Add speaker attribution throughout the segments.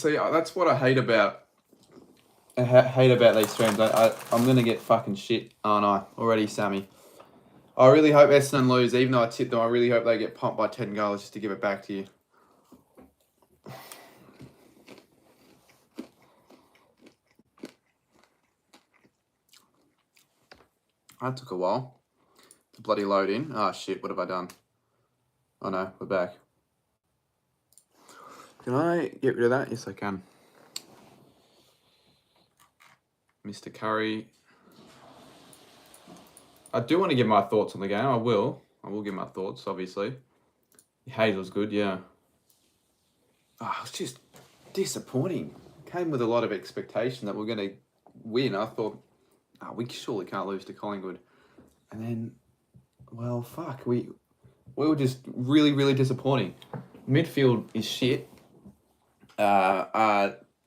Speaker 1: See, that's what I hate about. Hate about these streams. I'm gonna get fucking shit, aren't I? Already, Sammy. I really hope Essendon lose, even though I tipped them. I really hope they get pumped by 10 goals just to give it back to you. That took a while to bloody load in. Oh shit, what have I done? Oh no, we're back. Can I get rid of that? Yes, I can. Mr. Curry. I do want to give my thoughts on the game. I will give my thoughts, obviously. Hazel's good, yeah. Oh, it's just disappointing. Came with a lot of expectation that we're going to win. I thought, we surely can't lose to Collingwood. And then, well, fuck. We were just really, really disappointing. Midfield is shit.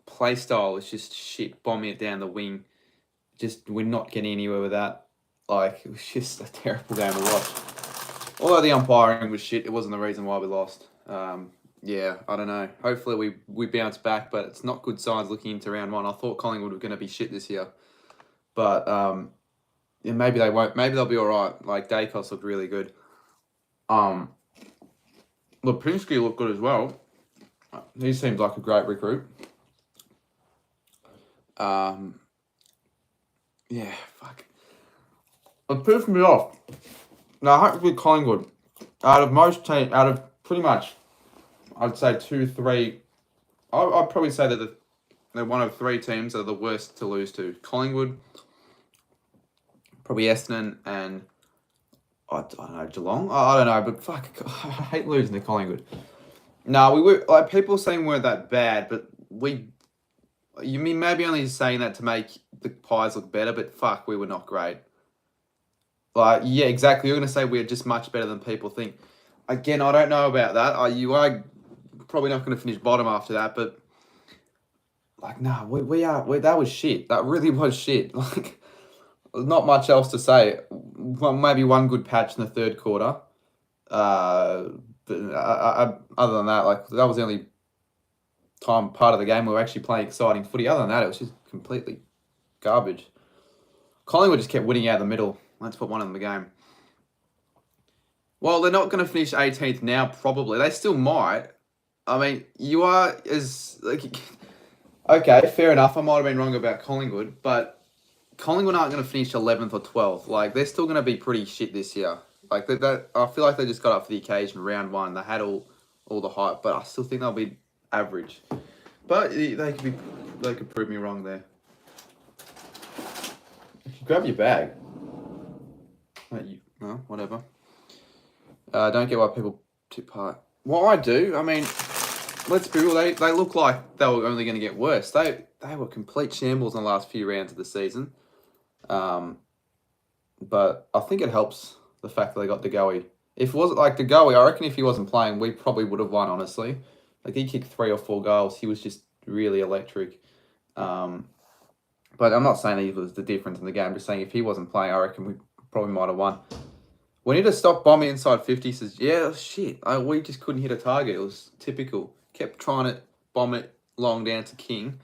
Speaker 1: Play style is just shit. Bombing it down the wing. Just, we're not getting anywhere with that. Like, it was just a terrible game to watch. Although the umpiring was shit, it wasn't the reason why we lost. Yeah, I don't know. Hopefully we bounce back, but it's not good signs looking into round one. I thought Collingwood were going to be shit this year. But yeah, maybe they won't. Maybe they'll be all right. Like, Dacos looked really good. Lipinski looked good as well. He seems like a great recruit. Yeah, fuck. It pissed me off. Now, hopefully Collingwood, out of pretty much, I'd say 2, 3, I'd probably say that they're one of 3 teams that are the worst to lose to. Collingwood, probably Essendon, and I don't know, Geelong? I don't know, but fuck, I hate losing to Collingwood. No, we were, like, people saying we weren't that bad, but you mean maybe only saying that to make the Pies look better, but fuck, we were not great. Like, yeah, exactly. You're going to say we're just much better than people think. Again, I don't know about that. You are probably not going to finish bottom after that, but like, no, that was shit. That really was shit. Like, not much else to say. Well, maybe one good patch in the third quarter. But other than that, like, that was the only part of the game we were actually playing exciting footy. Other than that, it was just completely garbage. Collingwood just kept winning out of the middle. That's what won them the game. Well, they're not going to finish 18th now, probably. They still might. I mean, you are as... like, okay, fair enough. I might have been wrong about Collingwood, but Collingwood aren't going to finish 11th or 12th. Like, they're still going to be pretty shit this year. Like, I feel like they just got up for the occasion, round one. They had all the hype, but I still think they'll be average. But they could prove me wrong there. Grab your bag. No, whatever. Don't get why people tip part. Well, I do. I mean, let's be real. They look like they were only going to get worse. They were complete shambles in the last few rounds of the season. But I think it helps the fact that they got DeGoey. If it wasn't like DeGoey, I reckon if he wasn't playing, we probably would have won, honestly. Like, he kicked 3 or 4 goals. He was just really electric. But I'm not saying he was the difference in the game. I'm just saying if he wasn't playing, I reckon we probably might have won. We need to stop bombing inside 50. Says, yeah, shit. We just couldn't hit a target. It was typical. Kept trying to bomb it long down to King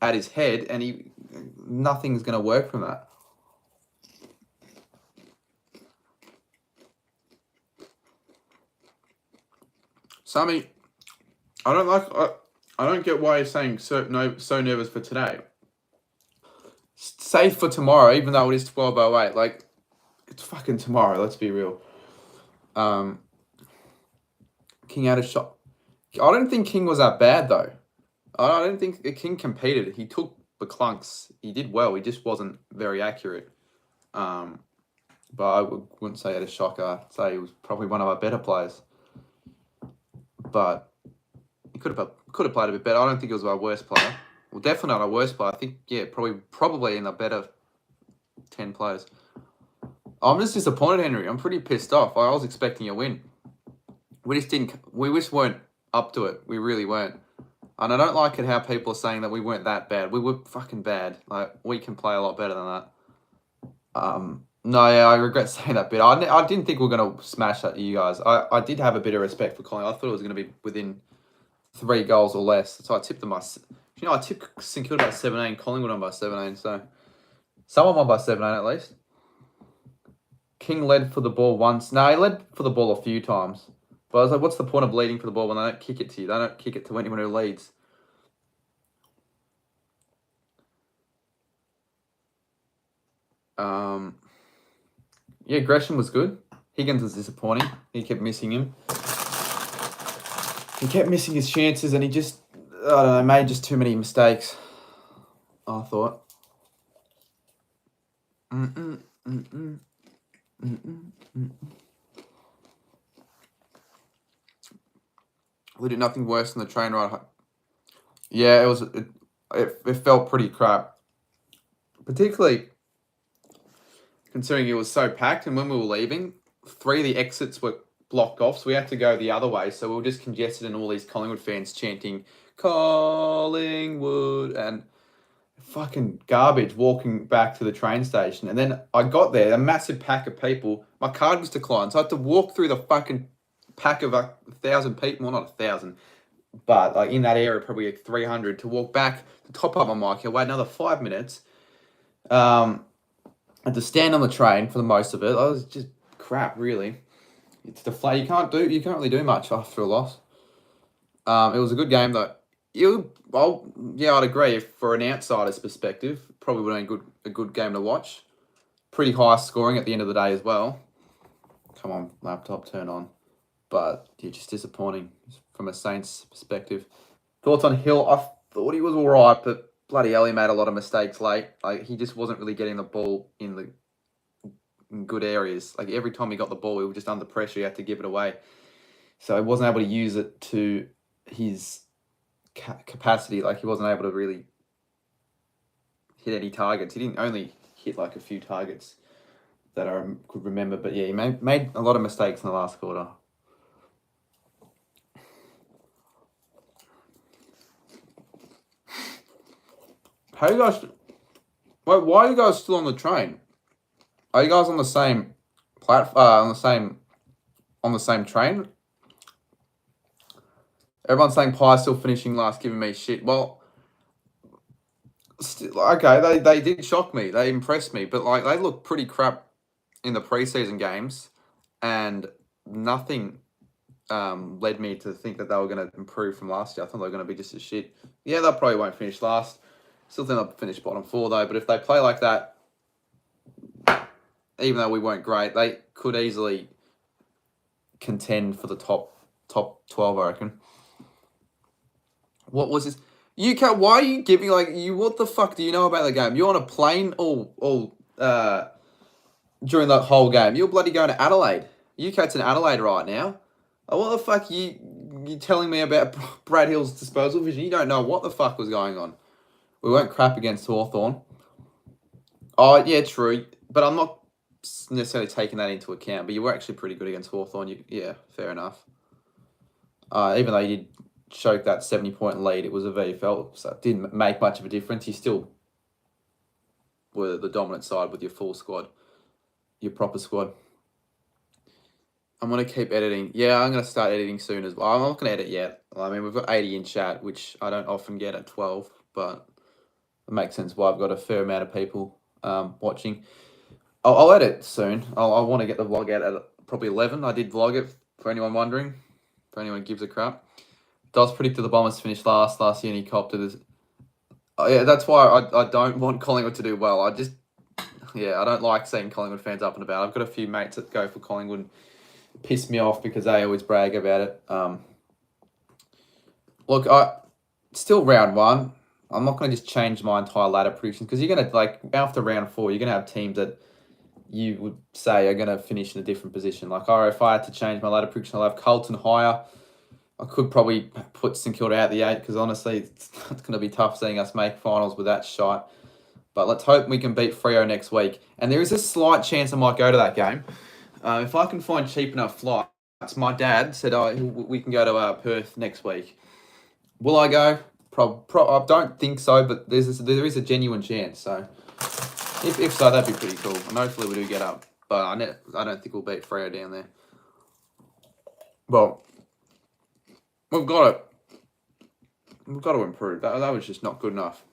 Speaker 1: at his head, and nothing's going to work from that. Sammy, I don't get why you're saying so nervous for today. Safe for tomorrow, even though it is 12:08. Like, it's fucking tomorrow. Let's be real. King had a shot. I don't think King was that bad though. I don't think King competed. He took the clunks. He did well. He just wasn't very accurate. But I wouldn't say he had a shocker. I'd say he was probably one of our better players. But he could have played a bit better. I don't think he was our worst player. Well, definitely not our worst player. I think, yeah, probably in the better 10 players. I'm just disappointed, Henry. I'm pretty pissed off. I was expecting a win. We just weren't up to it. We really weren't. And I don't like it how people are saying that we weren't that bad. We were fucking bad. Like, we can play a lot better than that. No, yeah, I regret saying that bit. I didn't think we were going to smash that, you guys. I did have a bit of respect for Colin. I thought it was going to be within 3 goals or less. So I tipped them by... You know, I tipped St Kilda by 17, Collingwood on by 17, so... Someone won by 17 at least. King led for the ball once. No, he led for the ball a few times. But I was like, what's the point of leading for the ball when they don't kick it to you? They don't kick it to anyone who leads. Yeah, Gresham was good. Higgins was disappointing. He kept missing him. He kept missing his chances and he just, I don't know, made just too many mistakes, I thought. We did nothing worse than the train ride. Yeah, it felt pretty crap. Particularly considering it was so packed, and when we were leaving, 3 of the exits were blocked off, so we had to go the other way. So we were just congested, and all these Collingwood fans chanting Collingwood and fucking garbage walking back to the train station. And then I got there, a massive pack of people. My card was declined, so I had to walk through the fucking pack of 1,000 people. Well, not 1,000, but like in that area, probably like 300 to walk back to top up my mic. I wait another 5 minutes. I had to stand on the train for the most of it. I was just crap, really. It's the fly. You can't really do much after a loss. It was a good game though. I'd agree. For an outsider's perspective, probably would have been a good game to watch. Pretty high scoring at the end of the day as well. Come on, laptop, turn on. But yeah, just disappointing from a Saints perspective. Thoughts on Hill? I thought he was all right, but bloody hell, he made a lot of mistakes late. Like, he just wasn't really getting the ball in good areas. Like, every time he got the ball, he was just under pressure. He had to give it away. So he wasn't able to use it to his capacity. Like, he wasn't able to really hit any targets. He didn't only hit like a few targets that I could remember. But yeah, he made a lot of mistakes in the last quarter. How you guys? Wait, why are you guys still on the train? Are you guys on the same platform? On the same train? Everyone's saying Pie's still finishing last, giving me shit. Well, okay, they did shock me. They impressed me, but like they looked pretty crap in the preseason games, and nothing led me to think that they were going to improve from last year. I thought they were going to be just as shit. Yeah, they probably won't finish last. Still think they'll finish bottom 4 though. But if they play like that, even though we weren't great, they could easily contend for the top 12, I reckon. What was this? UK, why are you giving, like, what the fuck do you know about the game? You're on a plane all during the whole game. You're bloody going to Adelaide. UK's in Adelaide right now. Oh, what the fuck you telling me about Brad Hill's disposal vision? You don't know what the fuck was going on. We weren't crap against Hawthorn. Oh, yeah, true. But I'm not necessarily taking that into account. But you were actually pretty good against Hawthorn. Yeah, fair enough. Even though you did choke that 70-point lead, it was a VFL, so it didn't make much of a difference. You still were the dominant side with your full squad, your proper squad. I'm going to keep editing. Yeah, I'm going to start editing soon as well. I'm not going to edit yet. I mean, we've got 80 in chat, which I don't often get at 12, but it makes sense why I've got a fair amount of people watching. I'll edit soon. I want to get the vlog out at probably 11. I did vlog it, for anyone wondering, for anyone who gives a crap. Does predict the Bombers finish last year and he copped it. Yeah, that's why I don't want Collingwood to do well. I don't like seeing Collingwood fans up and about. I've got a few mates that go for Collingwood, piss me off because they always brag about it. Look, still round 1. I'm not going to just change my entire ladder predictions because you're going to, like, after round 4, you're going to have teams that you would say are going to finish in a different position. Like, if I had to change my ladder prediction, I'll have Carlton higher. I could probably put St Kilda out the 8 because honestly, it's going to be tough seeing us make finals with that shot. But let's hope we can beat Freo next week. And there is a slight chance I might go to that game. If I can find cheap enough flights, my dad said, we can go to Perth next week. Will I go? I don't think so, but there is a genuine chance. So if so, that'd be pretty cool. And hopefully we do get up. But I don't think we'll beat Freo down there. Well, we've got it. We've got to improve. That was just not good enough.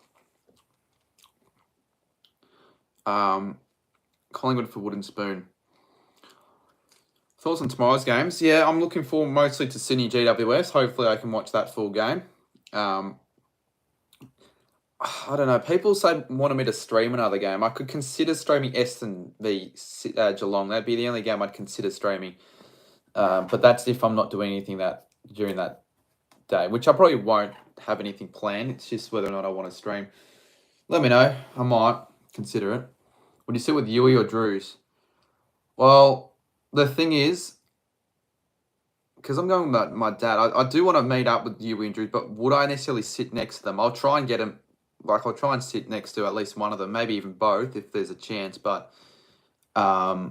Speaker 1: Collingwood for Wooden Spoon. Thoughts on tomorrow's games? Yeah, I'm looking forward mostly to Sydney GWS. Hopefully I can watch that full game. I don't know. People wanted me to stream another game. I could consider streaming Essendon v Geelong. That'd be the only game I'd consider streaming. But that's if I'm not doing anything during that day, which I probably won't have anything planned. It's just whether or not I want to stream. Let me know. I might consider it. Would you sit with Yui or Drews? Well, the thing is, because I'm going with my dad, I do want to meet up with Yui and Drews, but would I necessarily sit next to them? I'll try and get them. Like, I'll try and sit next to at least one of them, maybe even both if there's a chance. But, yeah, I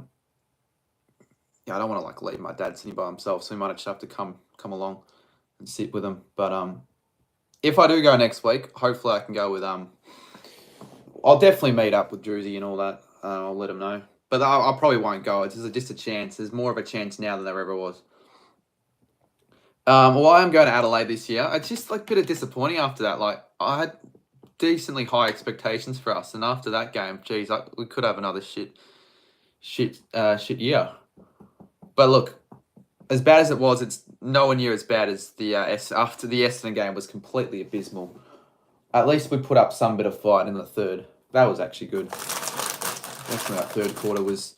Speaker 1: don't want to, like, leave my dad sitting by himself, so he might just have to come along and sit with him. But if I do go next week, hopefully I can go with... I'll definitely meet up with Druzy and all that. I'll let him know. But I probably won't go. It's just a chance. There's more of a chance now than there ever was. Well, I am going to Adelaide this year. It's just, like, a bit of disappointing after that. Like, I had decently high expectations for us, and after that game, geez, we could have another shit year. But look, as bad as it was, it's nowhere near as bad as the after the Essendon game was completely abysmal. At least we put up some bit of fight in the third. That was actually good. Definitely that third quarter was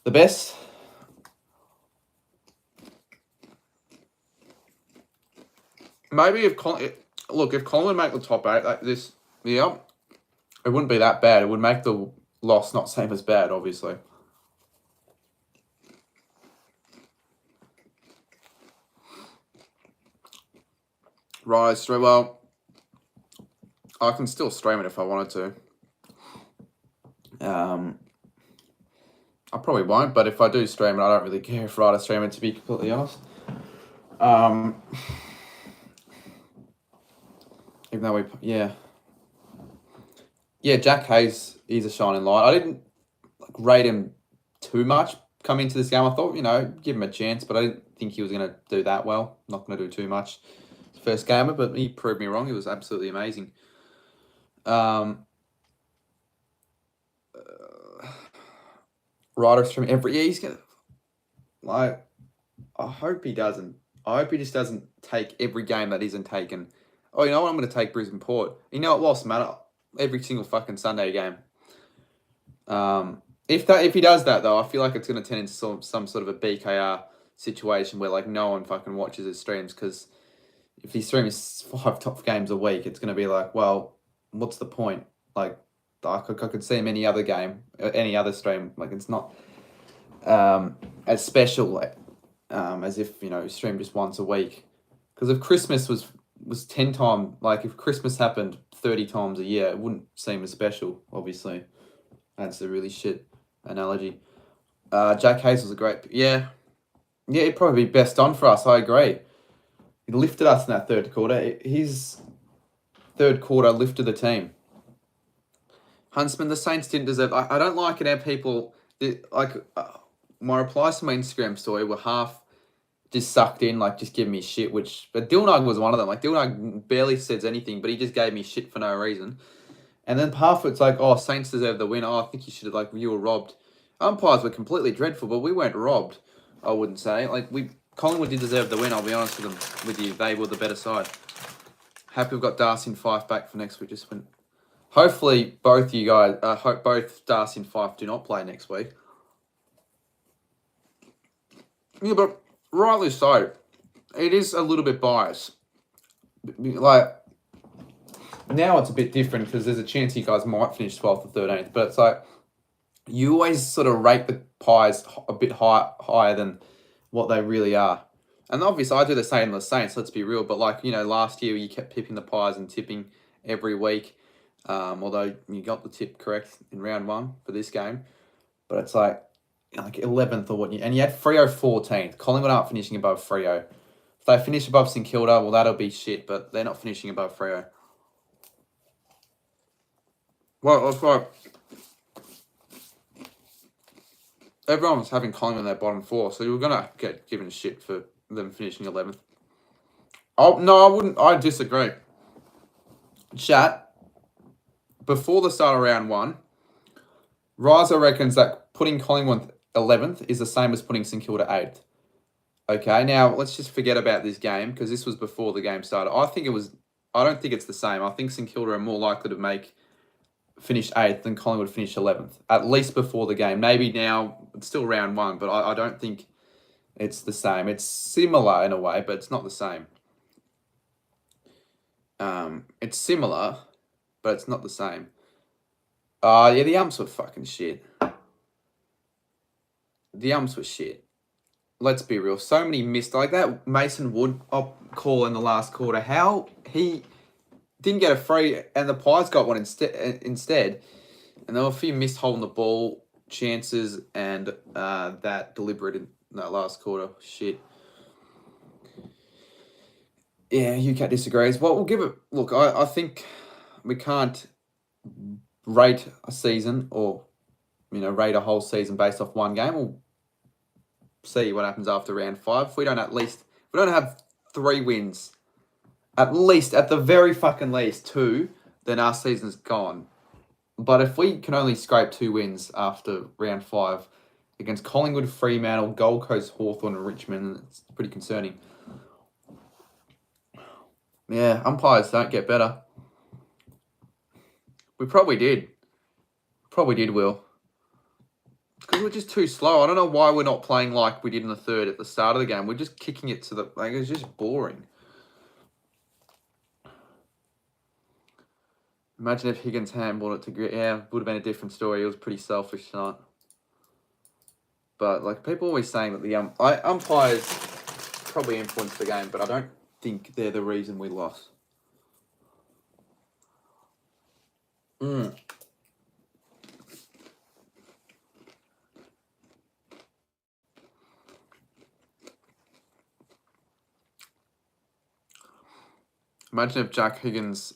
Speaker 1: the best. Maybe if Collingwood make the top 8 like this year, it wouldn't be that bad. It would make the loss not seem as bad, obviously. Right, so, well, I can still stream it if I wanted to. I probably won't, but if I do stream it, I don't really care if I stream it, to be completely honest. Even though yeah, Jack Hayes, he's a shining light. I didn't rate him too much coming into this game. I thought, give him a chance, but I didn't think he was going to do that well. Not going to do too much first gamer, but he proved me wrong. He was absolutely amazing. Ryder stream every year. He's gonna I hope he doesn't. I hope he just doesn't take every game that isn't taken. Oh, you know what? I'm going to take Brisbane Port. You know what? Lost matter every single fucking Sunday game. If he does that though, I feel like it's going to turn into some sort of a BKR situation where like no one fucking watches his streams, because if he streams 5 top games a week, it's going to be like, well, what's the point? Like, I could see him any other game, any other stream. Like, it's not as special as if he streamed just once a week. Because if Christmas was 10 times, like if Christmas happened 30 times a year, it wouldn't seem as special. Obviously, that's a really shit analogy. Jack Hayes was a great, he'd probably be best on for us. I agree. He lifted us in that third quarter. His third quarter lifted the team. Huntsman, the Saints didn't deserve... I don't like it how people... my replies to my Instagram story were half just sucked in, like just giving me shit, but Dilnag was one of them. Like, Dilnag barely says anything, but he just gave me shit for no reason. And then half of it's like, oh, Saints deserve the win. Oh, I think you were robbed. Umpires were completely dreadful, but we weren't robbed, I wouldn't say. Like, Collingwood did deserve the win, I'll be honest with you. They were the better side. Happy we've got Darcy and Fife back for next week. Hopefully both you guys, hope both Darcy and Fife do not play next week. Yeah, but rightly so. It is a little bit biased. Like, now it's a bit different because there's a chance you guys might finish 12th or 13th, but it's like, you always sort of rate the Pies a bit higher than what they really are. And obviously I do the same with the Saints, let's be real, but like, last year you kept pipping the Pies and tipping every week. Although you got the tip correct in round 1 for this game. But it's like 11th or what, and you had Freo 14th. Collingwood aren't finishing above Freo. If they finish above St Kilda, well, that'll be shit, but they're not finishing above Freo. Well, it's like, everyone was having Collingwood in their bottom 4, so you were going to get given shit for them finishing 11th. Oh, no, I wouldn't. I disagree. Chat, before the start of round 1, Riser reckons that putting Collingwood 11th is the same as putting St Kilda 8th. Okay, now let's just forget about this game because this was before the game started. I don't think it's the same. I think St Kilda are more likely to finish 8th than Collingwood finish 11th, at least before the game. Maybe now it's still round 1, but I don't think it's the same. It's similar in a way, but it's not the same. It's similar, but it's not the same. Yeah, the umps were fucking shit. The umps were shit. Let's be real. So many missed, like that Mason Wood call in the last quarter. How he didn't get a free, and the Pies got one instead. And there were a few missed holding the ball chances, and that deliberate in that last quarter. Shit. Yeah, UCAT disagrees. Well, we'll give it. Look, I think we can't rate a season or rate a whole season based off one game. We'll see what happens after round 5. If we don't have 3 wins, at the very fucking least 2, then our season's gone. But if we can only scrape 2 wins after round 5 against Collingwood, Fremantle, Gold Coast, Hawthorn, and Richmond, it's pretty concerning. Yeah, umpires don't get better. We probably did. Will. Because we're just too slow. I don't know why we're not playing like we did in the third at the start of the game. We're just kicking it to it's just boring. Imagine if Higgins handballed it to... Yeah, would have been a different story. It was pretty selfish tonight. But, people always saying that the umpires probably influenced the game, but I don't think they're the reason we lost. Imagine if Jack Higgins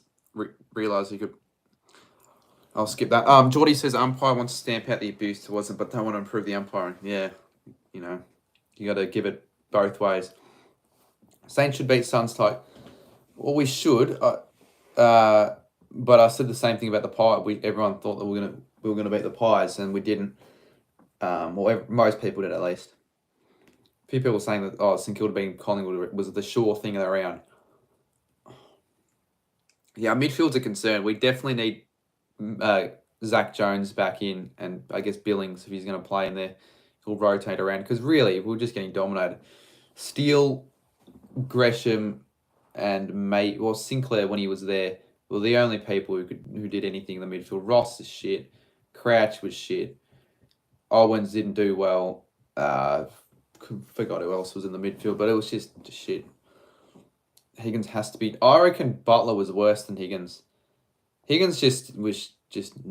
Speaker 1: realised he could... I'll skip that. Geordie says umpire wants to stamp out the abuse towards him, but don't want to improve the umpiring. Yeah, you got to give it both ways. Saints should beat Suns tight. Well, we should. But I said the same thing about the Pies. Everyone thought that we were gonna beat the Pies, and we didn't. Most people did at least. A few people were saying that St Kilda beating Collingwood was the sure thing of the round. Yeah, midfield's a concern. We definitely need Zach Jones back in, and I guess Billings, if he's going to play in there, he'll rotate around. Because really, we're just getting dominated. Steele, Gresham, and Sinclair, when he was there, were the only people who did anything in the midfield. Ross is shit. Crouch was shit. Owens didn't do well. Forgot who else was in the midfield, but it was just shit. Higgins has to be... I reckon Butler was worse than Higgins. Higgins was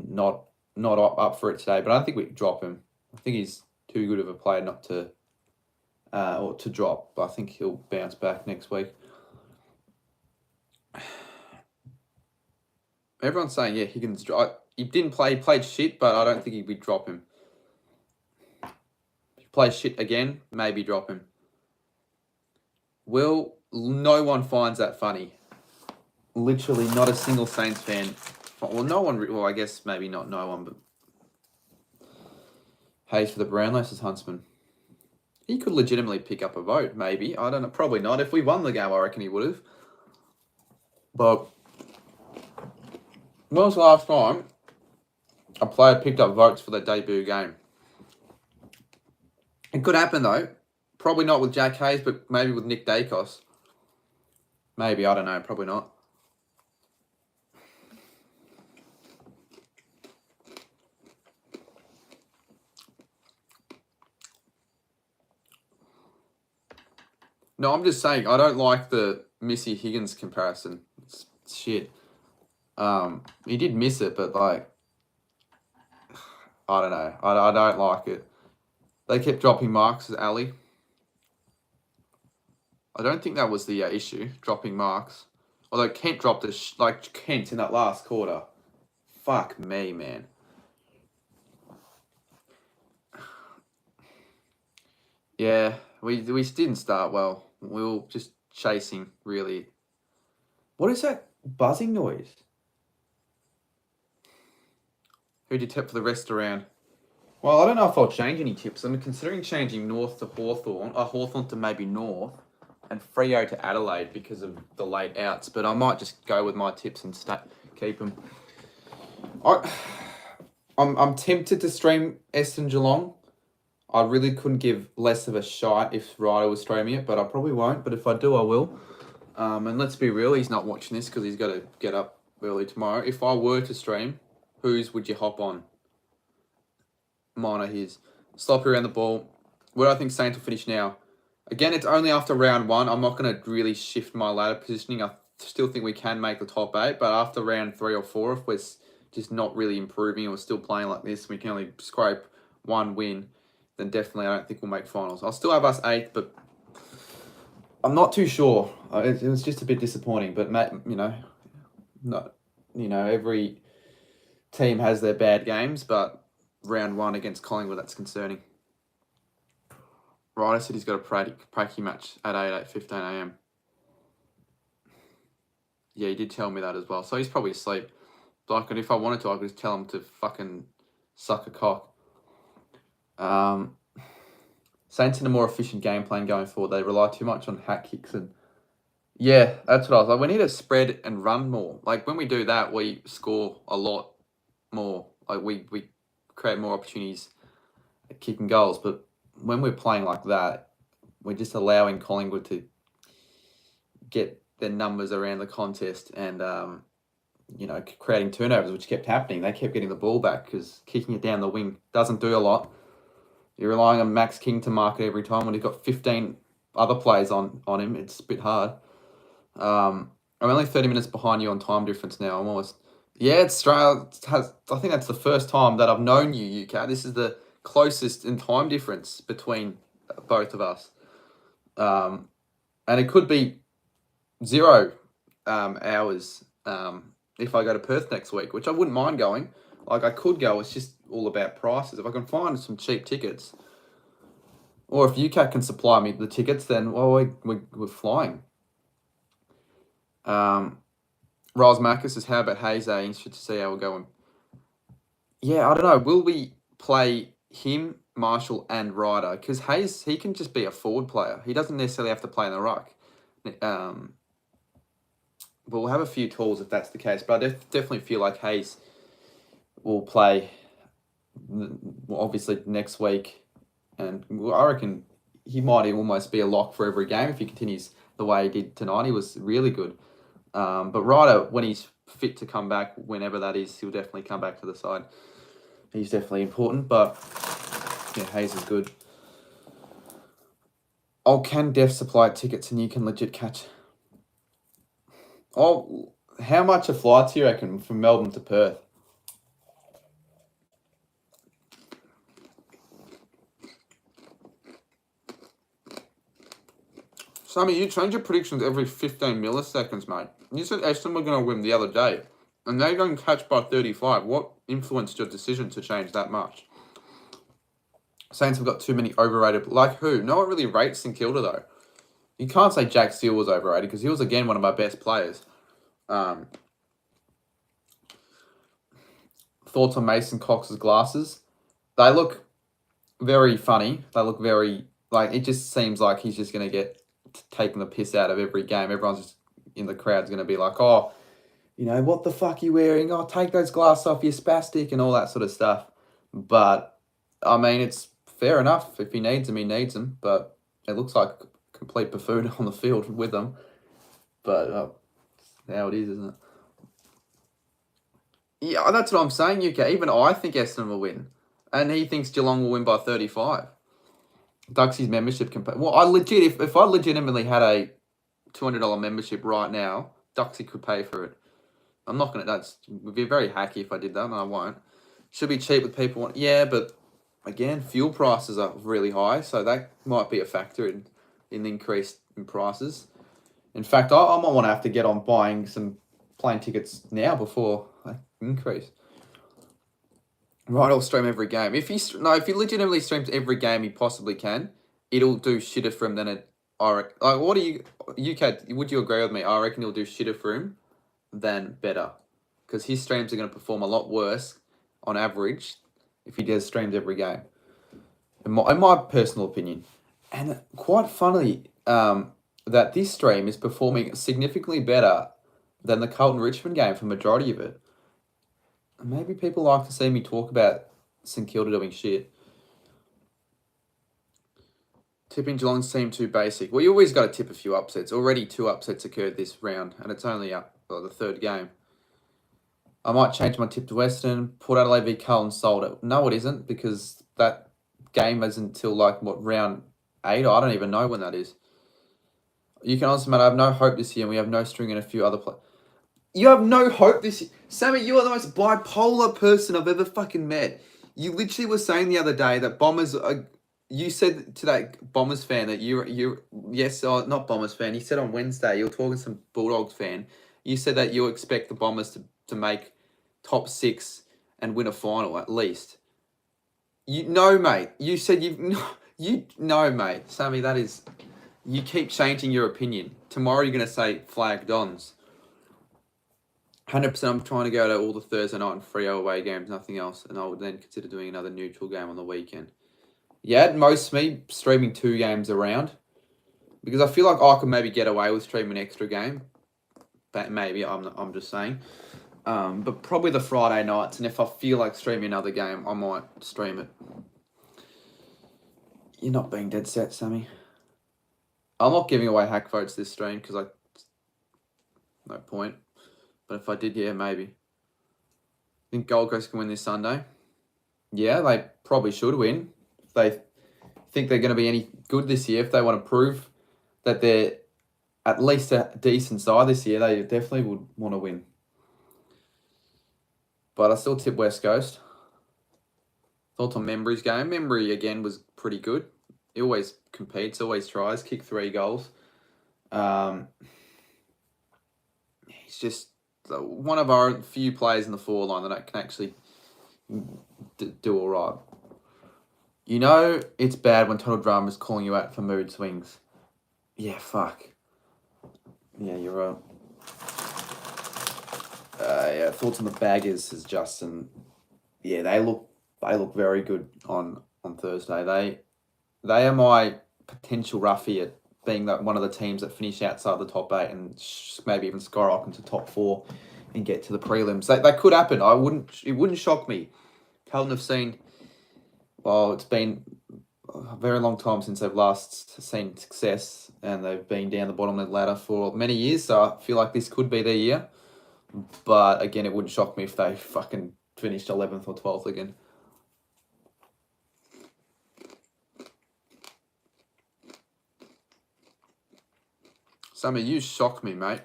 Speaker 1: not up for it today, but I don't think we drop him. I think he's too good of a player not to or to drop, but I think he'll bounce back next week. Everyone's saying, yeah, Higgins... He didn't play. He played shit, but I don't think we'd drop him. If he plays shit again, maybe drop him. No one finds that funny. Literally not a single Saints fan. Well, no one... Well, I guess maybe not no one, but... Hayes for the Brownlow, says Huntsman. He could legitimately pick up a vote, maybe. I don't know. Probably not. If we won the game, I reckon he would have. But... when was the last time a player picked up votes for their debut game? It could happen, though. Probably not with Jack Hayes, but maybe with Nick Dacos. Maybe, I don't know. Probably not. No, I'm just saying, I don't like the Missy Higgins comparison. It's shit. He did miss it, but, I don't know. I don't like it. They kept dropping marks as Ali. I don't think that was the issue, dropping marks. Although Kent dropped Kent in that last quarter. Fuck me, man. Yeah, we didn't start well. We were just chasing, really. What is that buzzing noise? Who did you tip for the rest around? Well, I don't know if I'll change any tips. I'm considering changing North to Hawthorn, Hawthorn to maybe North, and Freo to Adelaide because of the late outs. But I might just go with my tips and keep them. I'm tempted to stream Essendon Geelong. I really couldn't give less of a shot if Ryder was streaming it, but I probably won't. But if I do, I will. And let's be real, he's not watching this because he's got to get up early tomorrow. If I were to stream, whose would you hop on? Mine are his. Sloppy around the ball. Where do I think Saints will finish now? Again, it's only after round 1. I'm not going to really shift my ladder positioning. I still think we can make the top 8, but after round 3 or 4, if we're just not really improving and we're still playing like this, we can only scrape 1 win, then definitely I don't think we'll make finals. I'll still have us 8th, but I'm not too sure. It was just a bit disappointing, but every team has their bad games, but round 1 against Collingwood, that's concerning. Ryder said he's got a pracky match at 8:15 a.m. Yeah, he did tell me that as well. So he's probably asleep. Like, and if I wanted to, I could just tell him to fucking suck a cock. Saints in a more efficient game plan going forward. They rely too much on hat kicks and... Yeah, that's what I was like. We need to spread and run more. Like, when we do that, we score a lot more. Like, we create more opportunities at kicking goals. But when we're playing like that, we're just allowing Collingwood to get their numbers around the contest and, creating turnovers, which kept happening. They kept getting the ball back because kicking it down the wing doesn't do a lot. You're relying on Max King to mark it every time when he's got 15 other players on him. It's a bit hard. I'm only 30 minutes behind you on time difference now. I'm almost... Yeah, Australia I think that's the first time that I've known you, UK. This is the closest in time difference between both of us. And it could be 0 hours if I go to Perth next week, which I wouldn't mind going. Like, I could go. It's just all about prices. If I can find some cheap tickets, or if UCAT can supply me the tickets, then, well, we're flying. Riles Marcus says, how about Hayes? Interested to see how we're going. Yeah, I don't know. Will we play him, Marshall, and Ryder? Because Hayes, he can just be a forward player. He doesn't necessarily have to play in the ruck. But we'll have a few tools if that's the case. But I definitely feel like Hayes will play, obviously, next week. And I reckon he might almost be a lock for every game if he continues the way he did tonight. He was really good. But Ryder, when he's fit to come back, whenever that is, he'll definitely come back to the side. He's definitely important, but yeah, Hayes is good. Oh, can Def supply tickets and you can legit catch? Oh, how much a flight do you reckon from Melbourne to Perth? Sammy, you change your predictions every 15 milliseconds, mate. You said Essendon were going to win the other day, and they're going to catch by 35. What influenced your decision to change that much? Saints have got too many overrated... Like who? No one really rates St Kilda, though. You can't say Jack Steele was overrated, because he was, again, one of my best players. Thoughts on Mason Cox's glasses? They look very funny. They look very... Like, it just seems like he's just going to get taking the piss out of every game. Everyone's just in the crowd's going to be like, oh, what the fuck are you wearing? Oh, take those glasses off, you spastic, and all that sort of stuff. But, I mean, it's fair enough. If he needs them, he needs them. But it looks like a complete buffoon on the field with them. But how it is, isn't it? Yeah, that's what I'm saying, UK. Even I think Essendon will win. And he thinks Geelong will win by 35. Duxie's membership can pay. Well, if I legitimately had a $200 membership right now, Duxie could pay for it. I'm not going to... It would be very hacky if I did that, and I won't. Should be cheap with people. Yeah, but again, fuel prices are really high, so that might be a factor in the increase in prices. In fact, I might want to have to get on buying some plane tickets now before they increase. Right, I'll stream every game. If he legitimately streams every game he possibly can, it'll do shitter for him than it Like, what do you UK? Would you agree with me? I reckon he'll do shitter for him than better, because his streams are going to perform a lot worse on average if he does streams every game. In my personal opinion, and quite funny that this stream is performing significantly better than the Carlton Richmond game for majority of it. Maybe people like to see me talk about St Kilda doing shit. Tipping Geelong seemed too basic. Well, you always got to tip a few upsets. Already 2 upsets occurred this round, and it's only the third game. I might change my tip to Western. Port Adelaide v Carlton sold it. No, it isn't, because that game isn't until like round 8. I don't even know when that is. You can honestly, man, I have no hope this year, and we have no string in a few other players. You have no hope this year, Sammy. You are the most bipolar person I've ever fucking met. You literally were saying the other day that Bombers are. You said to that Bombers fan that not Bombers fan. You said on Wednesday, you were talking to some Bulldogs fan. You said that you expect the Bombers to make top 6 and win a final at least. Mate. You said mate. Sammy, that is. You keep changing your opinion. Tomorrow you're gonna say flag Dons. 100%. I'm trying to go to all the Thursday night and Freo away games, nothing else, and I would then consider doing another neutral game on the weekend. Yeah, at most me streaming 2 games around, because I feel like I could maybe get away with streaming an extra game. But maybe I'm just saying. But probably the Friday nights, and if I feel like streaming another game, I might stream it. You're not being dead set, Sammy. I'm not giving away hack votes this stream because no point. But if I did, yeah, maybe. Think Gold Coast can win this Sunday? Yeah, they probably should win. If they think they're going to be any good this year, if they want to prove that they're at least a decent side this year, they definitely would want to win. But I still tip West Coast. Thoughts on Membry's game? Membry, again, was pretty good. He always competes, always tries, kicked 3 goals. He's just one of our few players in the forward line that can actually do all right. You know it's bad when Total Drama is calling you out for mood swings. Yeah, fuck. Yeah, you're right. Yeah, thoughts on the Baggers, says Justin. Yeah, they look very good on Thursday. They are my potential roughie at being one of the teams that finish outside the top 8 and maybe even skyrocket into top 4 and get to the prelims. That could happen. It wouldn't shock me. Carlton have seen. Well, it's been a very long time since they've last seen success, and they've been down the bottom of the ladder for many years. So I feel like this could be their year. But again, it wouldn't shock me if they fucking finished 11th or 12th again. Some of you shock me, mate.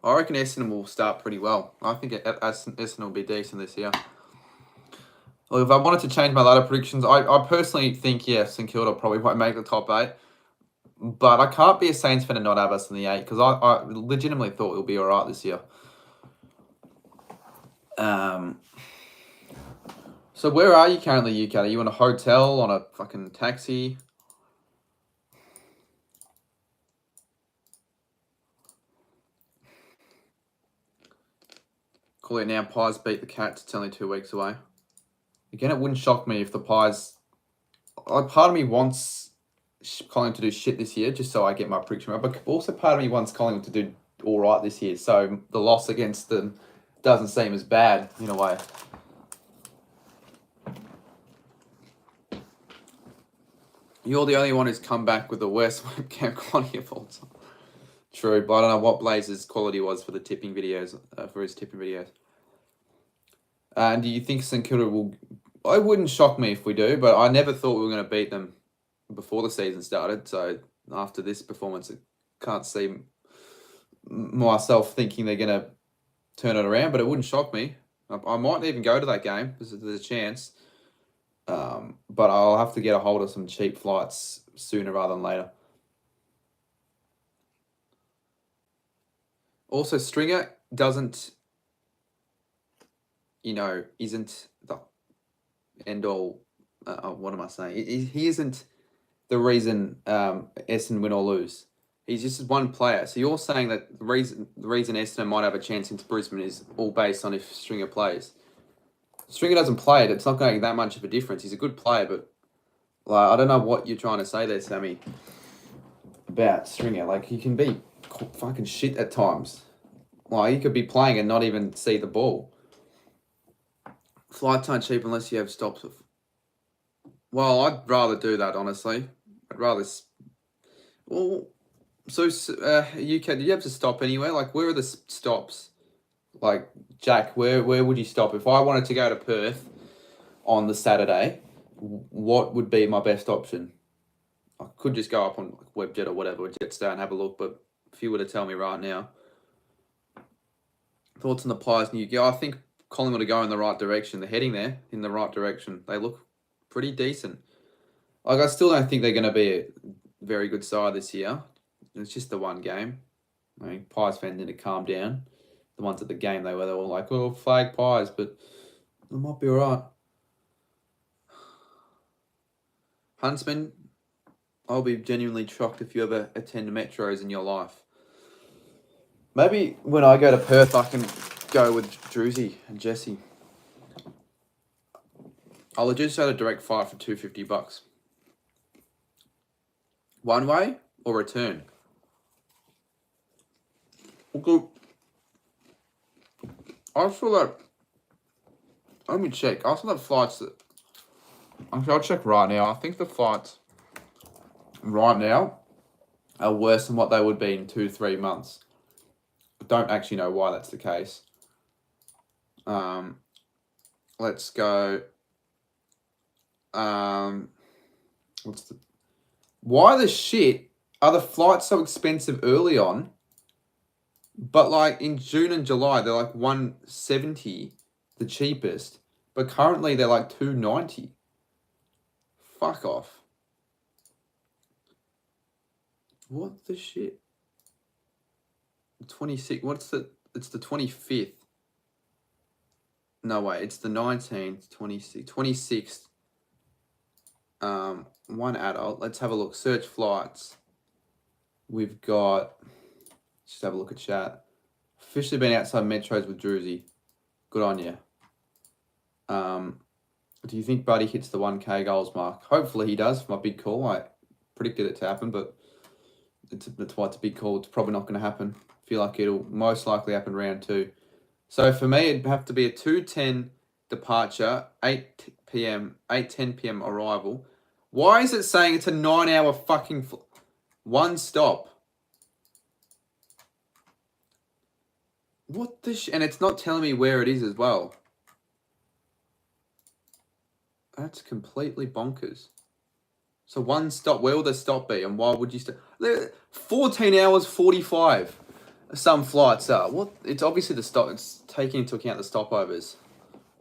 Speaker 1: I reckon Essendon will start pretty well. I think Essendon will be decent this year. Well, if I wanted to change my ladder predictions, I personally think, St Kilda probably won't make the top 8. But I can't be a Saints fan and not have us in the 8, because I legitimately thought it'll be all right this year. So where are you currently, UK? Are you in a hotel, on a fucking taxi? Call it now, Pies beat the Cats. It's only 2 weeks away. Again, it wouldn't shock me if the Pies... part of me wants Collingwood to do shit this year, just so I get my prediction right. But also part of me wants Collingwood to do all right this year, so the loss against them doesn't seem as bad, in a way. You're the only one who's come back with the worst webcam quality of all time. True, but I don't know what Blaze's quality was for the tipping videos, for his tipping videos. And do you think St Kilda will... It wouldn't shock me if we do, but I never thought we were going to beat them before the season started. So after this performance, I can't see myself thinking they're going to turn it around, but it wouldn't shock me. I might even go to that game, because there's a chance. But I'll have to get a hold of some cheap flights sooner rather than later. Also, Stringer doesn't, isn't the end all. What am I saying? He isn't the reason Essendon win or lose. He's just one player. So you're saying that the reason Essendon might have a chance into Brisbane is all based on if Stringer plays. Stringer doesn't play it. It's not going to make that much of a difference. He's a good player, but like I don't know what you're trying to say there, Sammy, about Stringer. Like he can be fucking shit at times. Like he could be playing and not even see the ball. Flights aren't cheap unless you have stops. Well, I'd rather do that, honestly. I'd rather... Well, so you have to stop anywhere? Like, where are the stops? Like, Jack, where would you stop? If I wanted to go to Perth on the Saturday, what would be my best option? I could just go up on like, Webjet or whatever, or Jetstar and have a look, but if you were to tell me right now. Thoughts on the Pies new gear? I think Collingwood are going in the right direction. They're heading there in the right direction. They look pretty decent. Like, I still don't think they're going to be a very good side this year. It's just the one game. I mean, Pies fans need to calm down. The ones at the game, they were all like, oh, flag Pies, but it might be all right. Huntsman, I'll be genuinely shocked if you ever attend Metros in your life. Maybe when I go to Perth, I can go with Druzy and Jesse. I'll just had a direct flight for $250. One way or return? Okay. I saw that. Let me check. I saw that flights that. Actually, I'll check right now. I think the flights right now are worse than what they would be in 2-3 months. I don't actually know why that's the case. Let's go. Why the shit are the flights so expensive early on? But like in June and July, they're like $170, the cheapest. But currently they're like $290. Fuck off. What the shit? 26. It's the 25th. No way, it's the 19th, 26th. One adult. Let's have a look. Search flights. We've got. Just have a look at chat. Officially been outside Metros with Druzy. Good on you. Do you think Buddy hits the 1K goals mark? Hopefully he does. For my big call, I predicted it to happen, but that's why it's a big call. It's probably not going to happen. I feel like it'll most likely happen round 2. So for me, it'd have to be a 2:10 departure, 8:10 p.m. arrival. Why is it saying it's a 9-hour fucking one stop? What the and it's not telling me where it is as well. That's completely bonkers. So one stop, where will the stop be? And why would you 14 hours 45. Some flights are. What? It's obviously the stop. It's taking into account the stopovers.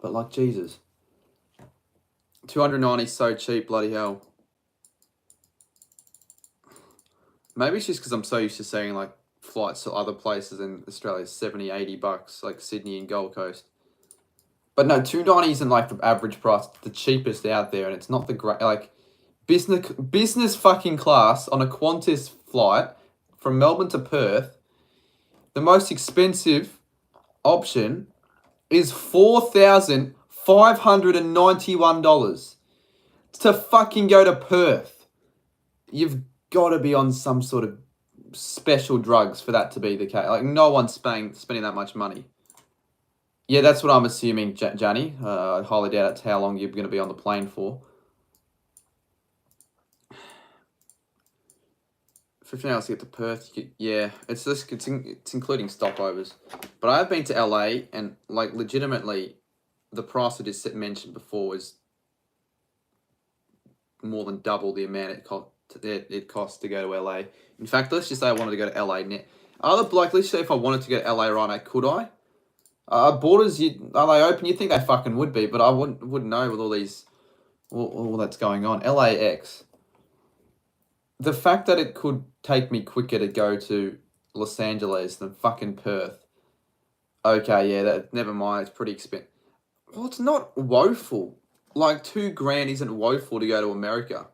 Speaker 1: But like Jesus. 290 is so cheap, bloody hell. Maybe it's just because I'm so used to seeing like flights to other places in Australia, $70-$80, like Sydney and Gold Coast. But no, 290 isn't like the average price, it's the cheapest out there, and it's not the great like business fucking class on a Qantas flight from Melbourne to Perth. The most expensive option is $4,591 to fucking go to Perth. You've got to be on some sort of special drugs for that to be the case. Like, no one's spending that much money. Yeah, that's what I'm assuming, Johnny. I highly doubt it's how long you're going to be on the plane for. 15 hours to get to Perth. Yeah, it's including stopovers. But I've been to LA, and like legitimately, the price I just mentioned before is more than double the amount it costs to go to LA. In fact, let's just say I wanted to go to LA. Let's say if I wanted to go to LA right now, could I? Borders, are they open? You'd think they fucking would be, but I wouldn't know with all that's going on. LAX. The fact that it could take me quicker to go to Los Angeles than fucking Perth. Okay, yeah, never mind. It's pretty expensive. Well, it's not woeful. Like $2,000 isn't woeful to go to America.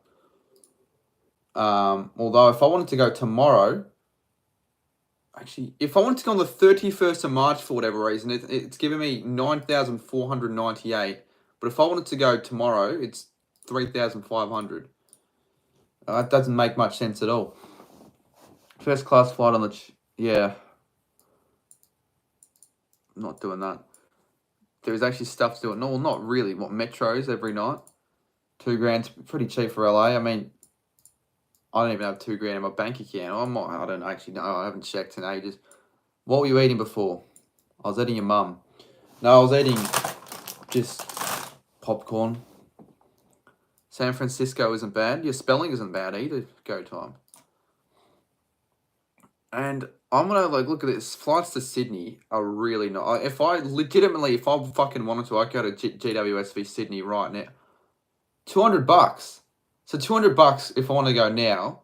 Speaker 1: Although if I wanted to go tomorrow, actually, if I wanted to go on the 31st of March for whatever reason, it's giving me 9,498. But if I wanted to go tomorrow, it's 3,500. That doesn't make much sense at all. First class flight on the... yeah. I'm not doing that. There's actually stuff to do. No, not really. What, metros every night? $2,000's pretty cheap for LA. I mean, I don't even have $2,000 in my bank account. I don't actually know. I haven't checked in ages. What were you eating before? I was eating your mum. No, I was eating just popcorn. San Francisco isn't bad. Your spelling isn't bad either. Go time. And I'm gonna look at this. Flights to Sydney are really not. If I fucking wanted to, I'd go to GWS v Sydney right now. $200. So $200 if I want to go now,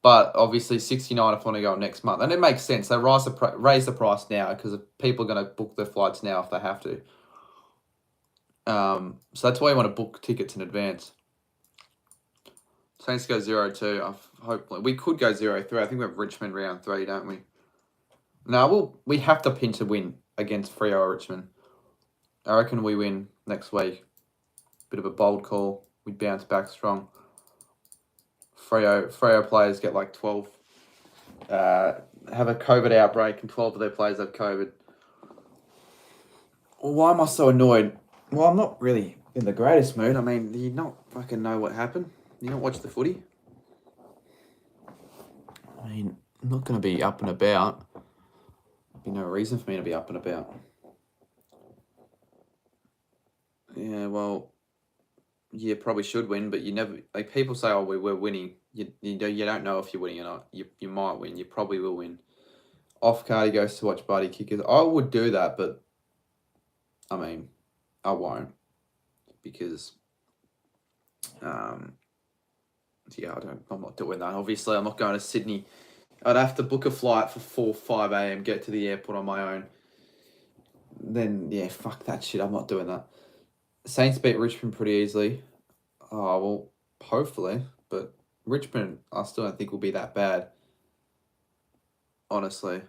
Speaker 1: but obviously $69 if I want to go next month. And it makes sense. They raise the price now because people are going to book their flights now if they have to. So that's why you want to book tickets in advance. Saints go 0-2. Hopefully we could go 0-3. I think we have Richmond round 3, don't we? No, we have to pinch a win against Freo or Richmond. I reckon we win next week. Bit of a bold call. We bounce back strong. Freo players get like 12. Have a COVID outbreak and 12 of their players have COVID. Why am I so annoyed? Well, I'm not really in the greatest mood. I mean, do you not fucking know what happened? You not watch the footy? I mean, I'm not going to be up and about. There'd be no reason for me to be up and about. Yeah, well, you probably should win, but you never... Like, people say, oh, we're winning. You don't know if you're winning or not. You might win. You probably will win. Off card, he goes to watch Buddy Kickers. I would do that, but... I mean, I won't. Because... yeah, I'm not doing that. Obviously, I'm not going to Sydney. I'd have to book a flight for 5 a.m, get to the airport on my own. Then, yeah, fuck that shit. I'm not doing that. Saints beat Richmond pretty easily. Oh, well, hopefully. But Richmond, I still don't think will be that bad. Honestly.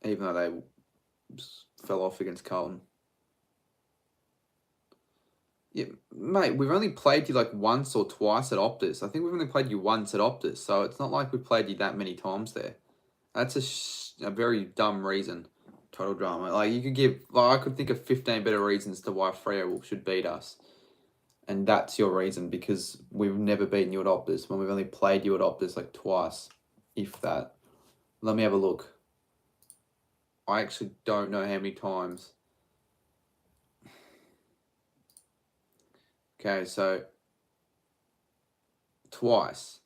Speaker 1: Even though they fell off against Carlton. Yeah, mate, we've only played you like once or twice at Optus. I think we've only played you once at Optus, so it's not like we've played you that many times there. That's a very dumb reason. Total drama. Like, you could give... Like, I could think of 15 better reasons to why Freo should beat us. And that's your reason, because we've never beaten you at Optus, when we've only played you at Optus like twice, if that. Let me have a look. I actually don't know how many times. Okay, so twice.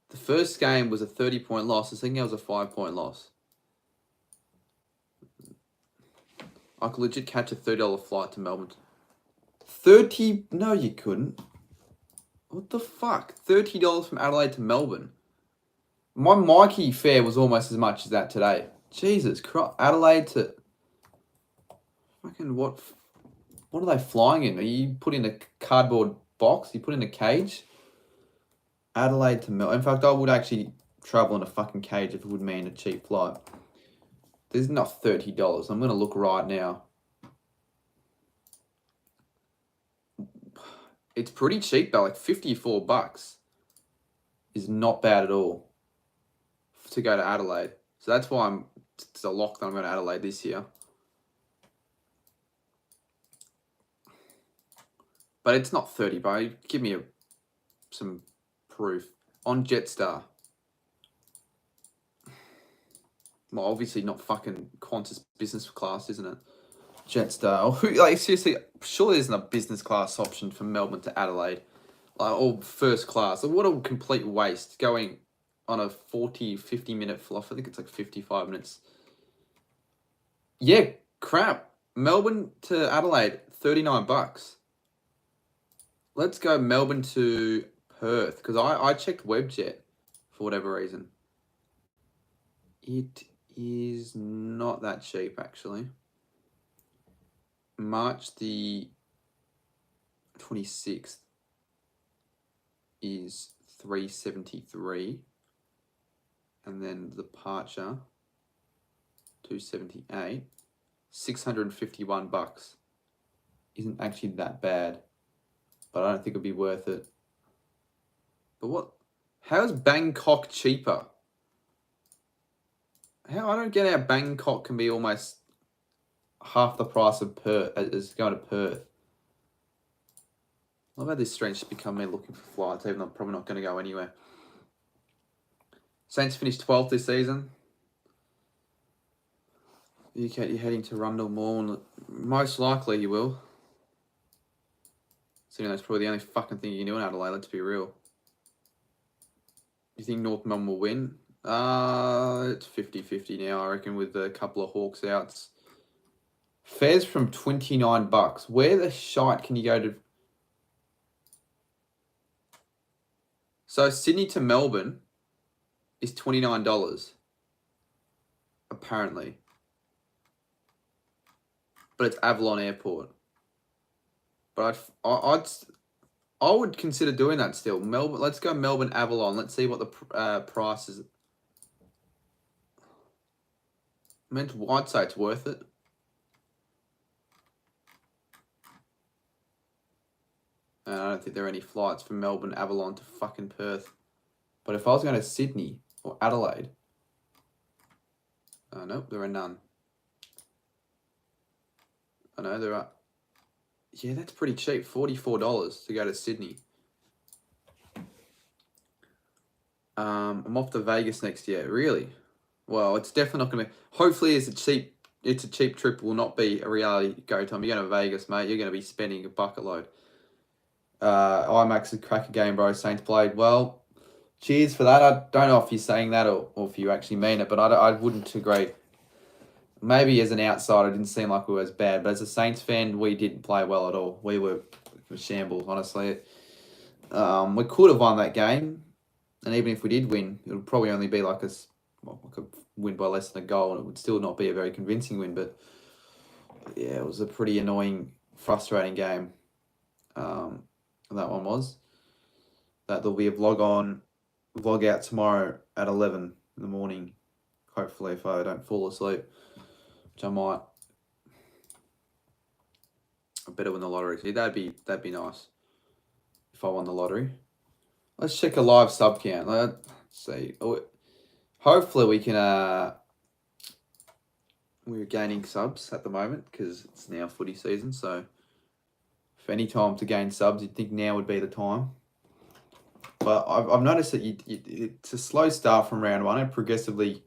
Speaker 1: The first game was a 30-point loss. The second game was a 5-point loss. I could legit catch a $30 flight to Melbourne. 30? No, you couldn't. What the fuck? $30 from Adelaide to Melbourne. My Mikey fare was almost as much as that today. Jesus Christ. Adelaide to... Fucking what... What are they flying in? Are you put in a cardboard box? You put in a cage? Adelaide to Melbourne. In fact, I would actually travel in a fucking cage if it would mean a cheap flight. There's not $30. I'm going to look right now. It's pretty cheap though. Like $54 is not bad at all to go to Adelaide. So that's why it's a lock that I'm going to Adelaide this year. But it's not 30, bro. Give me some proof. On Jetstar. Well, obviously not fucking Qantas business class, isn't it? Jetstar. Like, seriously, surely there's not a business class option from Melbourne to Adelaide. Like, or first class. Like, what a complete waste going on a 50 minute flight. I think it's like 55 minutes. Yeah, crap. Melbourne to Adelaide, $39. Let's go Melbourne to Perth, because I checked Webjet for whatever reason. It is not that cheap, actually. March the 26th. is 373. And then the departure, 278. 651 bucks. Isn't actually that bad. But I don't think it'll be worth it. But what? How is Bangkok cheaper? How? I don't get how Bangkok can be almost half the price of Perth as going to Perth. I've had this strange to become me looking for flights, even though I'm probably not going to go anywhere. Saints finished 12th this season. You're heading to Rundle Mall. Most likely you will. So that's probably the only fucking thing you can do in Adelaide, let's be real. You think North Melbourne will win? It's 50-50 now, I reckon, with a couple of Hawks outs. Fares from 29 bucks. Where the shite can you go to? So Sydney to Melbourne is $29, apparently. But it's Avalon Airport. But I would consider doing that still. Melbourne. Let's go Melbourne Avalon. Let's see what the price is. I'd say it's worth it. I don't think there are any flights from Melbourne Avalon to fucking Perth. But if I was going to Sydney or Adelaide, nope, there are none. I know there are. Yeah, that's pretty cheap. $44 to go to Sydney. I'm off to Vegas next year. Really? Well, it's definitely not going to be. Hopefully, it's a cheap trip. Will not be a reality go time. You're going to Vegas, mate. You're going to be spending a bucket load. IMAX a cracker game, bro. Saints played well. Cheers for that. I don't know if you're saying that or if you actually mean it, but I wouldn't agree. Maybe as an outsider, it didn't seem like we were as bad, but as a Saints fan, we didn't play well at all. We were shambles, honestly. We could have won that game, and even if we did win, it would probably only be like a win by less than a goal, and it would still not be a very convincing win. But yeah, it was a pretty annoying, frustrating game. That one was. That there'll be a vlog out tomorrow at 11 in the morning. Hopefully, if I don't fall asleep, which I might. I better win the lottery. See, that'd be nice if I won the lottery. Let's check a live sub count. Let's see. Hopefully we can. We're gaining subs at the moment because it's now footy season. So, if any time to gain subs, you'd think now would be the time. But I've noticed that it's a slow start from round one, and progressively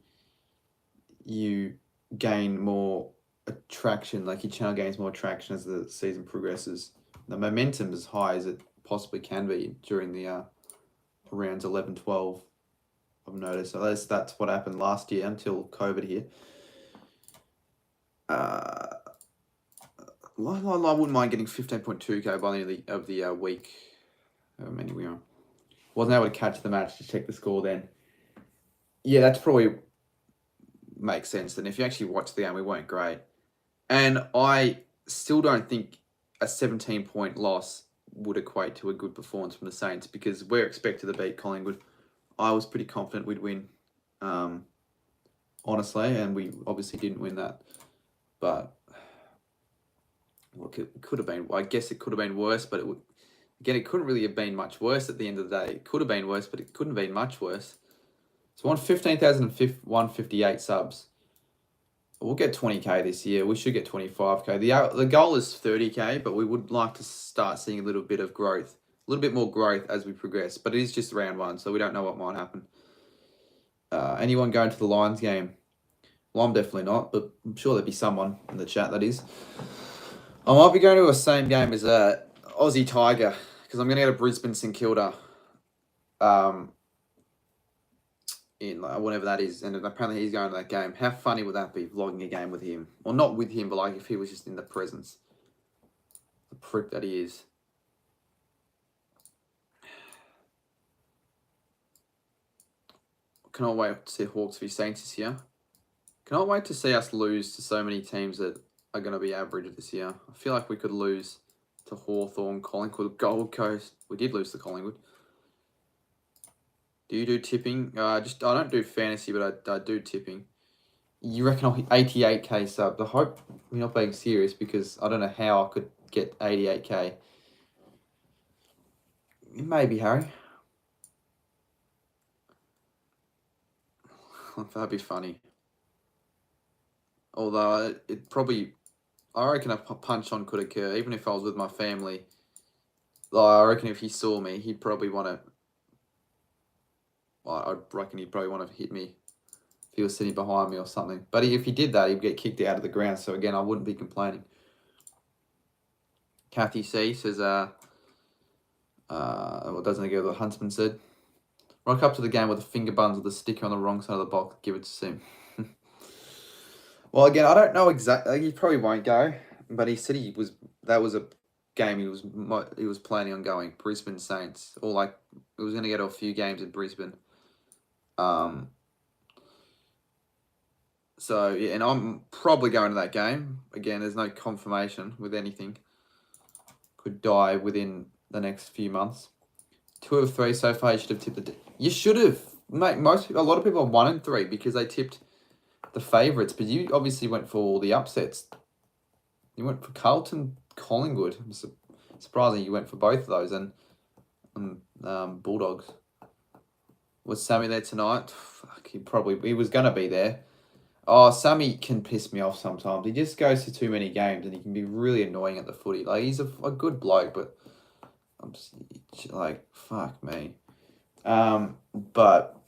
Speaker 1: you gain more attraction. Like your channel gains more traction as the season progresses. The momentum is as high as it possibly can be during the rounds 11, 12. I've noticed. So that's what happened last year until COVID hit. I wouldn't mind getting 15.2k by the end of the week. However many we are. Wasn't able to catch the match to check the score then. Yeah, that's probably makes sense. And if you actually watch the game, we weren't great. And I still don't think a 17-point loss would equate to a good performance from the Saints because we're expected to beat Collingwood. I was pretty confident we'd win, honestly, and we obviously didn't win that. But look, it could have been. I guess it could have been worse, but it couldn't really have been much worse at the end of the day. It could have been worse, but it couldn't have been much worse. So we want 15,158 subs. We'll get 20k this year. We should get 25k. The goal is 30k, but we would like to start seeing a little bit of growth, a little bit more growth as we progress. But it is just round one, so we don't know what might happen. Anyone going to the Lions game? Well, I'm definitely not, but I'm sure there'll be someone in the chat that is. I might be going to the same game as Aussie Tiger because I'm going to go to Brisbane St Kilda in whenever that is, and apparently he's going to that game. How funny would that be, vlogging a game with him? Or not with him, but like if he was just in the presence. The prick that he is. Cannot wait to see Hawks v Saints this year. Cannot wait to see us lose to so many teams that are going to be average this year. I feel like we could lose to Hawthorn, Collingwood, Gold Coast. We did lose to Collingwood. Do you do tipping? I don't do fantasy, but I do tipping. You reckon I'll hit 88k subs? I hope you're not being serious because I don't know how I could get 88k. Maybe, Harry. That'd be funny. Although it probably, I reckon a punch-on could occur, even if I was with my family. I reckon if he saw me, he'd probably want to. I reckon he'd probably want to hit me if he was sitting behind me or something. But if he did that, he'd get kicked out of the ground. So again, I wouldn't be complaining. Kathy C says, well, doesn't agree with what Huntsman said. Rock up to the game with the finger buns with the sticker on the wrong side of the box. Give it to Sim. Well, again, I don't know exactly. He probably won't go, but he said that was a game he was planning on going. Brisbane Saints, or like he was going to get a few games in Brisbane. So yeah, and I'm probably going to that game again. There's no confirmation with anything. Could die within the next few months. 2 of 3 so far. You should have tipped you should have, mate. A lot of people are 1 and 3 because they tipped the favourites, but you obviously went for all the upsets. You went for Carlton, Collingwood. I'm surprising you went for both of those, and Bulldogs. Was Sammy there tonight? Fuck, he was gonna be there. Oh, Sammy can piss me off sometimes. He just goes to too many games, and he can be really annoying at the footy. Like he's a good bloke, but I'm just like fuck me. But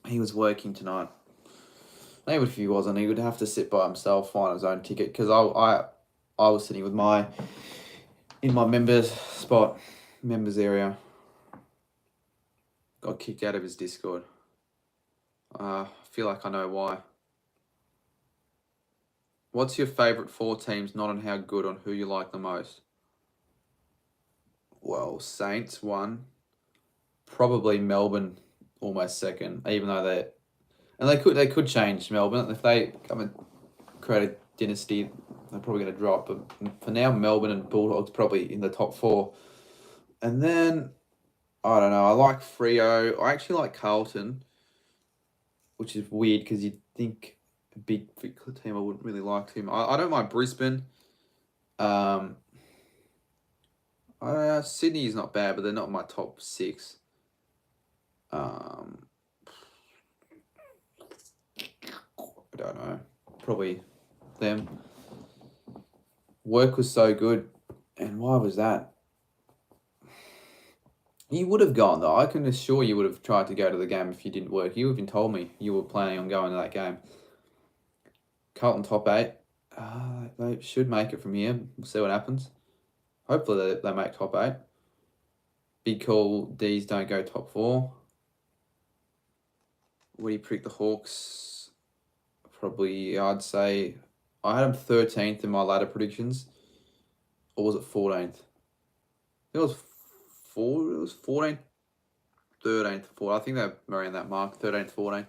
Speaker 1: he was working tonight. Maybe if he wasn't, he would have to sit by himself, find his own ticket. Because I was sitting with in my members area. Got kicked out of his Discord. I feel like I know why. What's your favourite 4 teams, not on how good, on who you like the most? Well, Saints 1. Probably Melbourne almost 2nd, even though they could change Melbourne. If they create a dynasty, they're probably going to drop. But for now, Melbourne and Bulldogs probably in the top 4. And then, I don't know, I like Freo. I actually like Carlton, which is weird because you'd think a big team I wouldn't really like him. I don't mind Brisbane. Sydney is not bad, but they're not my top 6. I don't know. Probably them. Work was so good. And why was that? You would have gone, though. I can assure you would have tried to go to the game if you didn't work. You even told me you were planning on going to that game. Carlton top 8. They should make it from here. We'll see what happens. Hopefully they make top 8. Big call, D's don't go top 4. Where do you pick the Hawks? Probably, I'd say, I had them 13th in my ladder predictions. Or was it 14th? It was 14th, 13th, 14th. I think they're around that mark, 13th, 14th.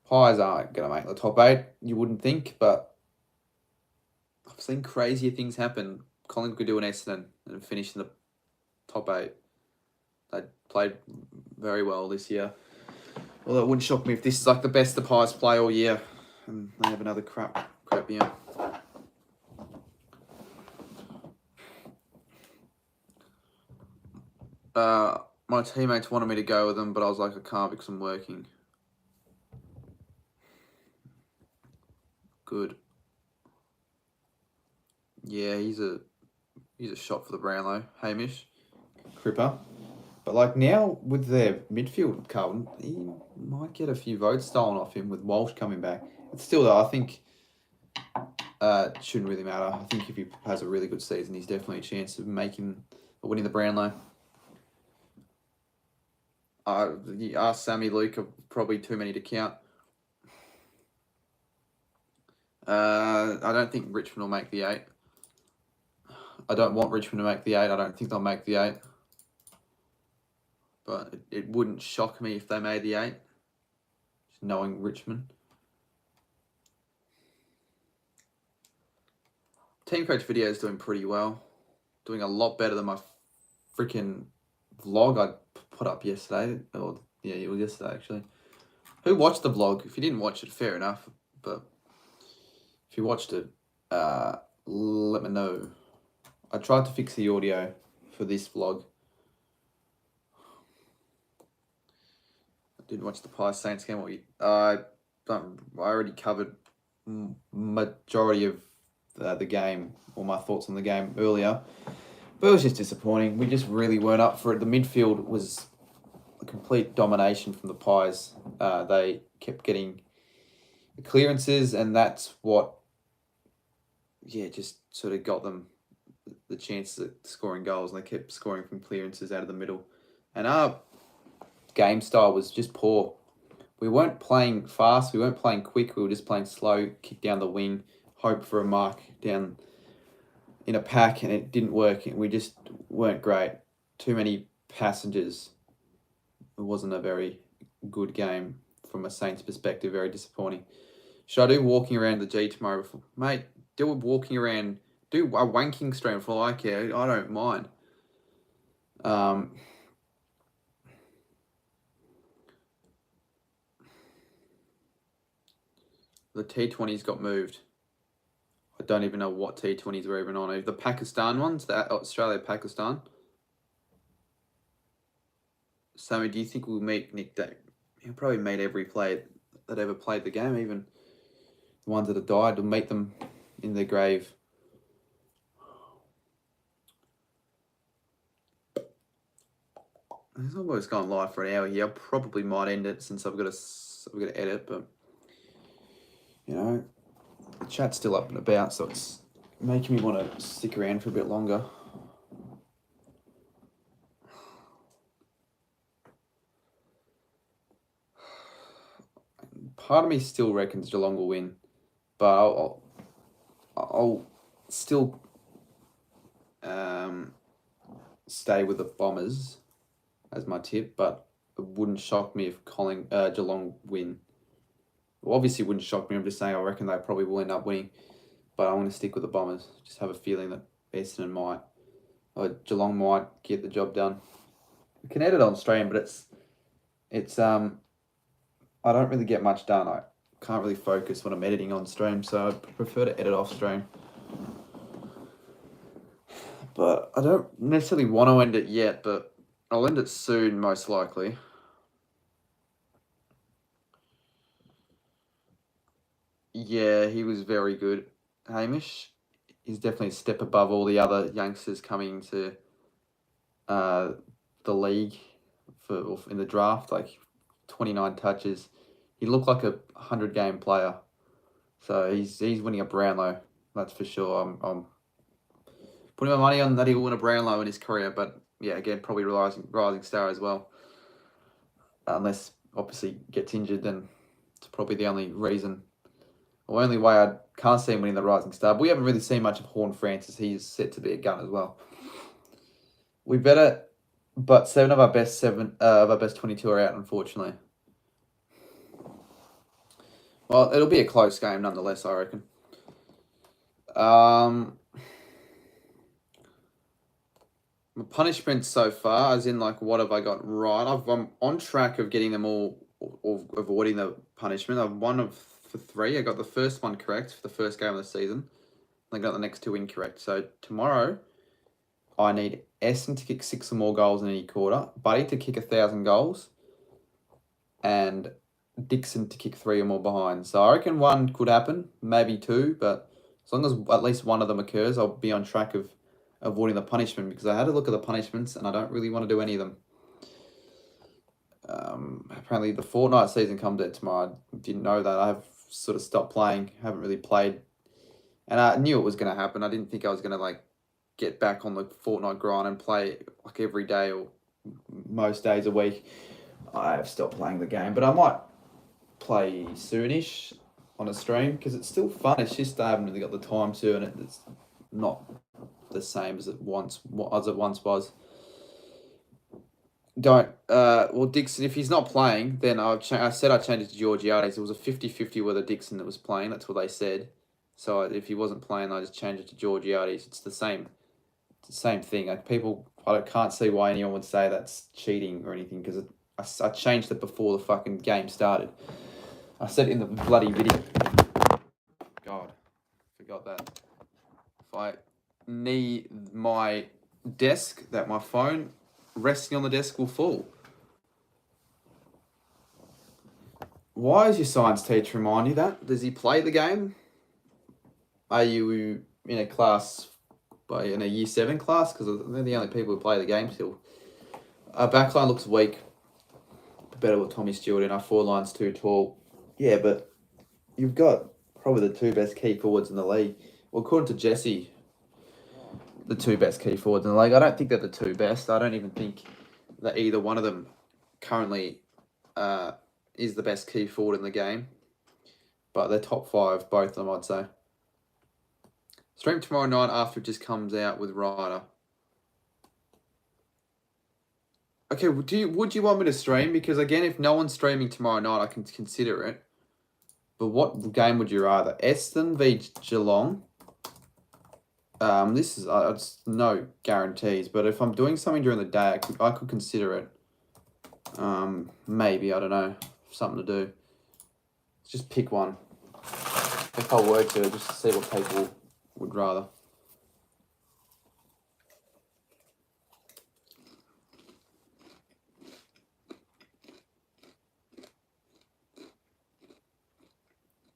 Speaker 1: Pies aren't going to make the top 8, you wouldn't think, but I've seen crazier things happen. Collingwood could do an Essendon and finish in the top 8. They played very well this year. Although it wouldn't shock me if this is like the best the Pies play all year and they have another crap year. My teammates wanted me to go with them, but I was like, I can't because I'm working. Good. Yeah, he's a shot for the Brownlow, Hamish. Cripper. But like now with their midfield, Carlton, he might get a few votes stolen off him with Walsh coming back. But still though, I think it shouldn't really matter. I think if he has a really good season, he's definitely a chance of winning the Brownlow. Sammy, Luke are probably too many to count. I don't think Richmond will make the 8. I don't want Richmond to make the 8. I don't think they'll make the 8. But it wouldn't shock me if they made the 8. Just knowing Richmond. Team coach video is doing pretty well. Doing a lot better than my freaking vlog I put up yesterday. Or yeah, it was yesterday actually. Who watched the vlog? If you didn't watch it, fair enough. But if you watched it, let me know. I tried to fix the audio for this vlog. I didn't watch the Pies Saints game. I already covered majority of the game, or my thoughts on the game earlier. But it was just disappointing. We just really weren't up for it. The midfield was a complete domination from the Pies. They kept getting the clearances, and that's what, just sort of got them the chance at scoring goals. And they kept scoring from clearances out of the middle. And our game style was just poor. We weren't playing fast. We weren't playing quick. We were just playing slow, kick down the wing, hope for a mark down in a pack, and it didn't work. We just weren't great. Too many passengers. It wasn't a very good game from a Saints perspective. Very disappointing. Should I do walking around the G tomorrow? Mate, do a walking around. Do a wanking stream for all I care. I don't mind. The T20s got moved. I don't even know what T20s were even on. The Pakistan ones, the Australia-Pakistan. Sammy, do you think we'll meet Nick Day? He'll probably meet every player that ever played the game, even the ones that have died. We'll meet them in their grave. It's almost gone live for an hour here. I probably might end it since I've got to edit, but you know, the chat's still up and about, so it's making me want to stick around for a bit longer. Part of me still reckons Geelong will win, but I'll still stay with the Bombers as my tip, but it wouldn't shock me if Geelong win. Well, obviously it wouldn't shock me. I'm just saying I reckon they probably will end up winning, but I want to stick with the Bombers. Just have a feeling that Essendon might, or Geelong might get the job done. We can edit on stream, but it's I don't really get much done. I can't really focus when I'm editing on stream, so I prefer to edit off stream. But I don't necessarily want to end it yet, but I'll end it soon, most likely. Yeah, he was very good. Hamish, he's definitely a step above all the other youngsters coming into the league in the draft. Like 29 touches. He looked like a 100-game player. So he's winning a Brownlow, that's for sure. I'm putting my money on that he will win a Brownlow in his career, but yeah, again, probably rising star as well. Unless obviously gets injured, then it's probably the only reason, or only way I can't see him winning the rising star. But we haven't really seen much of Horn Francis. He's set to be a gun as well. We better, but 7 of our best 22 are out, unfortunately. Well, it'll be a close game nonetheless, I reckon. My punishments so far, as in like what have I got right? I'm on track of getting them all, or avoiding the punishment. I've won for 3. I got the first one correct for the first game of the season. I got the next 2 incorrect. So tomorrow, I need Essendon to kick 6 or more goals in any quarter, Buddy to kick 1,000 goals, and Dixon to kick 3 or more behind. So I reckon 1 could happen, maybe 2, but as long as at least 1 of them occurs, I'll be on track of avoiding the punishment, because I had a look at the punishments and I don't really want to do any of them. Apparently the fortnight season comes out tomorrow. I didn't know that. I've sort of stopped playing, haven't really played, and I knew it was going to happen. I didn't think I was going to like get back on the fortnight grind and play like every day or most days a week. I have stopped playing the game, but I might play soonish on a stream because it's still fun. It's just I haven't really got the time to, and it's not the same as it once was. Well, Dixon, if he's not playing, then I said I'd change it to Georgiades. It was a 50-50 whether Dixon that was playing. That's what they said. So if he wasn't playing, I just changed it to Georgiades. It's the same thing. Like people I can't see why anyone would say that's cheating or anything, because I changed it before the fucking game started. I said it in the bloody video. God, forgot that. If I knee my desk, that my phone resting on the desk will fall. Why is your science teacher remind you that? Does he play the game? Are you in a class, in a year 7 class? Because they're the only people who play the game still. Our backline looks weak. Better with Tommy Stewart in. Our foreline's too tall. Yeah, but you've got probably the 2 best key forwards in the league. Well, according to Jesse, the 2 best key forwards in the league. I don't think they're the 2 best. I don't even think that either one of them currently is the best key forward in the game. But they're top 5, both of them, I'd say. Stream tomorrow night after it just comes out with Ryder. Okay, would you want me to stream? Because again, if no one's streaming tomorrow night, I can consider it. But what game would you rather? Eston v Geelong. This is it's no guarantees, but if I'm doing something during the day, I could consider it. Maybe, I don't know, something to do. Just pick one. If I were to, just to see what people would rather.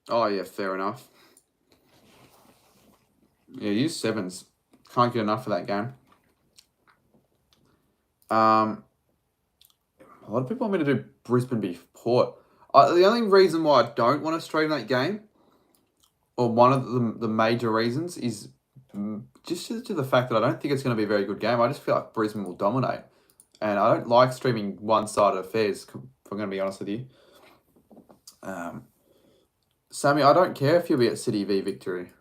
Speaker 1: Oh yeah, fair enough. Yeah, use 7s. Can't get enough of that game. A lot of people want me to do Brisbane v Port. The only reason why I don't want to stream that game, or one of the major reasons, is just due to the fact that I don't think it's going to be a very good game. I just feel like Brisbane will dominate. And I don't like streaming one-sided affairs, if I'm going to be honest with you. Sammy, I don't care if you'll be at City v Victory.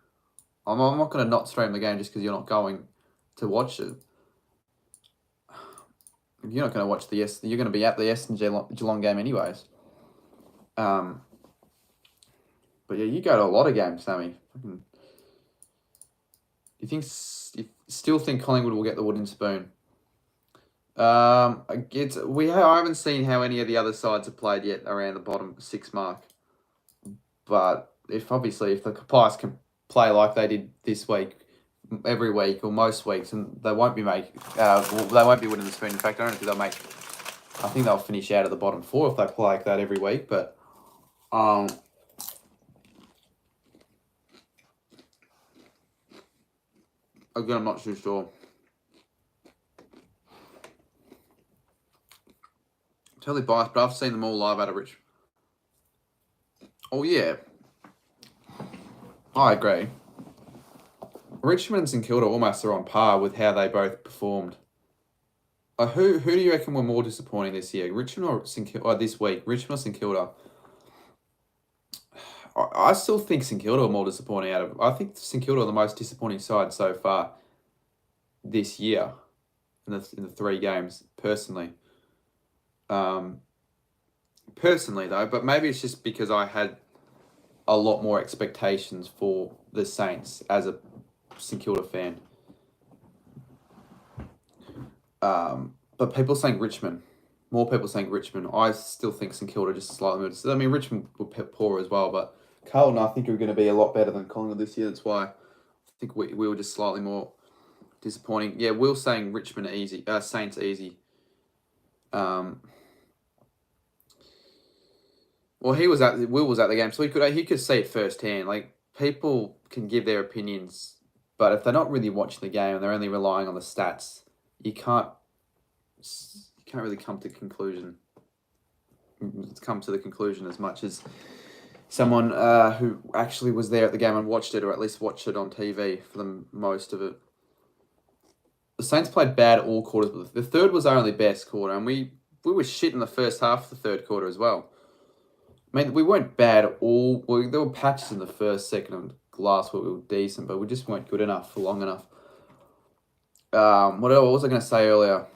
Speaker 1: I'm not going to not stream the game just because you're not going to watch it. You're not going to watch you're going to be at the Essendon Geelong game anyways. But yeah, you go to a lot of games, Sammy. You still think Collingwood will get the wooden spoon? I haven't seen how any of the other sides have played yet around the bottom 6 mark. But if the Pies can play like they did this week, every week or most weeks, and they won't be winning the spoon. In fact, I don't think I think they'll finish out of the bottom 4 if they play like that every week. But again, I'm not too sure. Totally biased, but I've seen them all live out of Rich. Oh yeah, I agree. Richmond and St Kilda almost are on par with how they both performed. Who do you reckon were more disappointing this year, Richmond or St Kilda? This week, Richmond or St Kilda? I still think St Kilda are more disappointing I think St Kilda are the most disappointing side so far this year in the 3 games, personally. Personally though, but maybe it's just because I had a lot more expectations for the Saints as a St Kilda fan. But people saying Richmond. More people saying Richmond. I still think St Kilda just slightly moved. I mean, Richmond were poor as well, but Carlton, I think, are going to be a lot better than Collingwood this year. That's why I think we were just slightly more disappointing. Yeah, Will saying Richmond easy. Saints easy. Well, Will was at the game, so he could see it firsthand. Like, people can give their opinions, but if they're not really watching the game and they're only relying on the stats, you can't really come to the conclusion as much as someone who actually was there at the game and watched it, or at least watched it on TV for the most of it. The Saints played bad all quarters, but the third was our only best quarter, and we were shit in the first half of the third quarter as well. I mean, we weren't bad at all. There were patches in the first, second, and last where we were decent, but we just weren't good enough for long enough. What was I going to say earlier?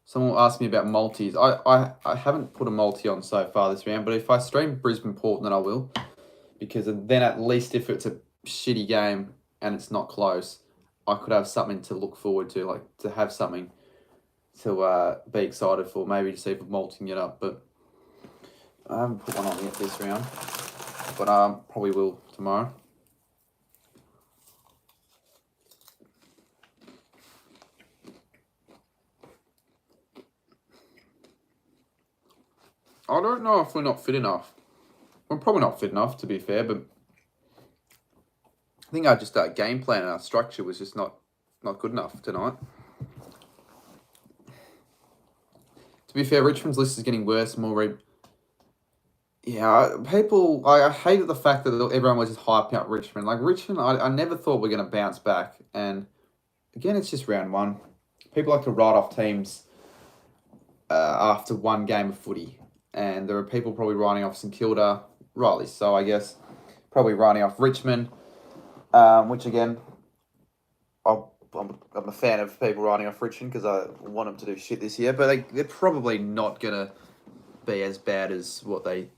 Speaker 1: Someone asked me about multis. I haven't put a multi on so far this round, but if I stream Brisbane Port, then I will. Because then at least if it's a shitty game and it's not close, I could have something to look forward to, like to have something to be excited for. Maybe to see if I'm malting it up, but I haven't put one on yet this round. But probably will tomorrow. I don't know if we're not fit enough. We're probably not fit enough, to be fair, but I think our game plan and our structure was just not good enough tonight. To be fair, Richmond's list is getting worse, people, I hated the fact that everyone was just hyping up Richmond. Like, Richmond, I never thought we were going to bounce back. And, again, it's just round one. People like to write off teams after one game of footy. And there are people probably writing off St Kilda, rightly so, I guess. Probably writing off Richmond, which, again, I'm a fan of people writing off Richmond because I want them to do shit this year. But they're probably not going to be as bad as what they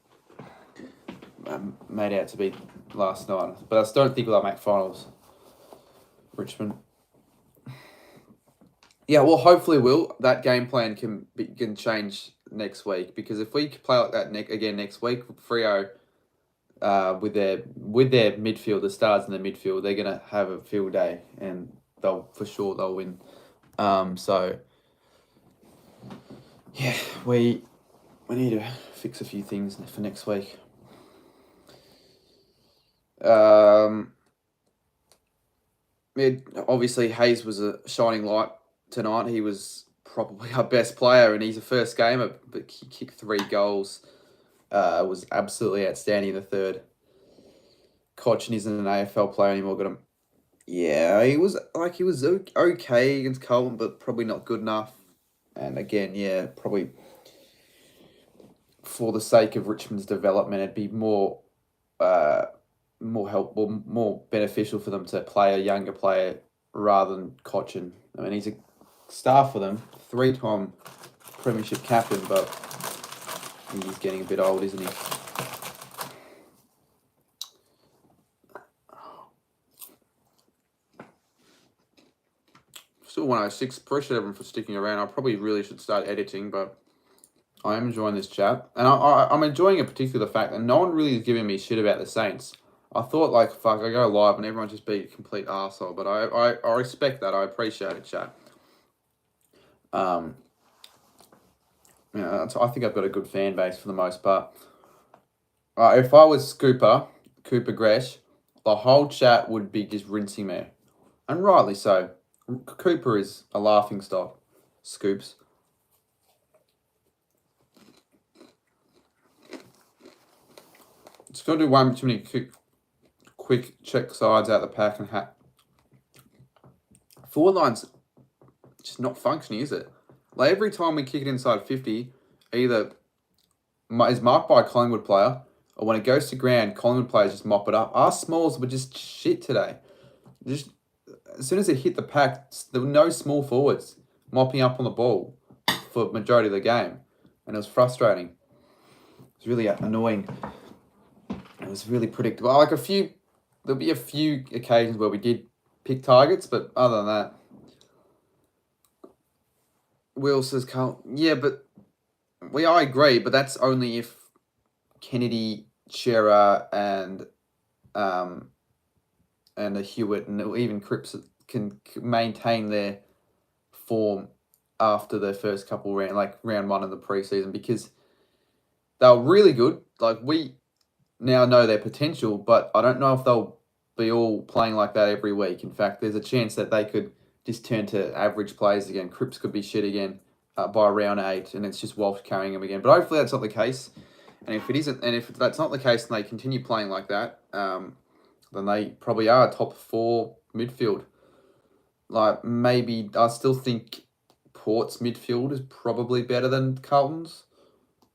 Speaker 1: made out to be last night. But I still don't think they'll make finals, Richmond. Yeah, well, hopefully will. That game plan can change next week, because if we play like that again next week, Freo, with their midfield, the stars in the midfield, they're gonna have a field day, and they'll win. So yeah, we need to fix a few things for next week. Obviously Hayes was a shining light tonight. He was probably our best player, and he's a first gamer, but he kicked 3 goals. Was absolutely outstanding in the third. Cochin isn't an AFL player anymore. Got him. Yeah, he was okay against Carlton, but probably not good enough. And again, yeah, probably for the sake of Richmond's development, it'd be more helpful, more beneficial for them to play a younger player rather than Cochin. I mean, he's a star for them, 3-time premiership captain, but he's getting a bit old, isn't he? Still 106. Appreciate everyone for sticking around. I probably really should start editing, but I am enjoying this chat. And I'm enjoying it, particularly the fact that no one really is giving me shit about the Saints. I thought, like, fuck, I go live and everyone just be a complete arsehole. But I respect that. I appreciate it, chat. I think I've got a good fan base for the most part. If I was Cooper Gresh, the whole chat would be just rinsing me. And rightly so. Cooper is a laughing stock. Scoops. Just got to do one too many quick check sides out the pack and hat. Forward line's just not functioning, is it? Like, every time we kick it inside 50, either is marked by a Collingwood player, or when it goes to ground, Collingwood players just mop it up. Our smalls were just shit today. Just as soon as it hit the pack, there were no small forwards mopping up on the ball for the majority of the game, and it was frustrating. It was really annoying. It was really predictable. Like, there'll be a few occasions where we did pick targets, but other than that, Will says, Carl, yeah, but I agree, but that's only if Kennedy, Shearer, and the Hewitt and even Cripps can maintain their form after their first couple round one of the preseason, because they were really good. Like, we now know their potential, but I don't know if they'll be all playing like that every week. In fact, there's a chance that they could just turn to average players again. Cripps could be shit again by round 8, and it's just Walsh carrying them again. But hopefully that's not the case. And if it isn't, and if that's not the case, and they continue playing like that, then they probably are a top 4 midfield. Like, maybe I still think Port's midfield is probably better than Carlton's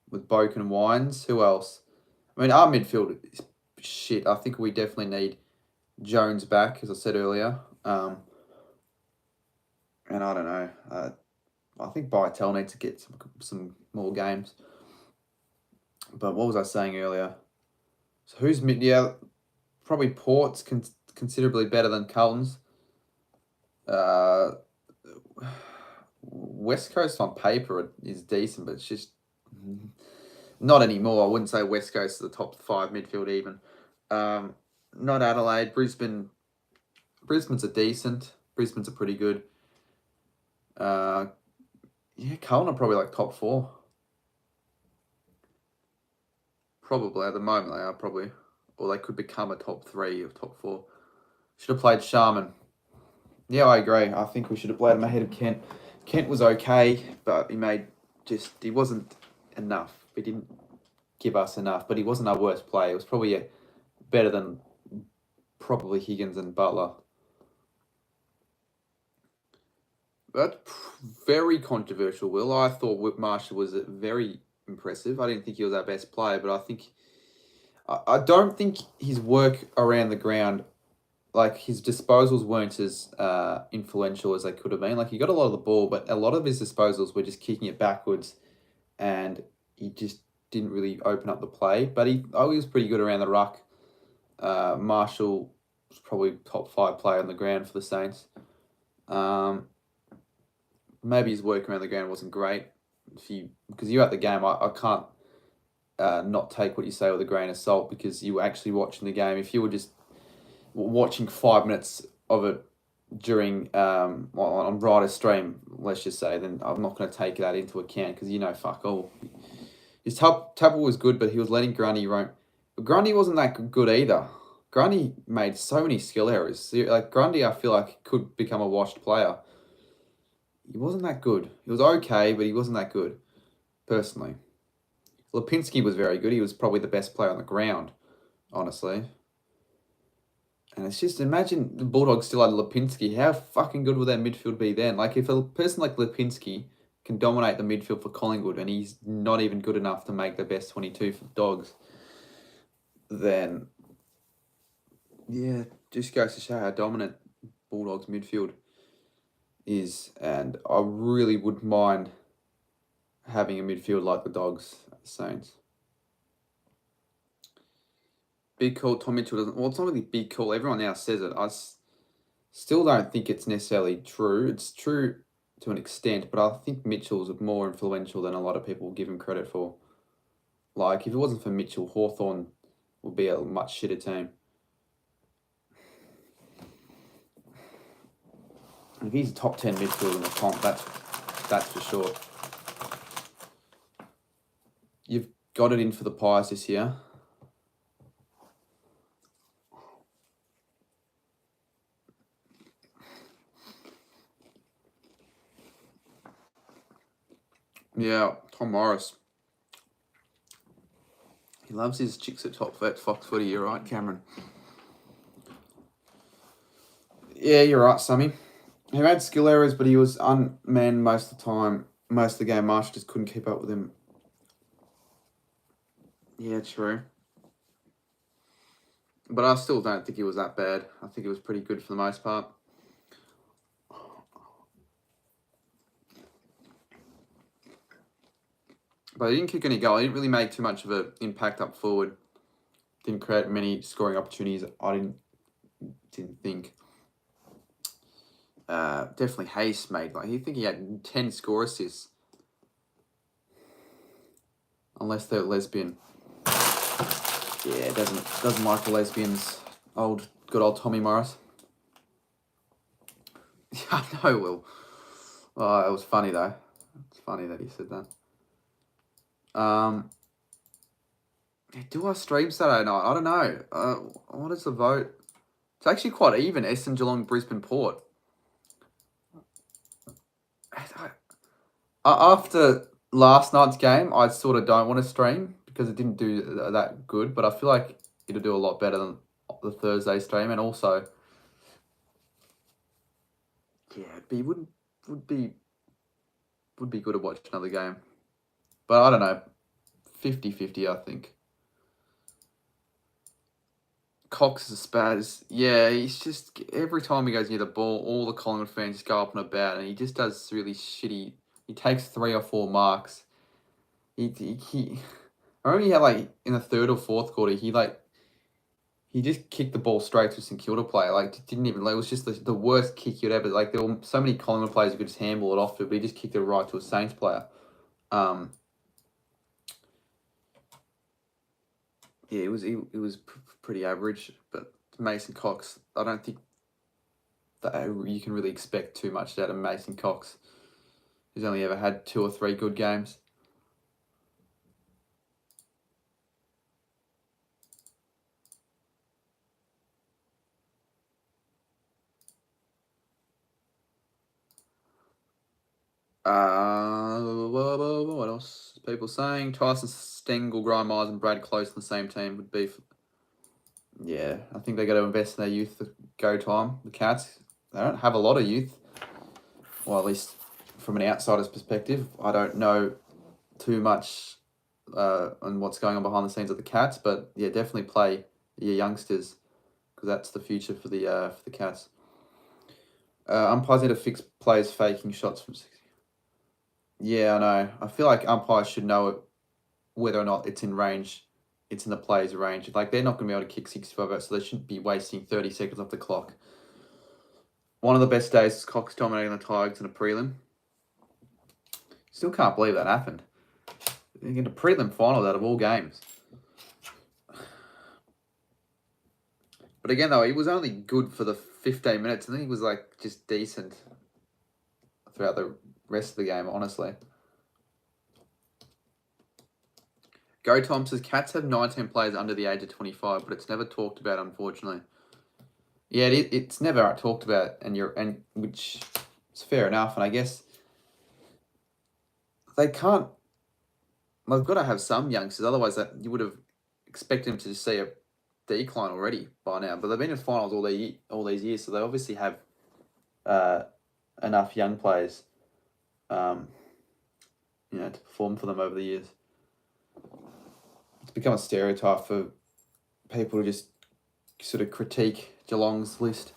Speaker 1: with Boak and Wines. Who else? I mean, our midfield is shit. I think we definitely need Jones back, as I said earlier. And I don't know. I think Bytel needs to get some more games. But what was I saying earlier? So who's mid? Yeah, probably Port's considerably better than Carlton's. Uh, West Coast on paper is decent, but it's just not anymore. I wouldn't say West Coast is the top 5 midfield even. Not Adelaide. Brisbane's a decent. Brisbane's a pretty good. Yeah, Carlton are probably like top 4. Probably at the moment they are probably, or they could become a top 3 or top 4. Should have played Shaun. Yeah, I agree. I think we should have played him ahead of Kent. Kent was okay, but he wasn't enough. He didn't give us enough, but he wasn't our worst player. It was probably better than probably Higgins and Butler. But very controversial, Will. I thought Whip Marshall was very impressive. I didn't think he was our best player, but I don't think his work around the ground, like his disposals weren't as influential as they could have been. Like he got a lot of the ball, but a lot of his disposals were just kicking it backwards, and he just didn't really open up the play. But he was pretty good around the ruck. Marshall was probably top 5 player on the ground for the Saints. Maybe his work around the ground wasn't great. Because you're at the game, I can't not take what you say with a grain of salt because you were actually watching the game. If you were just watching 5 minutes of it during on Ryder's stream, let's just say, then I'm not going to take that into account because fuck all. His tackle was good, but he was letting Grundy roam. But Grundy wasn't that good either. Grundy made so many skill errors. Like Grundy, I feel like could become a washed player. He wasn't that good. He was okay, but he wasn't that good, personally. Lipinski was very good. He was probably the best player on the ground, honestly. And it's just, imagine the Bulldogs still had Lipinski. How fucking good would their midfield be then? Like, if a person like Lipinski can dominate the midfield for Collingwood and he's not even good enough to make the best 22 for the Dogs, then, yeah, just goes to show how dominant Bulldogs midfield is. And I really wouldn't mind having a midfield like the Dogs, Saints. Big call. Tom Mitchell doesn't. Well, it's not really big call. Everyone now says it. I still don't think it's necessarily true. It's true to an extent, but I think Mitchell's more influential than a lot of people give him credit for. Like, if it wasn't for Mitchell, Hawthorn would be a much shitter team. If he's a top 10 midfielder in the comp, that's for sure. You've got it in for the Pies this year. Yeah, Tom Morris. He loves his chicks at top vet Fox Footy. You're right, Cameron. Yeah, you're right, Sammy. He made skill errors, but he was unmanned most of the time. Most of the game, Marsh just couldn't keep up with him. Yeah, true. But I still don't think he was that bad. I think he was pretty good for the most part. But he didn't kick any goal. He didn't really make too much of an impact up forward. Didn't create many scoring opportunities. I didn't think. Definitely Hayes made. Like, I think he had 10 score assists. Unless they're lesbian. Yeah, doesn't like the lesbians. Good old Tommy Morris. Yeah, I know, Will. Oh, it was funny though. It's funny that he said that. Do I stream Saturday night? I don't know. What is the vote? It's actually quite even. Essendon, Geelong, Brisbane, Port. After last night's game, I sort of don't want to stream because it didn't do that good. But I feel like it'll do a lot better than the Thursday stream, and also, yeah, would be good to watch another game. But I don't know, 50-50, I think. Cox is Spaz. Yeah, he's just, every time he goes near the ball, all the Collingwood fans just go up and about, and he just does really shitty. He takes 3 or 4 marks. I remember he had, like, in the third or fourth quarter, he he just kicked the ball straight to St Kilda player. Like, didn't even. Like, it was just the worst kick you'd ever. Like, there were so many Collingwood players who could just handball it off to, but he just kicked it right to a Saints player. Yeah, it was pretty average, but Mason Cox, I don't think that you can really expect too much out of Mason Cox. He's only ever had 2 or 3 good games. What else? People saying Tyson Stengel, Grime Myers, and Brad Close in the same team would be. Yeah, I think they got to invest in their youth for go time. The Cats, they don't have a lot of youth. Well, at least from an outsider's perspective, I don't know too much on what's going on behind the scenes of the Cats, but yeah, definitely play your youngsters because that's the future for the Cats. Umpires need to fix players faking shots from 60. Yeah, I know. I feel like umpires should know whether or not it's in range. It's in the player's range. Like, they're not going to be able to kick 65 out, so they shouldn't be wasting 30 seconds off the clock. One of the best days is Cox dominating the Tigers in a prelim. Still can't believe that happened. In a prelim final out of all games. But again, though, he was only good for the 15 minutes. I think he was, like, just decent throughout the rest of the game, honestly. Go Tom says, Cats have 19 players under the age of 25, but it's never talked about, unfortunately. Yeah, it's never talked about, and which is fair enough. And I guess they can't. They've got to have some youngsters, otherwise that you would have expected them to see a decline already by now. But they've been in finals all these years, so they obviously have enough young players, to perform for them over the years. It's become a stereotype for people to just sort of critique Geelong's list.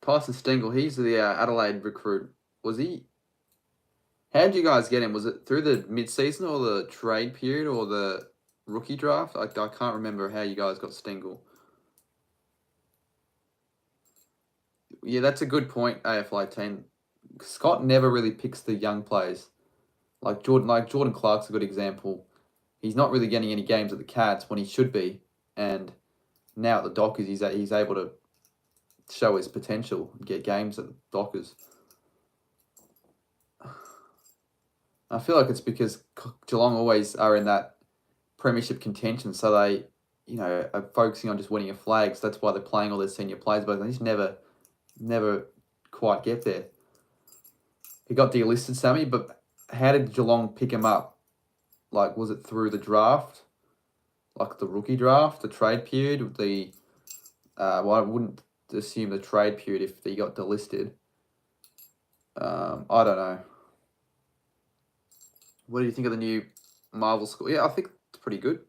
Speaker 1: Tyson Stengel, he's the Adelaide recruit. Was he? How did you guys get him? Was it through the mid-season or the trade period or the rookie draft? I can't remember how you guys got Stengel. Yeah, that's a good point, AFL 18. Scott never really picks the young players. Like Jordan Clark's a good example. He's not really getting any games at the Cats when he should be, and now at the Dockers, he's able to show his potential and get games at the Dockers. I feel like it's because Geelong always are in that premiership contention, so they, are focusing on just winning a flag. So that's why they're playing all their senior players, but they just never quite get there. He got delisted, Sammy, but how did Geelong pick him up? Like, was it through the draft? Like the rookie draft, the trade period, I wouldn't assume the trade period if he got delisted. I don't know. What do you think of the new Marvel school? Yeah, I think it's pretty good.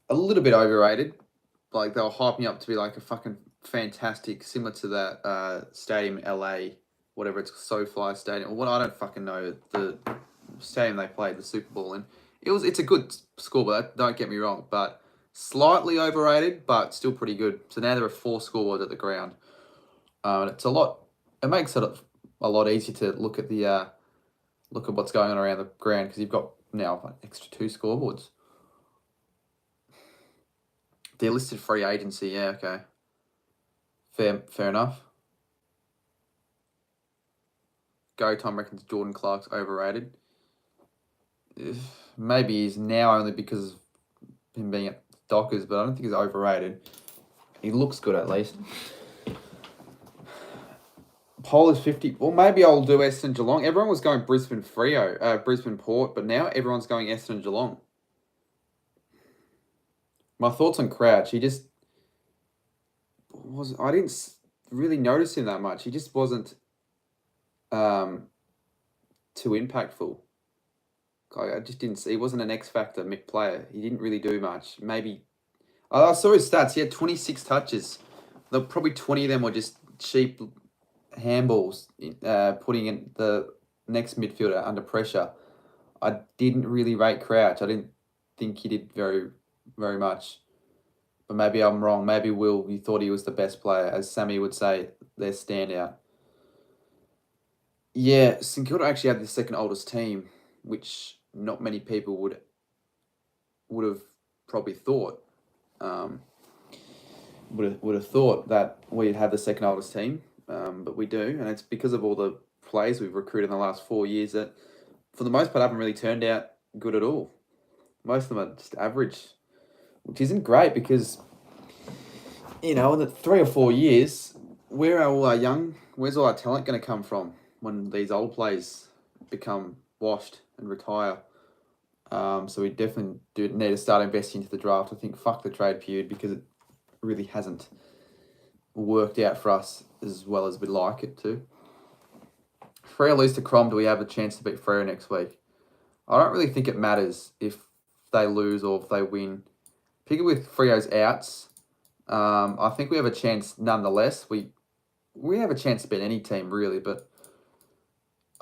Speaker 1: A little bit overrated. Like, they were hyping up to be like a fucking fantastic, similar to that stadium in LA, whatever it's, SoFi Stadium, or what, I don't fucking know, the stadium they played the Super Bowl in. It's a good scoreboard, don't get me wrong, but slightly overrated, but still pretty good. So now there are 4 scoreboards at the ground. And it makes it a lot easier to look at what's going on around the ground, because you've got now an extra 2 scoreboards. They're listed free agency, yeah, okay. Fair enough. Go Tom reckons Jordan Clark's overrated. Maybe he's now only because of him being at Dockers, but I don't think he's overrated. He looks good at least. Poll is 50. Well, maybe I'll do Essendon Geelong. Everyone was going Brisbane Port, but now everyone's going Essendon Geelong. My thoughts on Crouch. I didn't really notice him that much. He just wasn't too impactful. I just didn't see. He wasn't an X Factor player. He didn't really do much. Maybe I saw his stats. He had 26 touches. Probably 20 of them were just cheap handballs, putting in the next midfielder under pressure. I didn't really rate Crouch. I didn't think he did very, very much. But maybe I'm wrong. Maybe you thought he was the best player, as Sammy would say, their standout. Yeah, St Kilda actually had the second oldest team, which not many people would have probably thought. Would have thought that we'd have the second oldest team, but we do, and it's because of all the players we've recruited in the last 4 years that, for the most part, haven't really turned out good at all. Most of them are just average, which isn't great because, in the 3 or 4 years, where's all our talent going to come from when these old players become washed and retire? So we definitely do need to start investing into the draft. I think fuck the trade period because it really hasn't worked out for us as well as we'd like it to. Freo lose to Crom, do we have a chance to beat Freo next week? I don't really think it matters if they lose or if they win. Particularly with Freo's outs, I think we have a chance nonetheless. We have a chance to beat any team really, but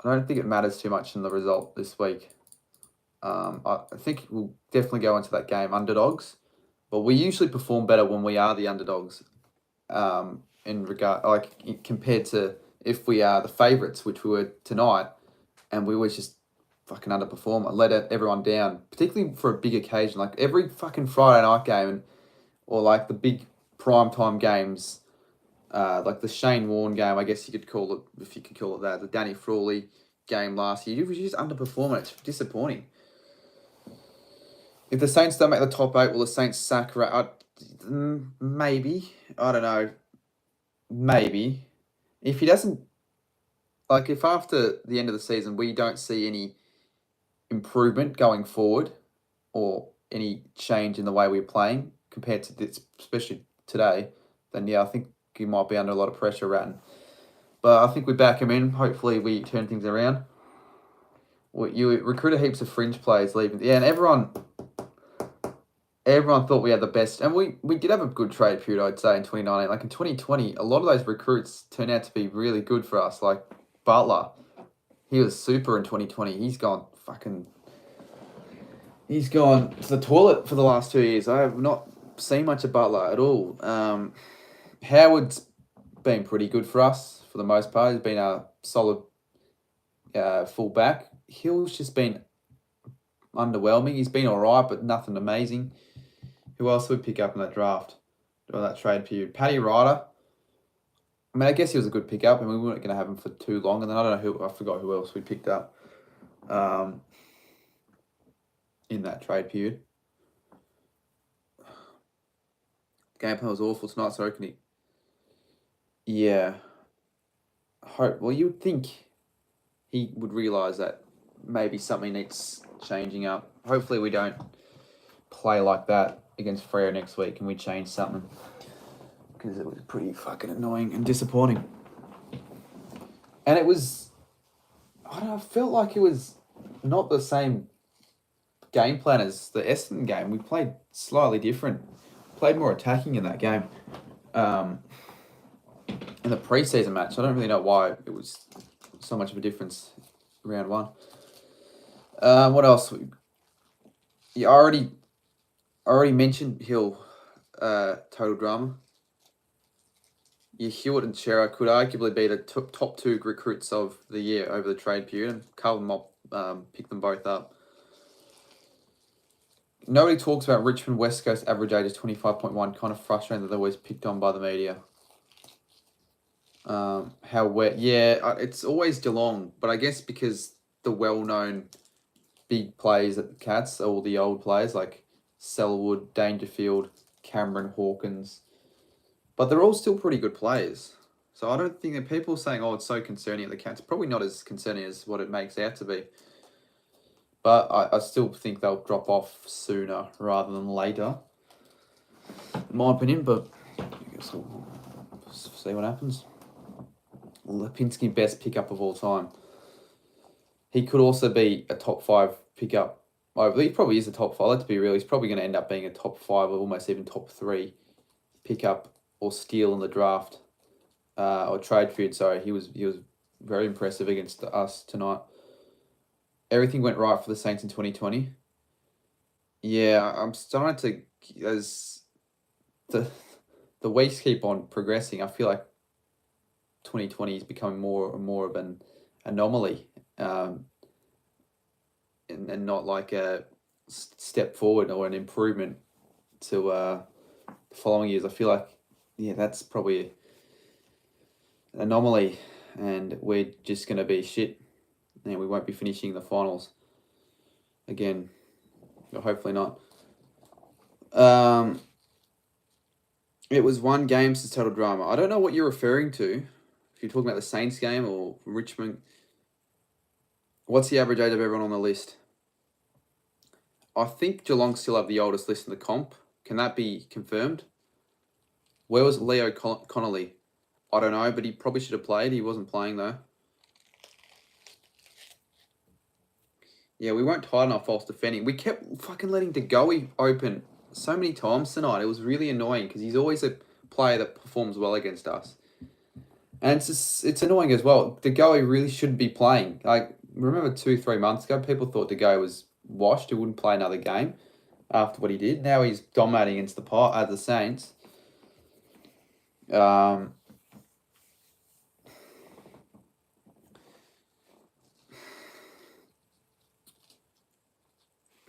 Speaker 1: I don't think it matters too much in the result this week. I think we'll definitely go into that game underdogs, but we usually perform better when we are the underdogs. In regard, compared to if we are the favourites, which we were tonight, and we always just fucking underperform, let everyone down, particularly for a big occasion, like every fucking Friday night game, or like the big primetime games, like the Shane Warne game, I guess you could call it, if you could call it that, the Danny Frawley game last year, you was just underperforming. It's disappointing. If the Saints don't make the top 8, will the Saints sack? Maybe. I don't know. Maybe. If he doesn't, if after the end of the season we don't see any improvement going forward or any change in the way we're playing compared to this, especially today, then yeah, I think he might be under a lot of pressure, Ratton. But I think we back him in. Hopefully we turn things around. You recruited heaps of fringe players leaving. Yeah, and everyone thought we had the best, and we did have a good trade period, I'd say, in 2019. Like in 2020, a lot of those recruits turned out to be really good for us. Like Butler, he was super in 2020. He's gone to the toilet for the last 2 years. I have not seen much of Butler at all. Howard's been pretty good for us for the most part. He's been a solid fullback. Hill's just been underwhelming. He's been all right, but nothing amazing. Who else would pick up in that draft or that trade period? Paddy Ryder. I mean, I guess he was a good pickup, and we weren't going to have him for too long. And then I forgot who else we picked up in that trade period. The game plan was awful tonight, so can he? Yeah. Well, you would think he would realise that maybe something needs changing up. Hopefully we don't play like that against Freo next week and we change something, because it was pretty fucking annoying and disappointing. And it was, I don't know, I felt like it was not the same game plan as the Essendon game. We played slightly different, played more attacking in that game. In the pre-season match, I don't really know why it was so much of a difference round one. What else? Yeah, I already mentioned Hill. Total drama. Yeah, Hewitt and Chera could arguably be the top 2 recruits of the year over the trade period, and Carlton Mop picked them both up. Nobody talks about Richmond West Coast average age is 25.1. Kind of frustrating that they're always picked on by the media. How wet? Yeah, it's always Geelong, but I guess because the well-known big players at the Cats are all the old players like Selwood, Dangerfield, Cameron, Hawkins, but they're all still pretty good players. So I don't think that people saying, "Oh, it's so concerning at the Cats," probably not as concerning as what it makes out to be. But I still think they'll drop off sooner rather than later, in my opinion. But I guess we'll see what happens. Lipinski, best pickup of all time. He could also be a top 5 pickup. Well, he probably is a top 5. Let's be real. He's probably going to end up being a top 5 or almost even top 3 pickup or steal in the draft or trade period. Sorry, he was very impressive against us tonight. Everything went right for the Saints in 2020. Yeah, I'm starting to, as the weeks keep on progressing, I feel like 2020 is becoming more and more of an anomaly, and not like a step forward or an improvement to the following years. I feel like, yeah, that's probably an anomaly, and we're just going to be shit, and we won't be finishing the finals again. Or hopefully not. It was one game since total drama. I don't know what you're referring to. If you're talking about the Saints game or Richmond. What's the average age of everyone on the list? I think Geelong still have the oldest list in the comp. Can that be confirmed? Where was Leo Connolly? I don't know, but he probably should have played. He wasn't playing though. Yeah, we weren't tight enough false defending. We kept fucking letting DeGoey open so many times tonight. It was really annoying because he's always a player that performs well against us. And it's annoying as well. DeGoey really shouldn't be playing. Like, remember 2-3 months ago, people thought DeGoey was washed. He wouldn't play another game after what he did. Now he's dominating against the Saints.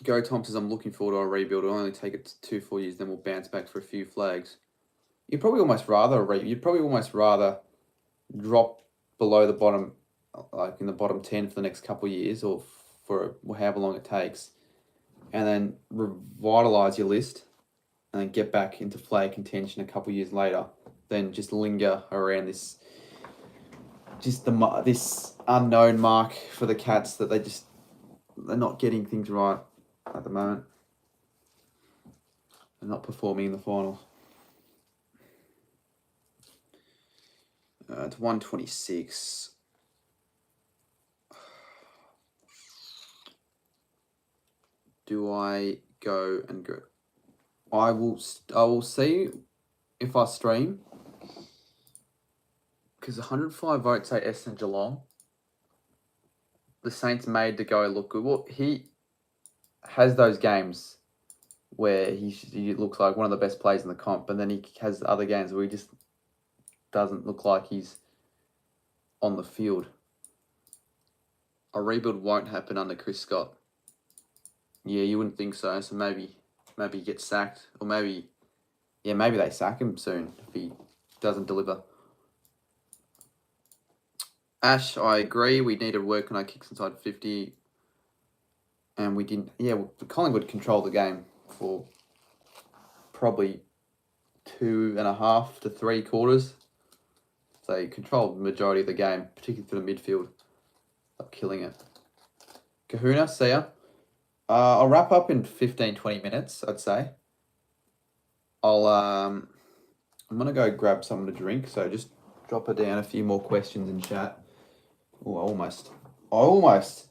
Speaker 1: Gary Tom says, I'm looking forward to a rebuild. It'll only take it 2-4 years, then we'll bounce back for a few flags. You'd probably almost rather drop below the bottom, like in the bottom 10 for the next couple of years, or for however long it takes, and then revitalise your list, and then get back into flag contention a couple of years later, then just linger around this unknown mark for the Cats that they're not getting things right at the moment. They're not performing in the finals. It's 126. Do I go and go? I will see if I stream, because 105 votes say Essendon Geelong. The Saints made DeGoey look good. Well, he has those games where he looks like one of the best players in the comp, and then he has other games where he just doesn't look like he's on the field. A rebuild won't happen under Chris Scott. Yeah, you wouldn't think so. So maybe he gets sacked, or maybe they sack him soon if he doesn't deliver. Ash, I agree. We need to work on our kicks inside 50, and we didn't. Yeah, Collingwood controlled the game for probably 2.5 to 3 quarters. So they controlled the majority of the game, particularly for the midfield. They're killing it. Kahuna, see ya. I'll wrap up in 15-20 minutes, I'd say. I'm going to go grab something to drink, so just drop her down a few more questions in chat. Oh, almost.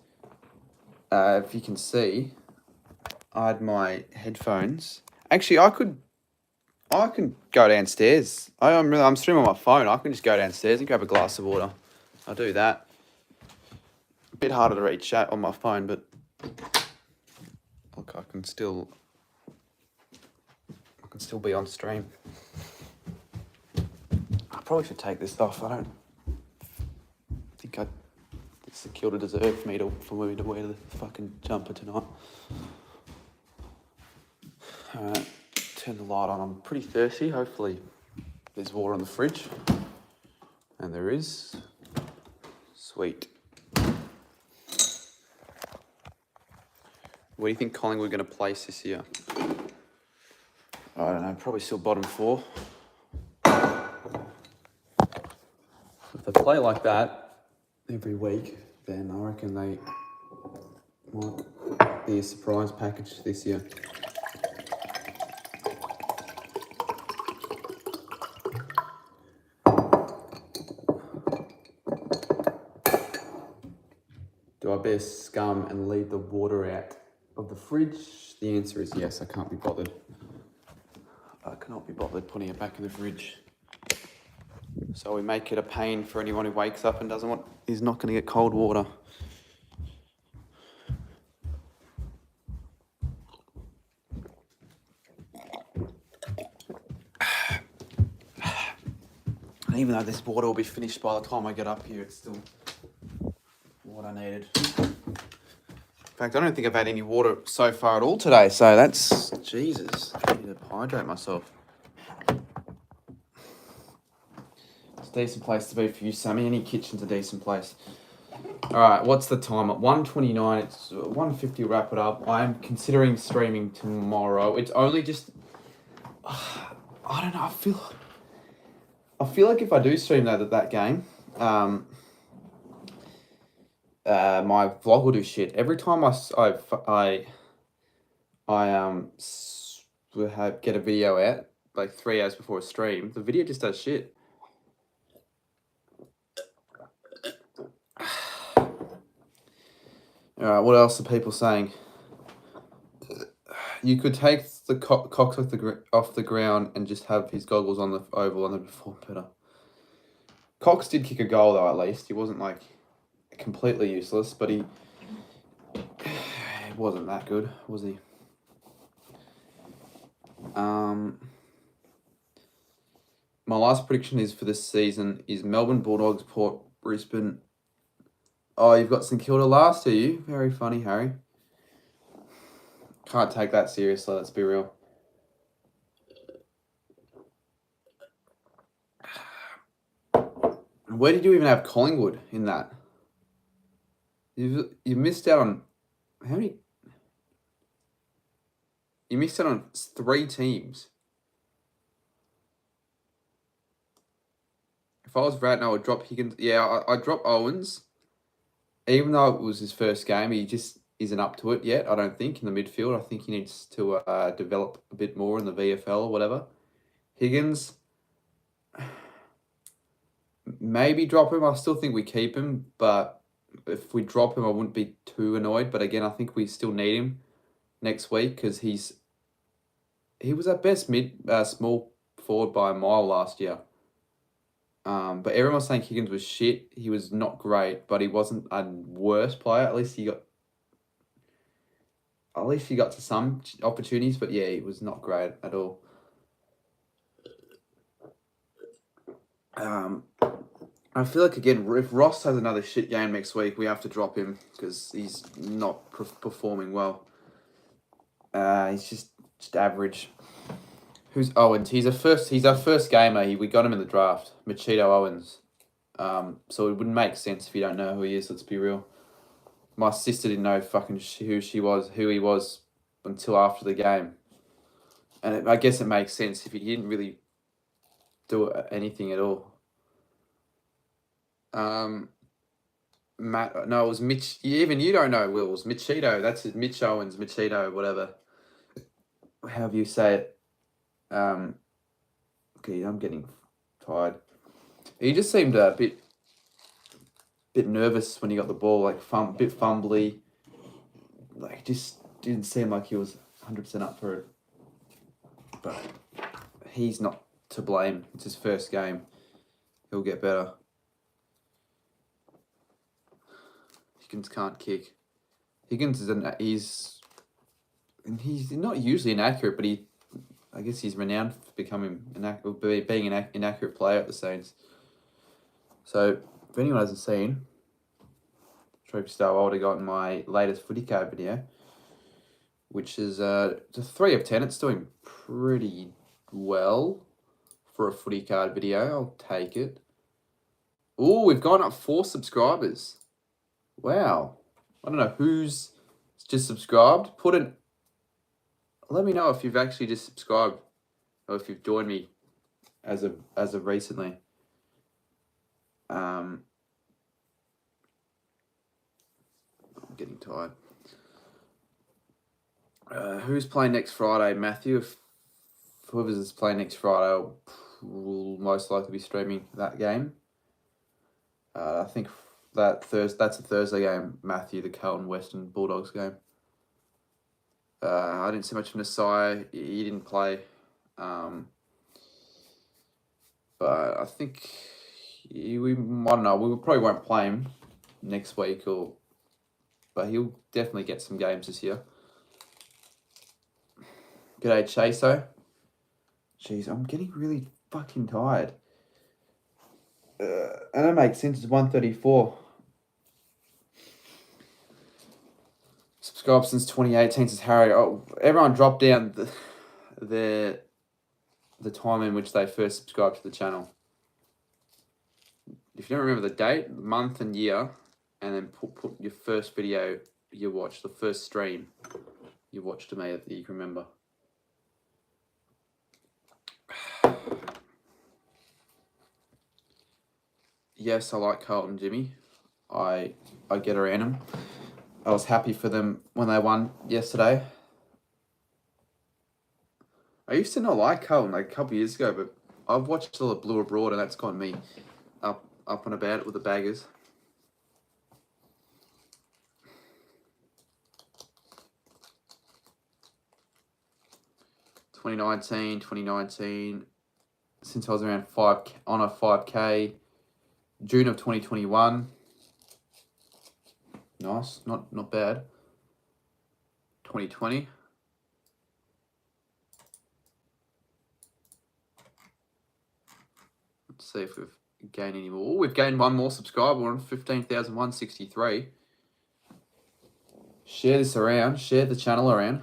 Speaker 1: If you can see, I had my headphones. Actually, I can go downstairs. I'm streaming on my phone. I can just go downstairs and grab a glass of water. I'll do that. A bit harder to read chat on my phone, but look, I can still be on stream. I probably should take this off. I don't think it's the kill to deserve for me to wear the fucking jumper tonight. Alright, turn the light on. I'm pretty thirsty. Hopefully there's water in the fridge. And there is. Sweet. Where do you think Collingwood are going to place this year? I don't know, probably still bottom 4. If they play like that every week, then I reckon they might be a surprise package this year. Do I bear scum and leave the water out of the fridge? The answer is yes. I can't be bothered. I cannot be bothered putting it back in the fridge. So we make it a pain for anyone who wakes up and is not going to get cold water.
Speaker 2: And even though this water will be finished by the time I get up here, it's still what I needed. In fact, I don't think I've had any water so far at all today, so that's... Jesus, I need to hydrate myself. It's a decent place to be for you, Sammy. Any kitchen's a decent place. Alright, what's the time? At 1:29, it's 1:50, wrap it up. I'm considering streaming tomorrow. It's only just... I don't know, I feel like if I do stream that game, my vlog will do shit. Every time get a video out, like 3 hours before a stream, the video just does shit. Alright, what else are people saying? You could take the Cox off the ground and just have his goggles on the oval and they'd perform better. Cox did kick a goal though, at least. He wasn't like completely useless, but he wasn't that good, was he? My last prediction is for this season is Melbourne Bulldogs, Port Brisbane. Oh, you've got St Kilda last, are you? Very funny, Harry. Can't take that seriously, let's be real. Where did you even have Collingwood in that? You missed out on... How many? You missed out on 3 teams. If I was Ratton, I would drop Higgins. Yeah, I'd drop Owens. Even though it was his first game, he just isn't up to it yet, I don't think, in the midfield. I think he needs to develop a bit more in the VFL or whatever. Higgins, maybe drop him. I still think we keep him, but if we drop him, I wouldn't be too annoyed. But again, I think we still need him next week because he was at best small forward by a mile last year. But everyone was saying Higgins was shit. He was not great, but he wasn't a worse player. At least he got to some opportunities, but yeah, he was not great at all. I feel like, again, if Ross has another shit game next week, we have to drop him because he's not performing well. He's just average. Who's Owens? He's our first gamer. We got him in the draft. Machito Owens. So it wouldn't make sense if you don't know who he is. Let's be real. My sister didn't know fucking who he was until after the game, and I guess it makes sense if he didn't really do anything at all. Matt, no, it was Mitch. Even you don't know, Will. It was Machito. That's it. Mitch Owens, Machito, whatever. However you say it. Okay, I'm getting tired. He just seemed a bit nervous when he got the ball, like a bit fumbly. Like, just didn't seem like he was 100% up for it. But he's not to blame. It's his first game. He'll get better. Higgins can't kick. Higgins he's not usually inaccurate, but I guess he's renowned for being an inaccurate player at the Saints. So, if anyone hasn't seen, Trophy Star, I would have gotten my latest footy card video, which is it's a 3 of 10. It's doing pretty well for a footy card video. I'll take it. Oh, we've gone up 4 subscribers. Wow. I don't know who's just subscribed. Let me know if you've actually just subscribed or if you've joined me as of recently. I'm getting tired. Who's playing next Friday? Matthew. If whoever's playing next Friday will most likely be streaming that game. I think that's a Thursday game, Matthew, the Carlton Western Bulldogs game. I didn't see much of Nasai. He didn't play. But I think I don't know. We probably won't play him next week, but he'll definitely get some games this year. G'day, Chaso. Jeez, I'm getting really fucking tired. And that makes sense. It's 134. Subscribed since 2018, says Harry. Oh, everyone dropped down the time in which they first subscribed to the channel. If you don't remember the date, month and year, and then put your first video you watched, the first stream you watched to me that you can remember. Yes, I like Carlton, Jimmy. I get around them. I was happy for them when they won yesterday. I used to not like Carlton like a couple of years ago, but I've watched all the Blue Abroad and that's got me up and about it with the baggers. Twenty nineteen, since I was around 5K, June of 2021. Nice, not bad. 2020. Let's see if we've gained any more. We've gained one more subscriber. We're on 15,163. Share this around. Share the channel around.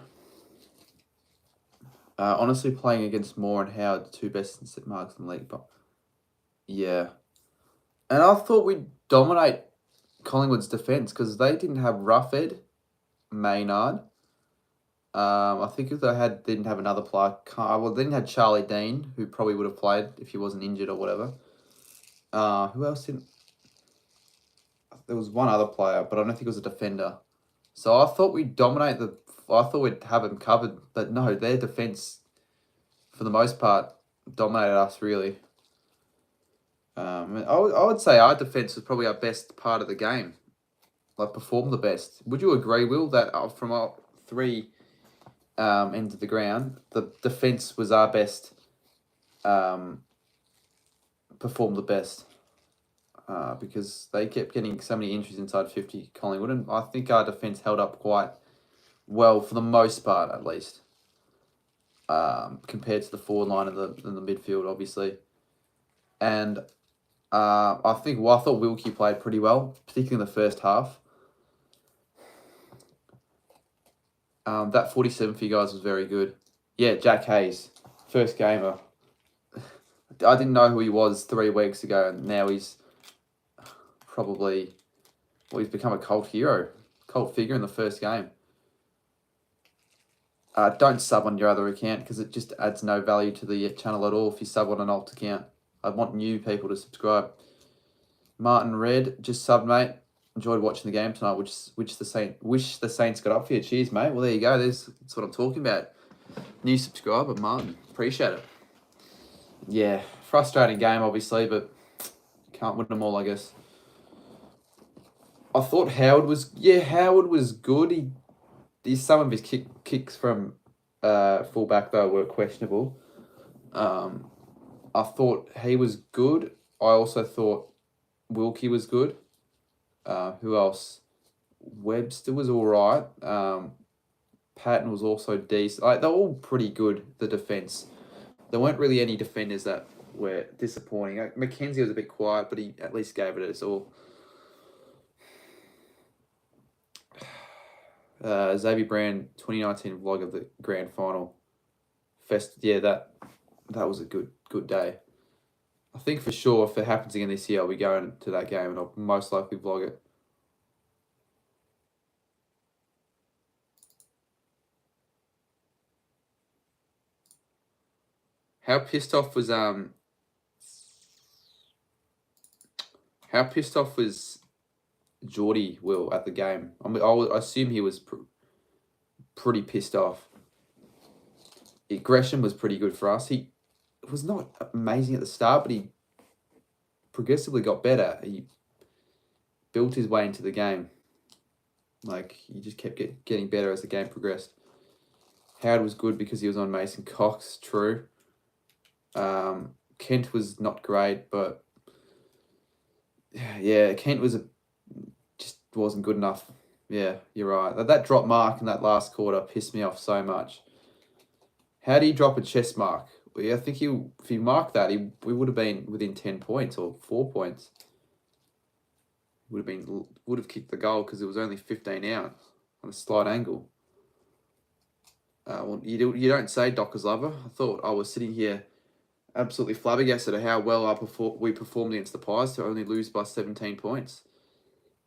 Speaker 2: Honestly, playing against Moore and Howard, the two best in set marks in the league. But yeah. And I thought we'd dominate Collingwood's defence because they didn't have Roughhead, Maynard. I think if they didn't have another player. Well, they didn't have Charlie Dean, who probably would have played if he wasn't injured or whatever. Who else didn't? There was one other player, but I don't think it was a defender. So I thought we'd dominate I thought we'd have them covered, but no, their defence, for the most part, dominated us really. I would say our defence was probably our best part of the game. Like, performed the best. Would you agree, Will, that from our three ends of the ground, the defence was our best, performed the best? Because they kept getting so many injuries inside 50, Collingwood, and I think our defence held up quite well for the most part, at least, compared to the forward line and the midfield, obviously. And I thought Wilkie played pretty well, particularly in the first half. That 47 for you guys was very good. Yeah, Jack Hayes, first gamer. I didn't know who he was 3 weeks ago, and now he's probably, he's become a cult figure in the first game. Don't sub on your other account because it just adds no value to the channel at all if you sub on an alt account. I want new people to subscribe. Martin Red, just sub, mate. Enjoyed watching the game tonight, wish the Saints got up for you. Cheers, mate. Well, there you go. That's what I'm talking about. New subscriber, Martin. Appreciate it. Yeah, frustrating game, obviously, but can't win them all, I guess. I thought Howard was good. Some of his kicks from fullback, though, were questionable. I thought he was good. I also thought Wilkie was good. Who else? Webster was all right. Patton was also decent. They're all pretty good, the defence. There weren't really any defenders that were disappointing. Mackenzie was a bit quiet, but he at least gave it his all. Xavier Brand, 2019 vlog of the grand final. That was a good day. I think for sure if it happens again this year, I'll be going to that game and I'll most likely vlog it. How pissed off Geordie, Will, at the game? I assume he was pretty pissed off. Aggression was pretty good for us. He was not amazing at the start, but he progressively got better. He built his way into the game. He just kept getting better as the game progressed. Howard was good because he was on Mason Cox, true. Kent was not great, but yeah, Kent just wasn't good enough. Yeah, you're right. That drop mark in that last quarter pissed me off so much. How do you drop a chest mark? Yeah, I think if he marked that, we would have been within 10 points or 4 points. Would have kicked the goal because it was only 15 out on a slight angle. Well, you don't say, Docker's lover. I thought I was sitting here absolutely flabbergasted at how well we performed against the Pies to only lose by 17 points.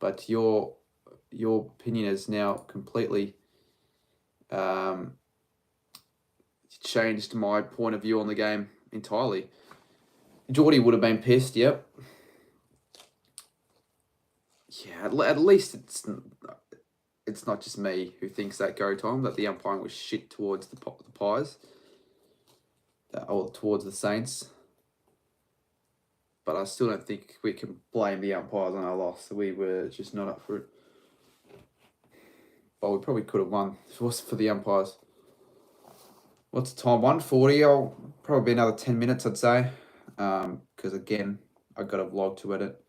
Speaker 2: But your opinion has now completely changed my point of view on the game entirely. Geordie would have been pissed, yep. Yeah, at least it's not just me who thinks that go time, that the umpiring was shit towards the Pies. Or towards the Saints. But I still don't think we can blame the umpires on our loss. We were just not up for it. But we probably could have won if it wasn't for the umpires. What's the time? 1:40. I'll probably be another 10 minutes, I'd say. Because again, I've got a vlog to edit.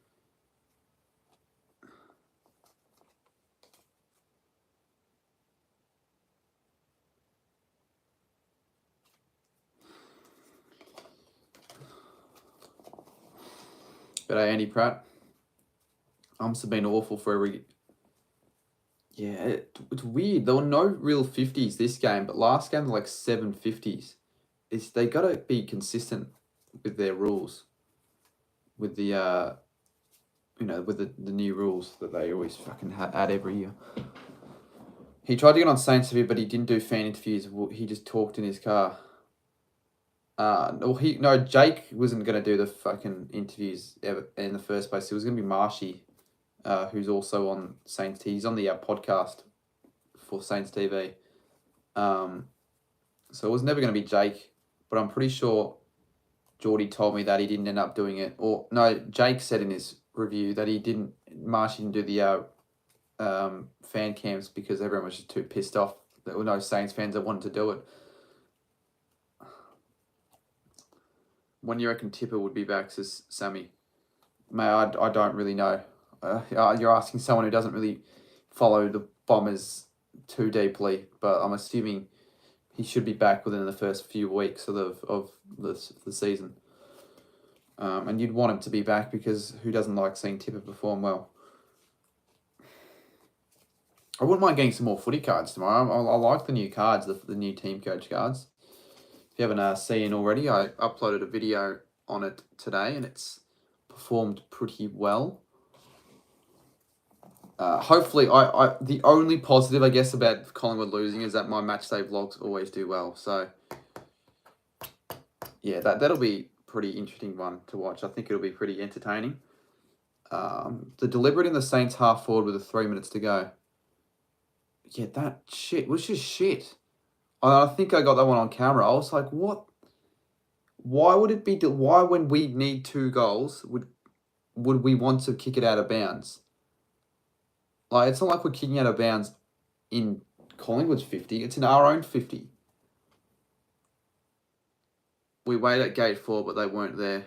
Speaker 2: But Andy Pratt, umps have been awful for every... Yeah, it's weird. There were no real 50s this game, but last game, like 7 50s. They got to be consistent with their rules. With the, with the new rules that they always fucking add every year. He tried to get on Saints TV, but he didn't do fan interviews. He just talked in his car. Jake wasn't going to do the fucking interviews ever in the first place. It was going to be Marshy, who's also on Saints TV. He's on the podcast for Saints TV. So it was never going to be Jake, but I'm pretty sure Geordie told me that he didn't end up doing it. Or no, Jake said in his review that Marshy didn't do the fan cams because everyone was just too pissed off. There were no Saints fans that wanted to do it. When you reckon Tipper would be back, says Sammy? Mate, I don't really know. You're asking someone who doesn't really follow the Bombers too deeply, but I'm assuming he should be back within the first few weeks of the season. And you'd want him to be back because who doesn't like seeing Tipper perform well? I wouldn't mind getting some more footy cards tomorrow. I like the new cards, the new team coach cards. If you haven't seen already, I uploaded a video on it today and it's performed pretty well. Hopefully, the only positive, I guess, about Collingwood losing is that my matchday vlogs always do well. So, yeah, that'll be a pretty interesting one to watch. I think it'll be pretty entertaining. The deliberate in the Saints half forward with 3 minutes to go. Yeah, that shit was just shit. I think I got that one on camera. I was like, what? Why would it be... Why, when we need 2 goals, would we want to kick it out of bounds? Like, it's not like we're kicking out of bounds in Collingwood's 50. It's in our own 50. We waited at gate 4, but they weren't there.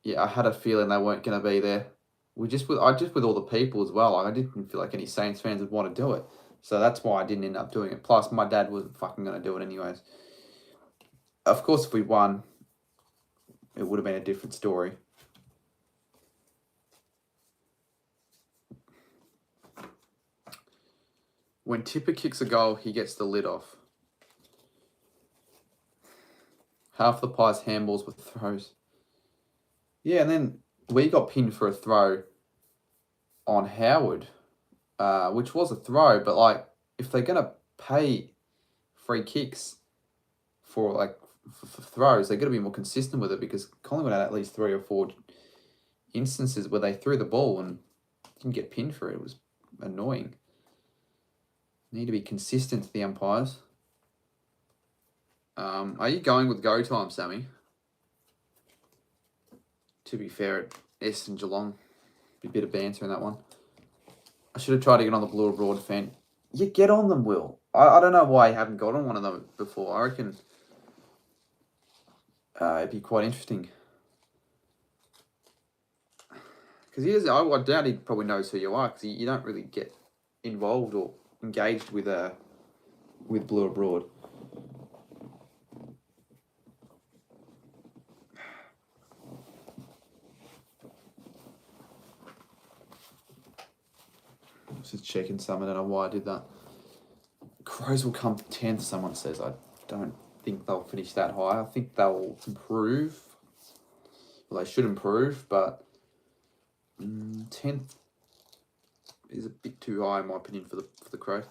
Speaker 2: Yeah, I had a feeling they weren't going to be there. With all the people as well. I didn't feel like any Saints fans would want to do it. So that's why I didn't end up doing it. Plus, my dad wasn't fucking going to do it anyways. Of course, if we won, it would have been a different story. When Tipper kicks a goal, he gets the lid off. Half the Pies' handballs with throws. Yeah, and then we got pinned for a throw on Howard, which was a throw, but like if they're gonna pay free kicks for throws, they're gonna be more consistent with it because Collingwood had at least 3 or 4 instances where they threw the ball and didn't get pinned for it. It was annoying. Need to be consistent to the umpires. Are you going with go time, Sammy? To be fair, at Essendon Geelong, be a bit of banter in that one. I should have tried to get on the Blue Abroad fan. You get on them, Will. I don't know why you haven't got on one of them before. I reckon it'd be quite interesting. Because I doubt he probably knows who you are because you don't really get involved or engaged with Blue Abroad. Just checking some. I don't know why I did that. Crows will come 10th, someone says. I don't think they'll finish that high. I think they'll improve. Well, they should improve, but 10th is a bit too high in my opinion for the Crows.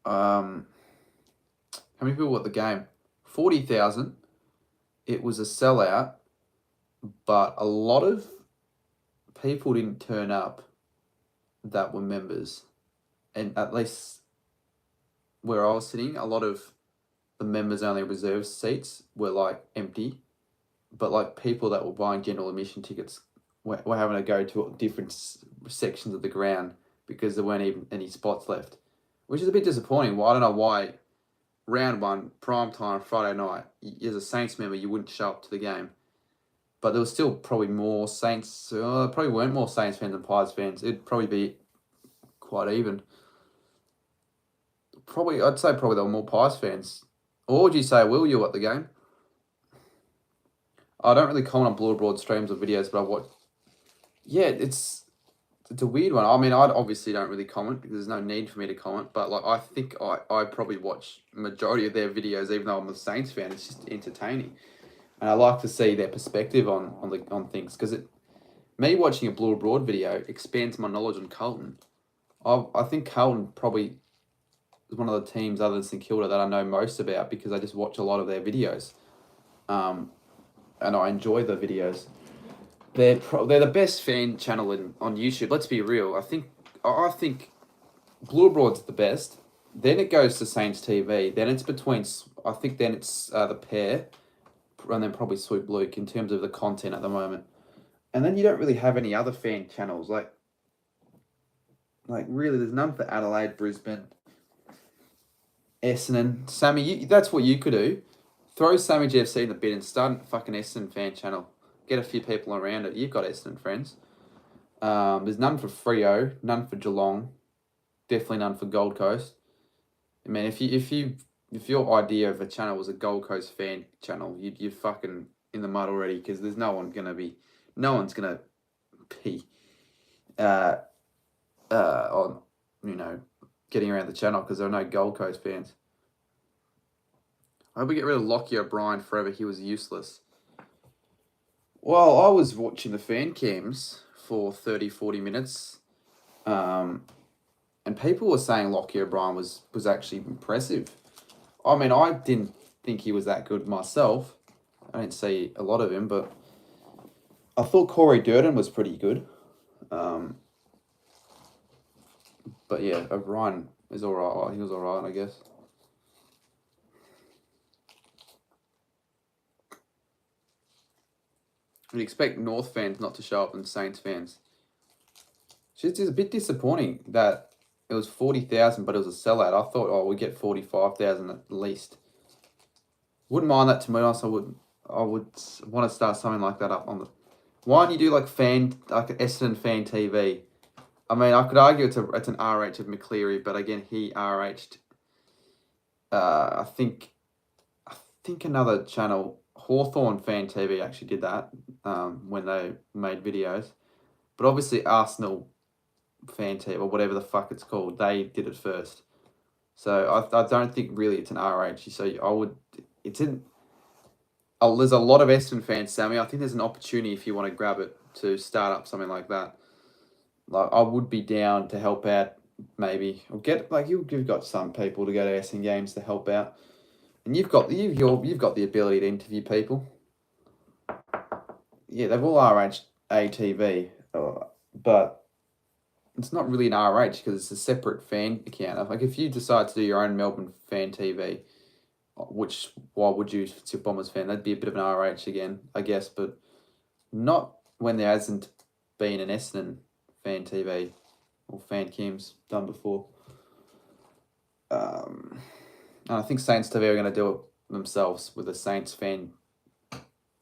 Speaker 2: How many people were at the game? 40,000. It was a sellout, but a lot of people didn't turn up that were members. And at least where I was sitting, a lot of the members only reserved seats were like empty. But like people that were buying general admission tickets were having to go to different sections of the ground because there weren't even any spots left, which is a bit disappointing. Well, I don't know why round one, prime time, Friday night, as a Saints member, you wouldn't show up to the game. But there was still probably more Saints, probably weren't more Saints fans than Pies fans. It'd probably be quite even. I'd say probably there were more Pies fans. Or would you say, Will, you at the game? I don't really comment on Blue Abroad streams or videos, but I watch. Yeah, it's a weird one. I mean, I obviously don't really comment because there's no need for me to comment. But like, I think I probably watch majority of their videos, even though I'm a Saints fan. It's just entertaining, and I like to see their perspective on things because me watching a Blue Abroad video expands my knowledge on Carlton. I think Carlton probably is one of the teams other than St Kilda that I know most about because I just watch a lot of their videos. And I enjoy the videos. They're the best fan channel on YouTube. Let's be real. I think Blue Abroad's the best. Then it goes to Saints TV. Then it's between. I think then it's the pair, and then probably Swoop Luke in terms of the content at the moment. And then you don't really have any other fan channels like really. There's none for Adelaide, Brisbane, Essendon, Sammy. That's what you could do. Throw Sammy GFC in the bin and start a fucking Essendon fan channel. Get a few people around it. You've got Essendon friends. There's none for Freo, none for Geelong, definitely none for Gold Coast. I mean, if your idea of a channel was a Gold Coast fan channel, you're fucking in the mud already because there's no one's gonna be on getting around the channel because there are no Gold Coast fans. I hope we get rid of Lockie O'Brien forever. He was useless. Well, I was watching the fan cams for 30, 40 minutes. And people were saying Lockie O'Brien was actually impressive. I mean, I didn't think he was that good myself. I didn't see a lot of him, but I thought Corey Durden was pretty good. But yeah, O'Brien is all right. He was all right, I guess. You'd expect North fans not to show up and Saints fans. It's a bit disappointing that it was 40,000, but it was a sellout. I thought, we get 45,000 at least. Wouldn't mind that to be honest. I would want to start something like that up on the. Why don't you do like Essendon fan TV? I mean, I could argue it's an RH of McCleary, but again, he RH'd. I think another channel. Hawthorn Fan TV actually did that when they made videos. But obviously Arsenal Fan TV, or whatever the fuck it's called, they did it first. So I don't think really it's an RH. So there's a lot of Essendon fans, Sammy. I think there's an opportunity if you want to grab it to start up something like that. Like I would be down to help out maybe. Or you've got some people to go to Essendon games to help out. And you've got the ability to interview people. Yeah, they've all RH ATV, but it's not really an RH because it's a separate fan account. Like if you decide to do your own Melbourne Fan TV, why would you? If it's your Bombers fan, that'd be a bit of an RH again, I guess, but not when there hasn't been an Essendon Fan TV or Fan Cams done before. And I think Saints TV are going to do it themselves with a Saints fan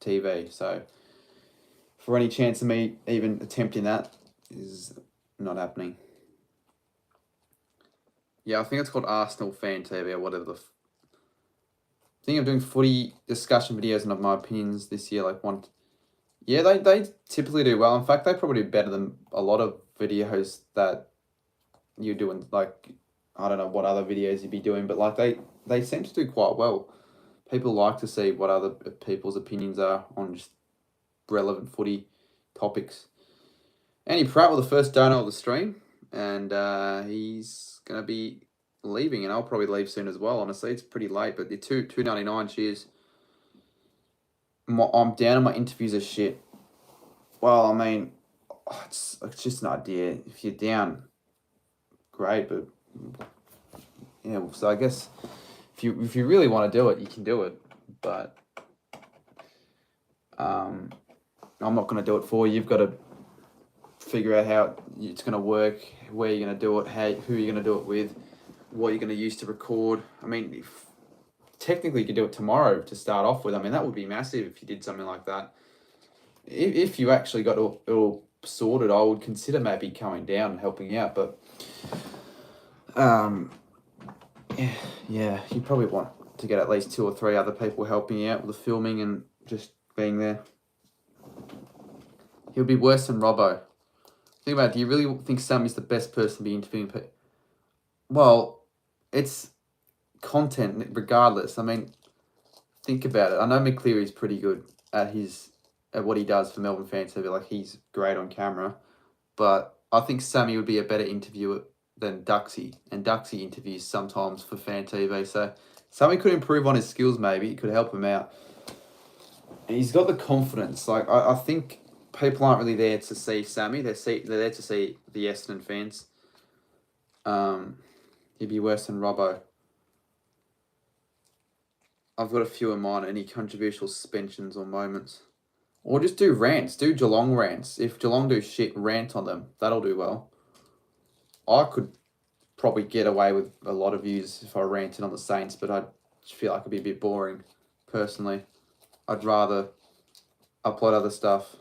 Speaker 2: TV. So, for any chance of me even attempting that is not happening. Yeah, I think it's called Arsenal Fan TV or whatever I think I'm doing footy discussion videos and of my opinions this year. Yeah, they typically do well. In fact, they probably do better than a lot of videos that you're doing. Like, I don't know what other videos you'd be doing, but like they seem to do quite well. People like to see what other people's opinions are on just relevant footy topics. Andy Pratt was the first donor of the stream, and he's gonna be leaving, and I'll probably leave soon as well. Honestly, it's pretty late, but the $2.99. Cheers. I'm down on my interviews as shit. Well, I mean, it's just an idea. If you're down, great, but yeah. So I guess if you really want to do it, you can do it, but I'm not going to do it for you. You've got to figure out how it's going to work, where you're going to do it, who you're going to do it with, what you're going to use to record. I mean, if technically you could do it tomorrow to start off with. I mean, that would be massive if you did something like that. If you actually got it all sorted, I would consider maybe coming down and helping out. But yeah, you probably want to get at least 2 or 3 other people helping you out with the filming and just being there. He'll be worse than Robbo. Think about it, do you really think Sammy's the best person to be interviewing people? Well, it's content regardless. I mean, think about it. I know McCleary's pretty good at what he does for Melbourne Fan TV. Like, he's great on camera. But I think Sammy would be a better interviewer than Duxie. And Duxie interviews sometimes for Fan TV. So Sammy could improve on his skills maybe. It could help him out. He's got the confidence. Like, I think people aren't really there to see Sammy. They're there to see the Essendon fans. He'd be worse than Robbo. I've got a few in mind. Any controversial suspensions or moments. Or just do rants. Do Geelong rants. If Geelong do shit, rant on them. That'll do well. I could probably get away with a lot of views if I ranted on the Saints, but I feel like it'd be a bit boring, personally. I'd rather upload other stuff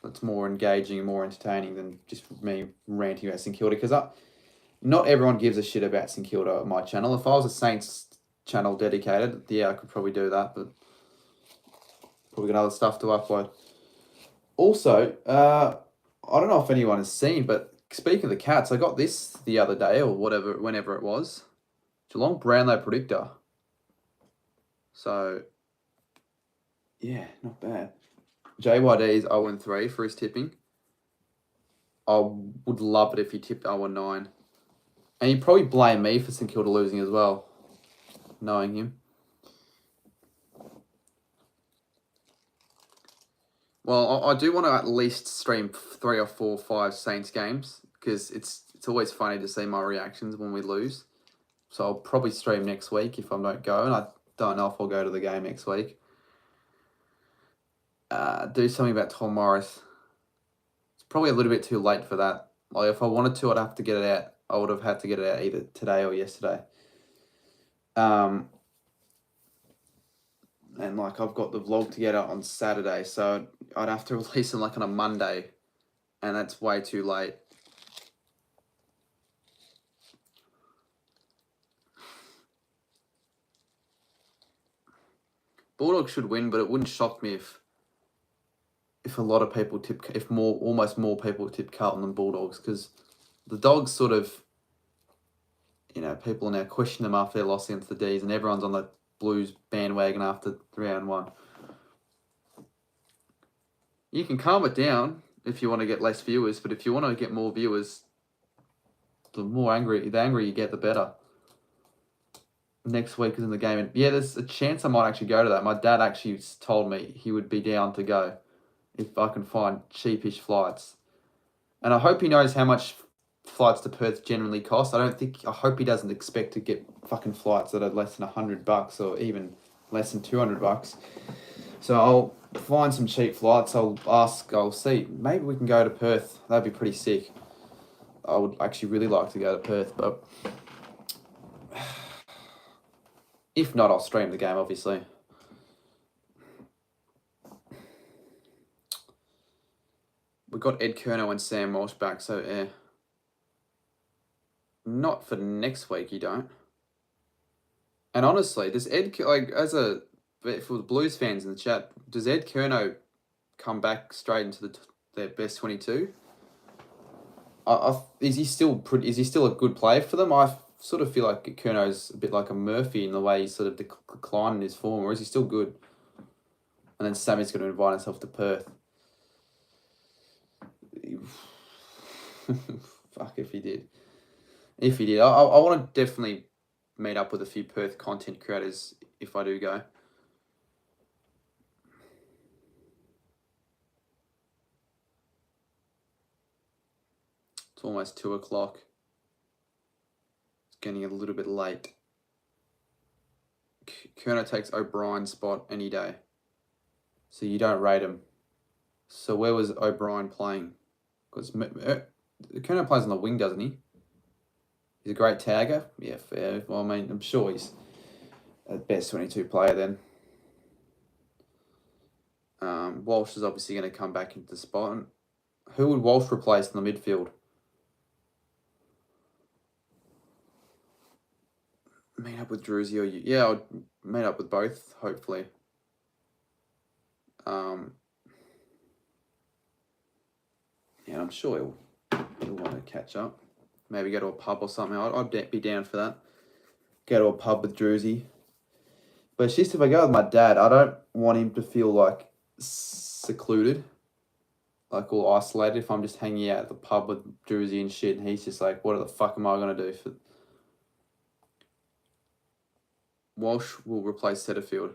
Speaker 2: that's more engaging and more entertaining than just me ranting about St Kilda, because not everyone gives a shit about St Kilda on my channel. If I was a Saints channel dedicated, yeah, I could probably do that, but probably got other stuff to upload. Also, I don't know if anyone has seen, but speaking of the Cats, I got this the other day or whenever it was. Geelong Brownlow predictor. So, yeah, not bad. JYD is 0-3 for his tipping. I would love it if he tipped 0-9. And he'd probably blame me for St Kilda losing as well, knowing him. Well, I do want to at least stream 3 or 4 or 5 Saints games, because it's always funny to see my reactions when we lose. So I'll probably stream next week if I don't go, and I don't know if I'll go to the game next week. Do something about Tom Morris. It's probably a little bit too late for that. Like, if I wanted to, I'd have to get it out. I would have had to get it out either today or yesterday. And like, I've got the vlog to get out on Saturday, so I'd have to release it like on a Monday, and that's way too late. Bulldogs should win, but it wouldn't shock me if a lot of people almost more people tip Carlton than Bulldogs, because the Dogs sort of, people are now questioning them after their loss against the D's, and everyone's on the Blues bandwagon after round 1. You can calm it down if you want to get less viewers, but if you want to get more viewers, the angrier you get, the better. Next week is in the game, and yeah, there's a chance I might actually go to that. My dad actually told me he would be down to go if I can find cheapish flights, and I hope he knows how much flights to Perth generally cost. I hope he doesn't expect to get fucking flights that are less than $100 or even less than $200. So I'll find some cheap flights. I'll see. Maybe we can go to Perth. That'd be pretty sick. I would actually really like to go to Perth, but if not, I'll stream the game, obviously. We've got Ed Kerno and Sam Walsh back, so yeah. Not for next week, you don't. And honestly, does Ed, for the Blues fans in the chat, does Ed Kerno come back straight into their best 22. Is he still a good player for them? I sort of feel like Curno's a bit like a Murphy in the way he's sort of declined in his form, or is he still good? And then Sammy's going to invite himself to Perth. Fuck if he did. If he did. I want to definitely meet up with a few Perth content creators if I do go. It's almost 2 o'clock. It's getting a little bit late. Curno takes O'Brien's spot any day. So you don't rate him. So where was O'Brien playing? Because Curno plays on the wing, doesn't he? He's a great tagger. Yeah, fair. Well, I mean, I'm sure he's a best 22 player then. Walsh is obviously going to come back into the spot. Who would Walsh replace in the midfield? Meet up with Druzy or you? Yeah, I'd meet up with both, hopefully. Yeah, I'm sure he'll want to catch up. Maybe go to a pub or something. I'd be down for that. Go to a pub with Druzy. But it's just if I go with my dad, I don't want him to feel like secluded, like all isolated. If I'm just hanging out at the pub with Druzy and shit, and he's just like, what the fuck am I going to do? Walsh will replace Setterfield.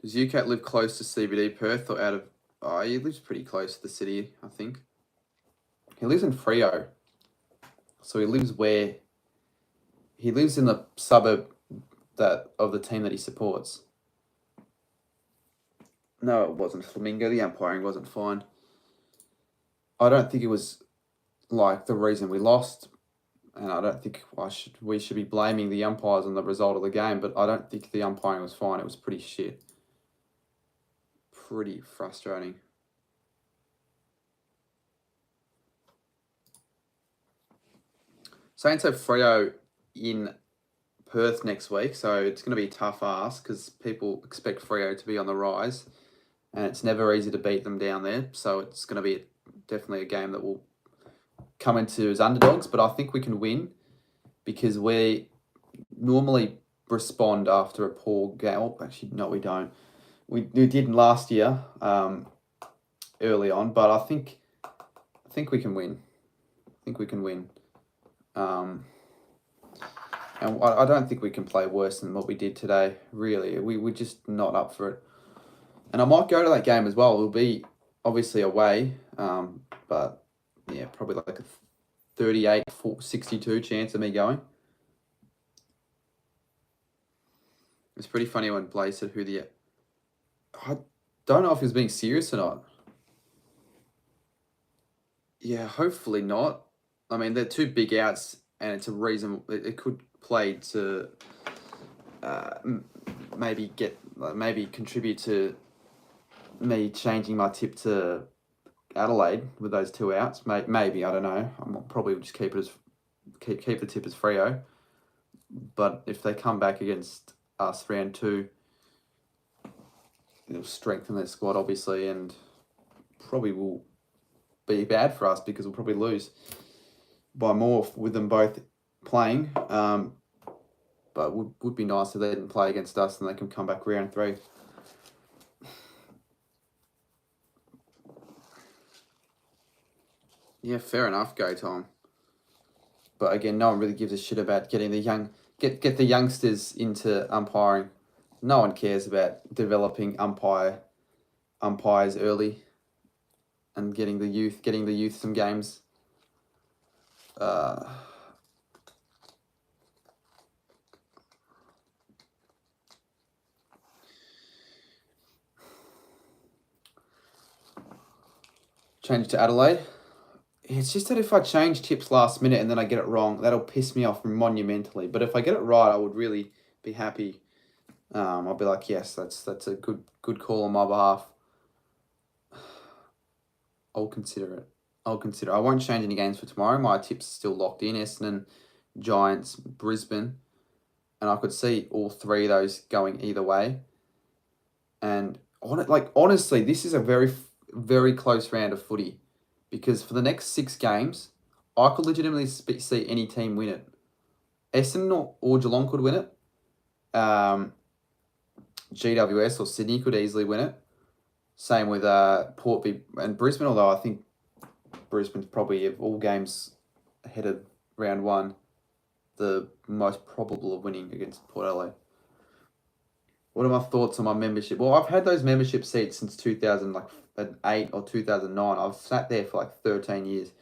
Speaker 2: Does UCAT live close to CBD Perth or out of... Oh, he lives pretty close to the city, I think. He lives in Freo. So he lives where... He lives in the suburb of the team that he supports. No, it wasn't Flamingo. The umpiring wasn't fine. I don't think it was like the reason we lost, and I don't think we should be blaming the umpires on the result of the game, but I don't think the umpiring was fine. It was pretty shit. Pretty frustrating. Saints have Freo in Perth next week, so it's going to be a tough ask because people expect Freo to be on the rise, and it's never easy to beat them down there. So it's going to be definitely a game that will come into as underdogs, but I think we can win because we normally respond after a poor game. Oh, actually, no, we don't. We didn't last year, early on, but I think we can win. I think we can win. And I don't think we can play worse than what we did today, really. We're just not up for it. And I might go to that game as well. It'll be obviously away, but yeah, probably like a 38-62 chance of me going. It's pretty funny when Blaze said I don't know if he was being serious or not. Yeah, hopefully not. I mean, they're two big outs, and it's a reason it could play to maybe contribute to me changing my tip to Adelaide with those two outs. Maybe, I don't know. I'll probably just keep the tip as Freo. But if they come back against us round 2, it'll strengthen their squad, obviously, and probably will be bad for us because we'll probably lose by more with them both playing. But would be nice if they didn't play against us and they can come back round 3. Yeah, fair enough, go time. But again, no one really gives a shit about getting the get the youngsters into umpiring. No one cares about developing umpires early and getting the youth some games. Change to Adelaide. It's just that if I change tips last minute and then I get it wrong, that'll piss me off monumentally. But if I get it right, I would really be happy. I'll be like, yes, that's a good call on my behalf. I'll consider it. I won't change any games for tomorrow. My tips are still locked in. Essendon, Giants, Brisbane. and I could see all three of those going either way. And honestly, this is a very, very close round of footy, because for the next 6 games, I could legitimately see any team win it. Essendon or Geelong could win it. GWS or Sydney could easily win it. Same with Port and Brisbane, although I think Brisbane's probably, of all games ahead of round 1, the most probable of winning against Port Adelaide. What are my thoughts on my membership? Well, I've had those membership seats since 2008 or 2009. I've sat there for like 13 years.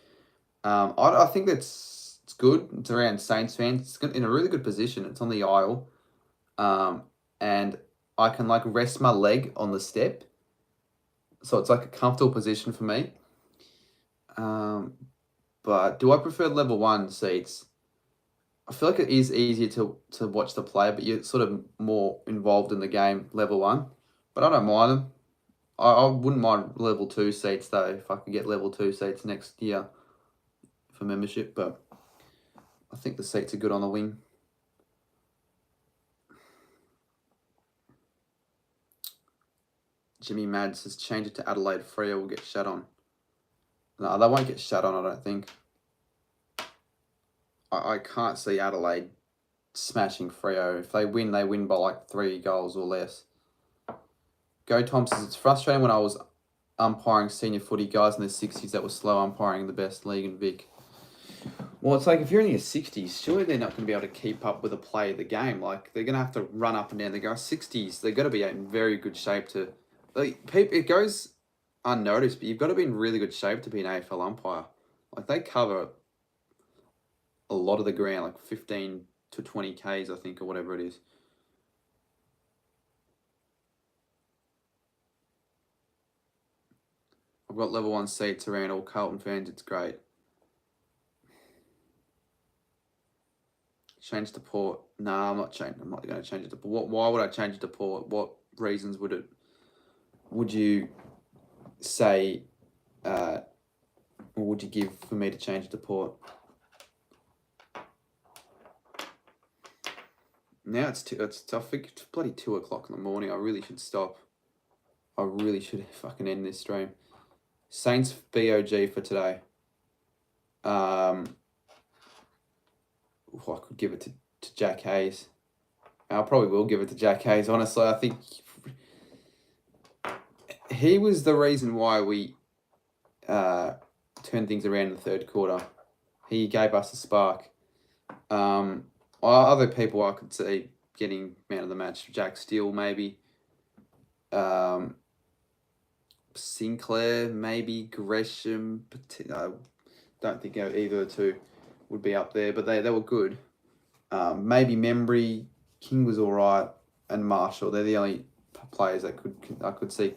Speaker 2: I think it's good. It's around Saints fans. It's in a really good position. It's on the aisle. And I can like rest my leg on the step. So it's like a comfortable position for me. But do I prefer level 1 seats? I feel like it is easier to watch the play, but you're sort of more involved in the game level 1. But I don't mind them. I wouldn't mind level 2 seats though, if I could get level 2 seats next year for membership. But I think the seats are good on the wing. Jimmy Mads has changed it to Adelaide. Freo will get shut on. No, they won't get shut on, I don't think. I can't see Adelaide smashing Freo. If they win by like 3 goals or less. Go Tom says, it's frustrating when I was umpiring senior footy, guys in their 60s that were slow umpiring the best league in Vic. Well, it's like if you're in your 60s, surely they're not going to be able to keep up with the play of the game. Like, they're going to have to run up and down. They go 60s. They've got to be in very good shape to... Like, it goes unnoticed, but you've got to be in really good shape to be an AFL umpire. Like, they cover a lot of the ground, like 15 to 20 Ks, I think, or whatever it is. I've got level 1 seats around all Carlton fans. It's great. Change to Port. Nah, I'm not changing. I'm not going to change it to Port. Why would I change it to Port? What reasons would you say, or would you give for me to change it to Port? Now it's I think it's bloody 2 o'clock in the morning. I really should stop. I really should fucking end this stream. Saints BOG for today. I could give it to Jack Hayes. I probably will give it to Jack Hayes. Honestly, I think he was the reason why we turned things around in the 3rd quarter. He gave us a spark. Other people I could see getting man of the match, Jack Steele maybe. Sinclair maybe, Gresham. I don't think either of the two would be up there, but they were good. Maybe Membry, King was all right, and Marshall. They're the only players that I could see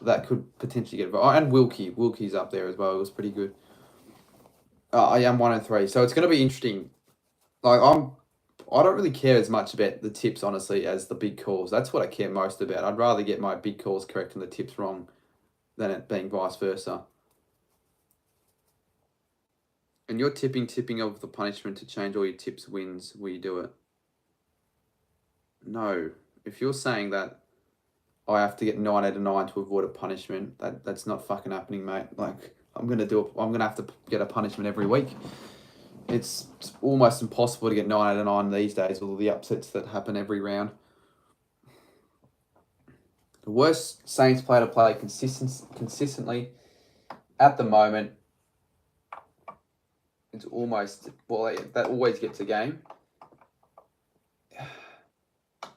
Speaker 2: that could potentially get involved. And Wilkie's up there as well. It was pretty good. I am 1-3, so it's going to be interesting. Like I don't really care as much about the tips, honestly, as the big calls. That's what I care most about. I'd rather get my big calls correct and the tips wrong than it being vice versa. And you're tipping of the punishment to change all your tips wins, will you do it? No. If you're saying that I have to get 9 out of 9 to avoid a punishment, that's not fucking happening, mate. Like, I'm going to have to get a punishment every week. It's almost impossible to get 9 out of 9 these days with all the upsets that happen every round. The worst Saints player to play consistently at the moment, it's almost, well, that always gets a game.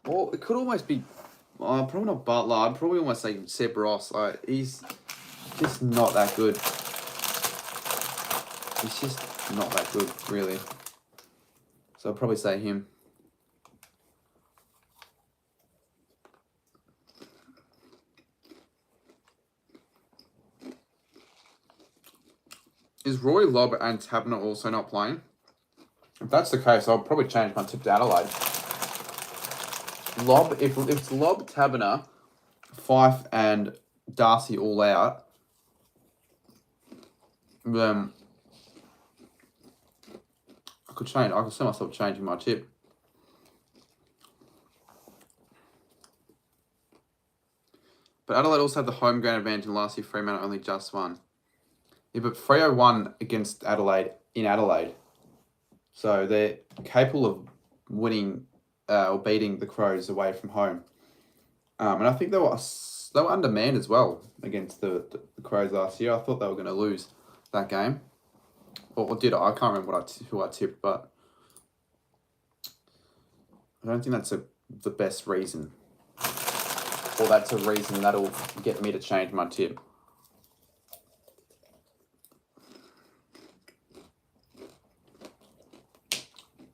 Speaker 2: Well, it could almost be, probably not Butler. I'd probably almost say Seb Ross. Like, he's just not that good. He's just not that good, really. So I'd probably say him. Is Roy Lobb and Tabner also not playing? If that's the case, I'll probably change my tip to Adelaide. Lobb, if it's Lobb, Tabner, Fife and Darcy all out, then I could see myself changing my tip. Adelaide also had the home ground advantage in last year. Fremantle only just won. Yeah, but Freo won against Adelaide in Adelaide. So they're capable of winning or beating the Crows away from home. And I think they were undermanned as well against the Crows last year. I thought they were going to lose that game. Or did I? I can't remember who I tipped, but I don't think that's the best reason. Or that's a reason that'll get me to change my tip.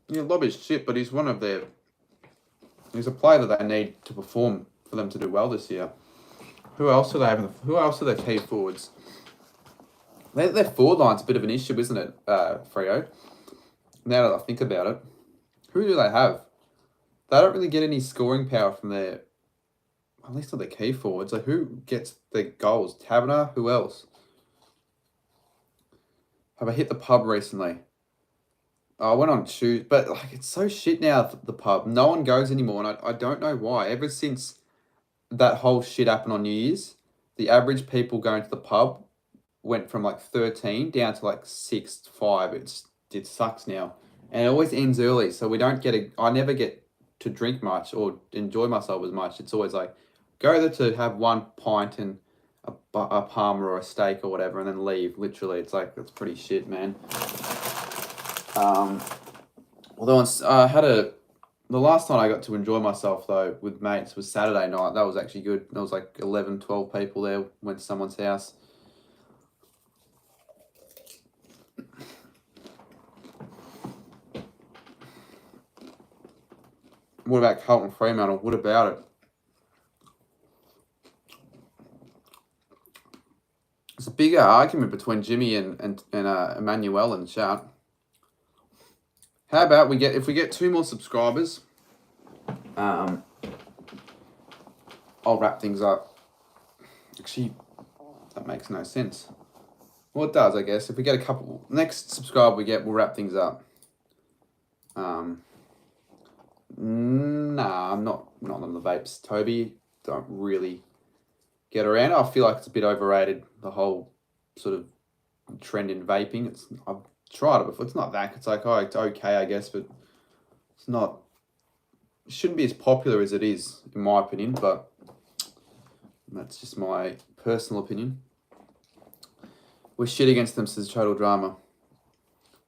Speaker 2: Yeah, Lobby's shit, but he's one of their... He's a player that they need to perform for them to do well this year. Who else are they having? Who else are their key forwards? Their forward line's a bit of an issue, isn't it, Freo? Now that I think about it. Who do they have? They don't really get any scoring power from their... At least not their key forwards. Like, who gets the goals? Taverner? Who else? Have I hit the pub recently? I went on Tuesday, but like it's so shit now, the pub. No one goes anymore, and I don't know why. Ever since that whole shit happened on New Year's, the average people going to the pub went from like 13 down to like 6, 5. It sucks now. And it always ends early, so we don't get I never get to drink much or enjoy myself as much. It's always like, go there to have one pint and a parma or a steak or whatever, and then leave. Literally, it's like, that's pretty shit, man. Although the last time I got to enjoy myself though with mates was Saturday night. That was actually good. There was like 11, 12 people there. Went to someone's house. What about Carlton Fremantle? What about it? It's a bigger argument between Jimmy and Emmanuel in the chat. How about if we get 2 more subscribers, I'll wrap things up. Actually, that makes no sense. Well, it does, I guess. If we get a couple, next subscriber we get, we'll wrap things up. Nah, I'm not on the vapes. Toby, don't really get around. I feel like it's a bit overrated, the whole sort of trend in vaping. I've tried it before. It's not that. It's like, oh, it's okay, I guess, but it's not... It shouldn't be as popular as it is, in my opinion, but that's just my personal opinion. We're shit against them, says Total Drama.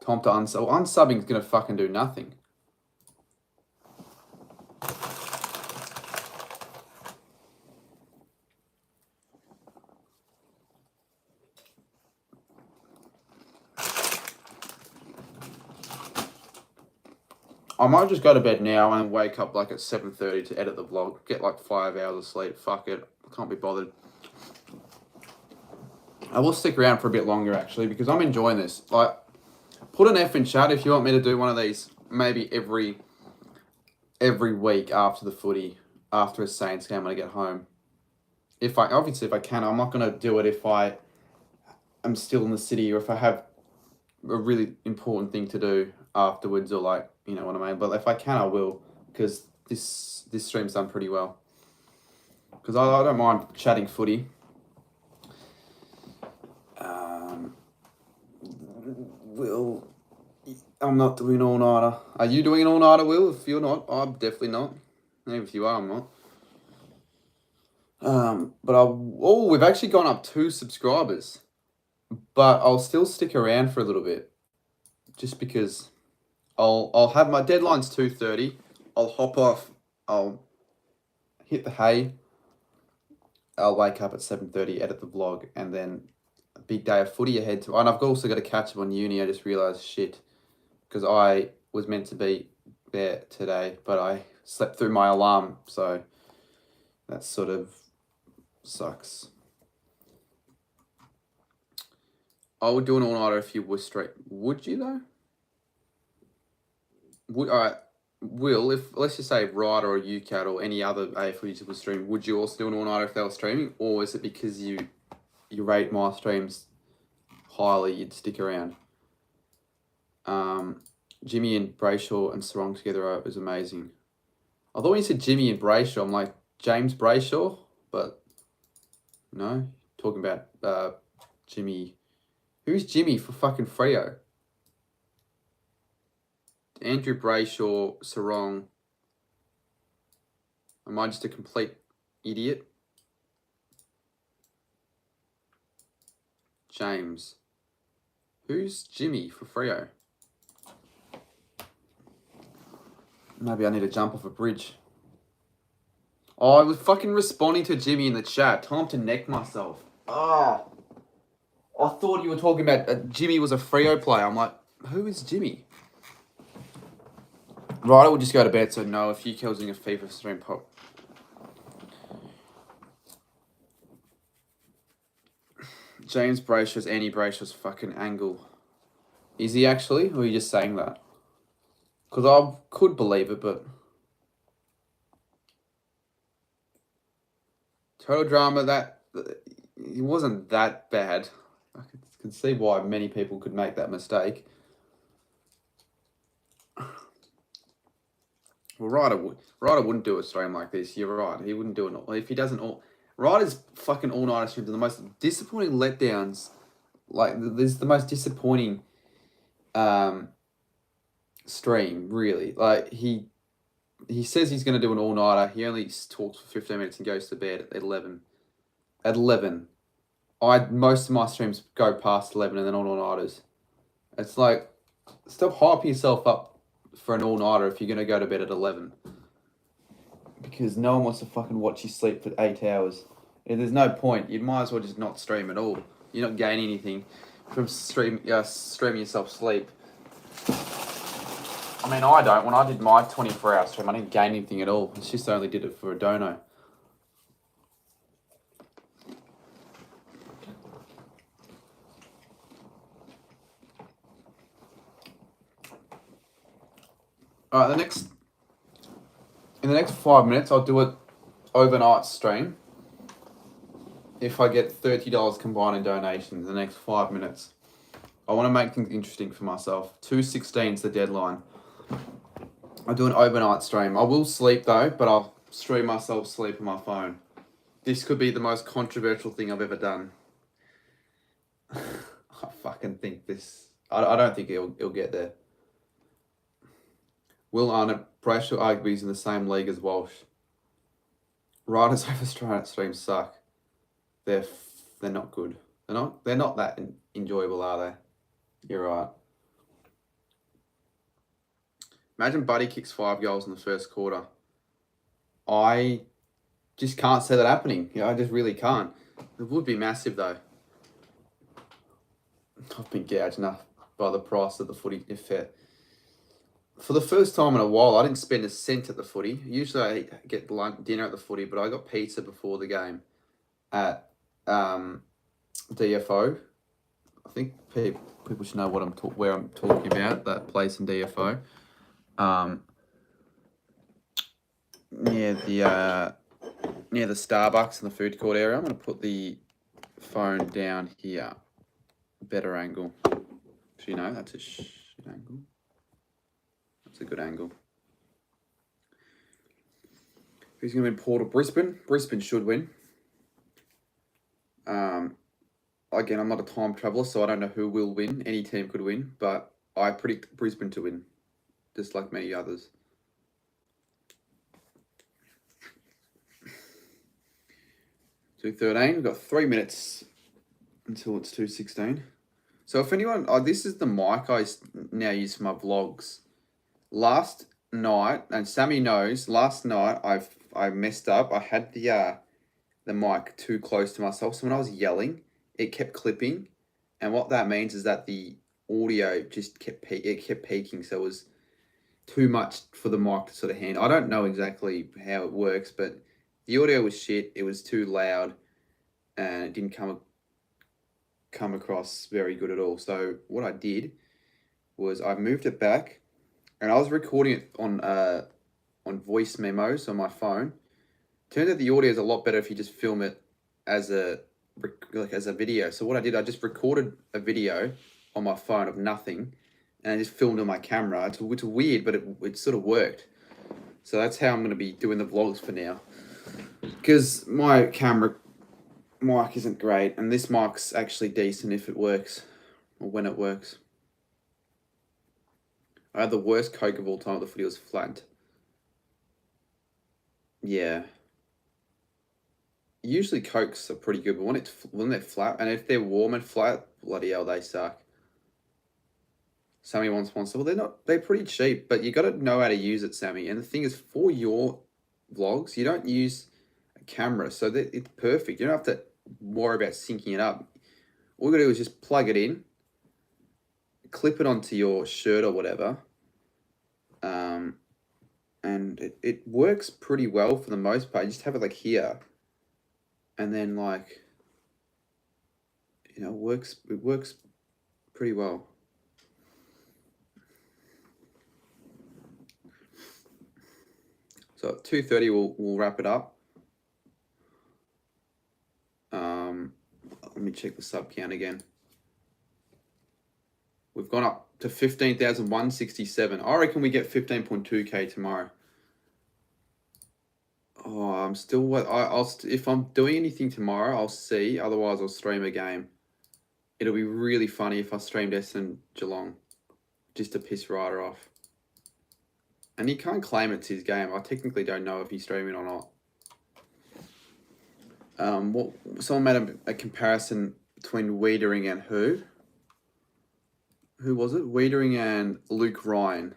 Speaker 2: Time to unsub. Well, unsubbing is going to fucking do nothing. I might just go to bed now and wake up like at 7:30 to edit the vlog. Get like 5 hours of sleep. Fuck it. I can't be bothered. I will stick around for a bit longer actually because I'm enjoying this. Like, put an F in chat if you want me to do one of these maybe every week after the footy, after a Saints game when I get home. If I can. I'm not going to do it if I am still in the city or if I have a really important thing to do afterwards, or like, you know what I mean. But if I can, I will, because this stream's done pretty well. Because I don't mind chatting footy. Will, I'm not doing all-nighter. Are you doing an all-nighter, Will? If you're not, I'm definitely not. Maybe if you are, I'm not. But we've actually gone up 2 subscribers. But I'll still stick around for a little bit. Just because I'll have my deadline's 2:30. I'll hop off. I'll hit the hay. I'll wake up at 7:30, edit the vlog, and then a big day of footy ahead. And I've also got to catch up on uni. I just realised, shit, because I was meant to be there today, but I slept through my alarm, so that sort of sucks. I would do an all-nighter if you were straight. Would you, though? Alright, Will, let's just say Ryder or UCAT or any other AFL YouTuber was streaming, would you also do an all-nighter if they were streaming? Or is it because you rate my streams highly, you'd stick around? Jimmy and Brayshaw and Sarong together is amazing. Although when you said Jimmy and Brayshaw, I'm like, James Brayshaw? But No? Talking about Jimmy. Who's Jimmy for fucking Freo? Andrew Brayshaw, Sarong. Am I just a complete idiot? James. Who's Jimmy for Freo? Maybe I need to jump off a bridge. Oh, I was fucking responding to Jimmy in the chat. Time to neck myself. Oh. I thought you were talking about Jimmy was a Freo player. I'm like, who is Jimmy? Right, I will just go to bed, so no, a few kills in a FIFA stream pop. James Brayshaw's Annie Brayshaw's fucking angle. Is he actually? Or are you just saying that? Because I could believe it, but... Total drama, that... It wasn't that bad. I can see why many people could make that mistake. Well, Ryder wouldn't do a stream like this. You're right. He wouldn't do it. If he doesn't all... Ryder's fucking all-nighter streams are the most disappointing letdowns. Like, there's the most disappointing stream, really. Like, he says he's going to do an all-nighter. He only talks for 15 minutes and goes to bed at 11. At 11. Most of my streams go past 11 and then all-nighters. It's like, stop hyping yourself up for an all-nighter if you're going to go to bed at 11. Because no one wants to fucking watch you sleep for 8 hours. And there's no point. You might as well just not stream at all. You're not gaining anything from streaming yourself sleep. I mean, I don't. When I did my 24-hour stream, I didn't gain anything at all. It's just I only did it for a dono. Alright, in the next 5 minutes, I'll do an overnight stream. If I get $30 combined in donations in the next 5 minutes. I want to make things interesting for myself. 2:16 is the deadline. I'll do an overnight stream. I will sleep though, but I'll stream myself sleep on my phone. This could be the most controversial thing I've ever done. I fucking think this... I don't think it'll get there. Will Arnott, Brayshaw arguably is in the same league as Walsh. Riders over streams suck. They're not good. They're not that enjoyable, are they? You're right. Imagine Buddy kicks 5 goals in the first quarter. I just can't see that happening. I just really can't. It would be massive though. I've been gouged enough by the price of the footy. For the first time in a while, I didn't spend a cent at the footy. Usually I get dinner at the footy, but I got pizza before the game at DFO. I think people should know where I'm talking about, that place in DFO. Near the Starbucks in the food court area. I'm going to put the phone down here. Better angle. So you know, that's a shit angle. That's a good angle. Who's going to win, Port or Brisbane? Brisbane should win. Again, I'm not a time traveller, so I don't know who will win. Any team could win, but I predict Brisbane to win, just like many others. $2:13. We've got 3 minutes until it's 2:16. So if anyone, this is the mic I now use for my vlogs. Last night, and Sammy knows, last night I messed up. I had the mic too close to myself, so when I was yelling, it kept clipping, and what that means is that the audio just kept peaking, so it was too much for the mic to sort of handle. I don't know exactly how it works, but the audio was shit. It was too loud, and it didn't come across very good at all. So what I did was I moved it back, and I was recording it on voice memos on my phone. Turns out the audio is a lot better if you just film it as a video. So what I did, I just recorded a video on my phone of nothing, and I just filmed on my camera. It's weird, but it sort of worked. So that's how I'm going to be doing the vlogs for now. Because my camera mic isn't great, and this mic's actually decent if it works, or when it works. I had the worst Coke of all time. The footy was flat. Yeah. Usually Cokes are pretty good, but when they're flat, and if they're warm and flat, bloody hell, they suck. Sammy wants one, so well, they're pretty cheap, but you got to know how to use it, Sammy. And the thing is, for your vlogs, you don't use a camera, so that it's perfect. You don't have to worry about syncing it up. All you got to do is just plug it in, clip it onto your shirt or whatever, and it works pretty well for the most part. You just have it like here, and then like, you know, it works pretty well. So at 2:30 we'll wrap it up. Let me check the sub count again. We've gone up to 15,167. I reckon we get 15.2k tomorrow. Oh, I'm still if I'm doing anything tomorrow, I'll see. Otherwise, I'll stream a game. It'll be really funny if I streamed Essendon Geelong, just to piss Ryder off. And he can't claim it's his game. I technically don't know if he's streaming or not. Someone made a comparison between Wiedering and who? Who was it? Wiedering and Luke Ryan.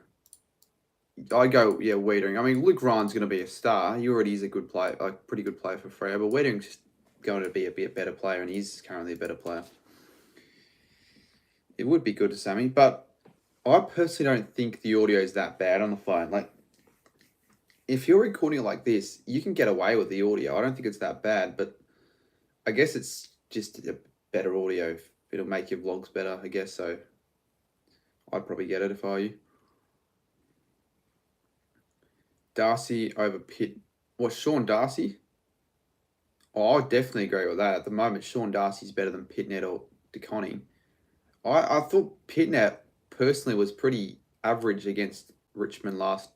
Speaker 2: I go, yeah, Wiedering. I mean, Luke Ryan's going to be a star. He already is a good player, like pretty good player for Freo, but Wiedering's just going to be a bit better player, and he's currently a better player. It would be good to Sammy, but I personally don't think the audio is that bad on the phone. Like, if you're recording it like this, you can get away with the audio. I don't think it's that bad, but I guess it's just a better audio. It'll make your vlogs better, I guess so. I'd probably get it if I were you. Darcy over Pitt. What, Shaun Darcy? Oh, I definitely agree with that. At the moment, Shaun Darcy's better than Pitnet or DeConning. I thought Pitnet personally was pretty average against Richmond last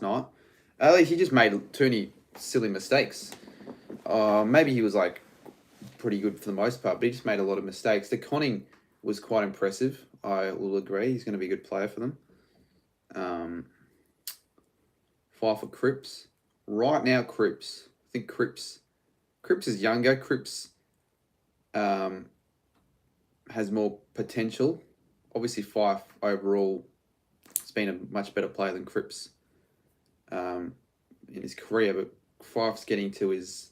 Speaker 2: night. At least he just made too many silly mistakes. Maybe he was like pretty good for the most part, but he just made a lot of mistakes. DeConning was quite impressive. I will agree. He's going to be a good player for them. 5 for Cripps. Right now, Cripps. I think Cripps is younger. Cripps has more potential. Obviously, Fife overall has been a much better player than Cripps in his career, but Fife's getting to his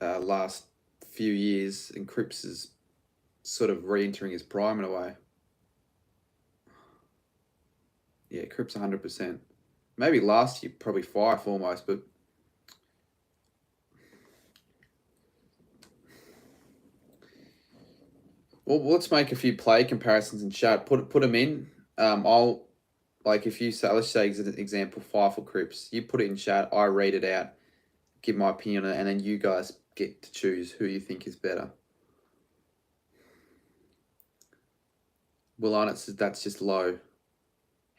Speaker 2: last few years, and Cripps is sort of re-entering his prime in a way. Yeah, Cripps 100%. Maybe last year, probably Fife almost, but well, let's make a few play comparisons in chat. Put them in. I'll, like, if you say, let's say example, Fife or Cripps, you put it in chat, I read it out, give my opinion on it, and then you guys get to choose who you think is better. Will Arnott says that's just low.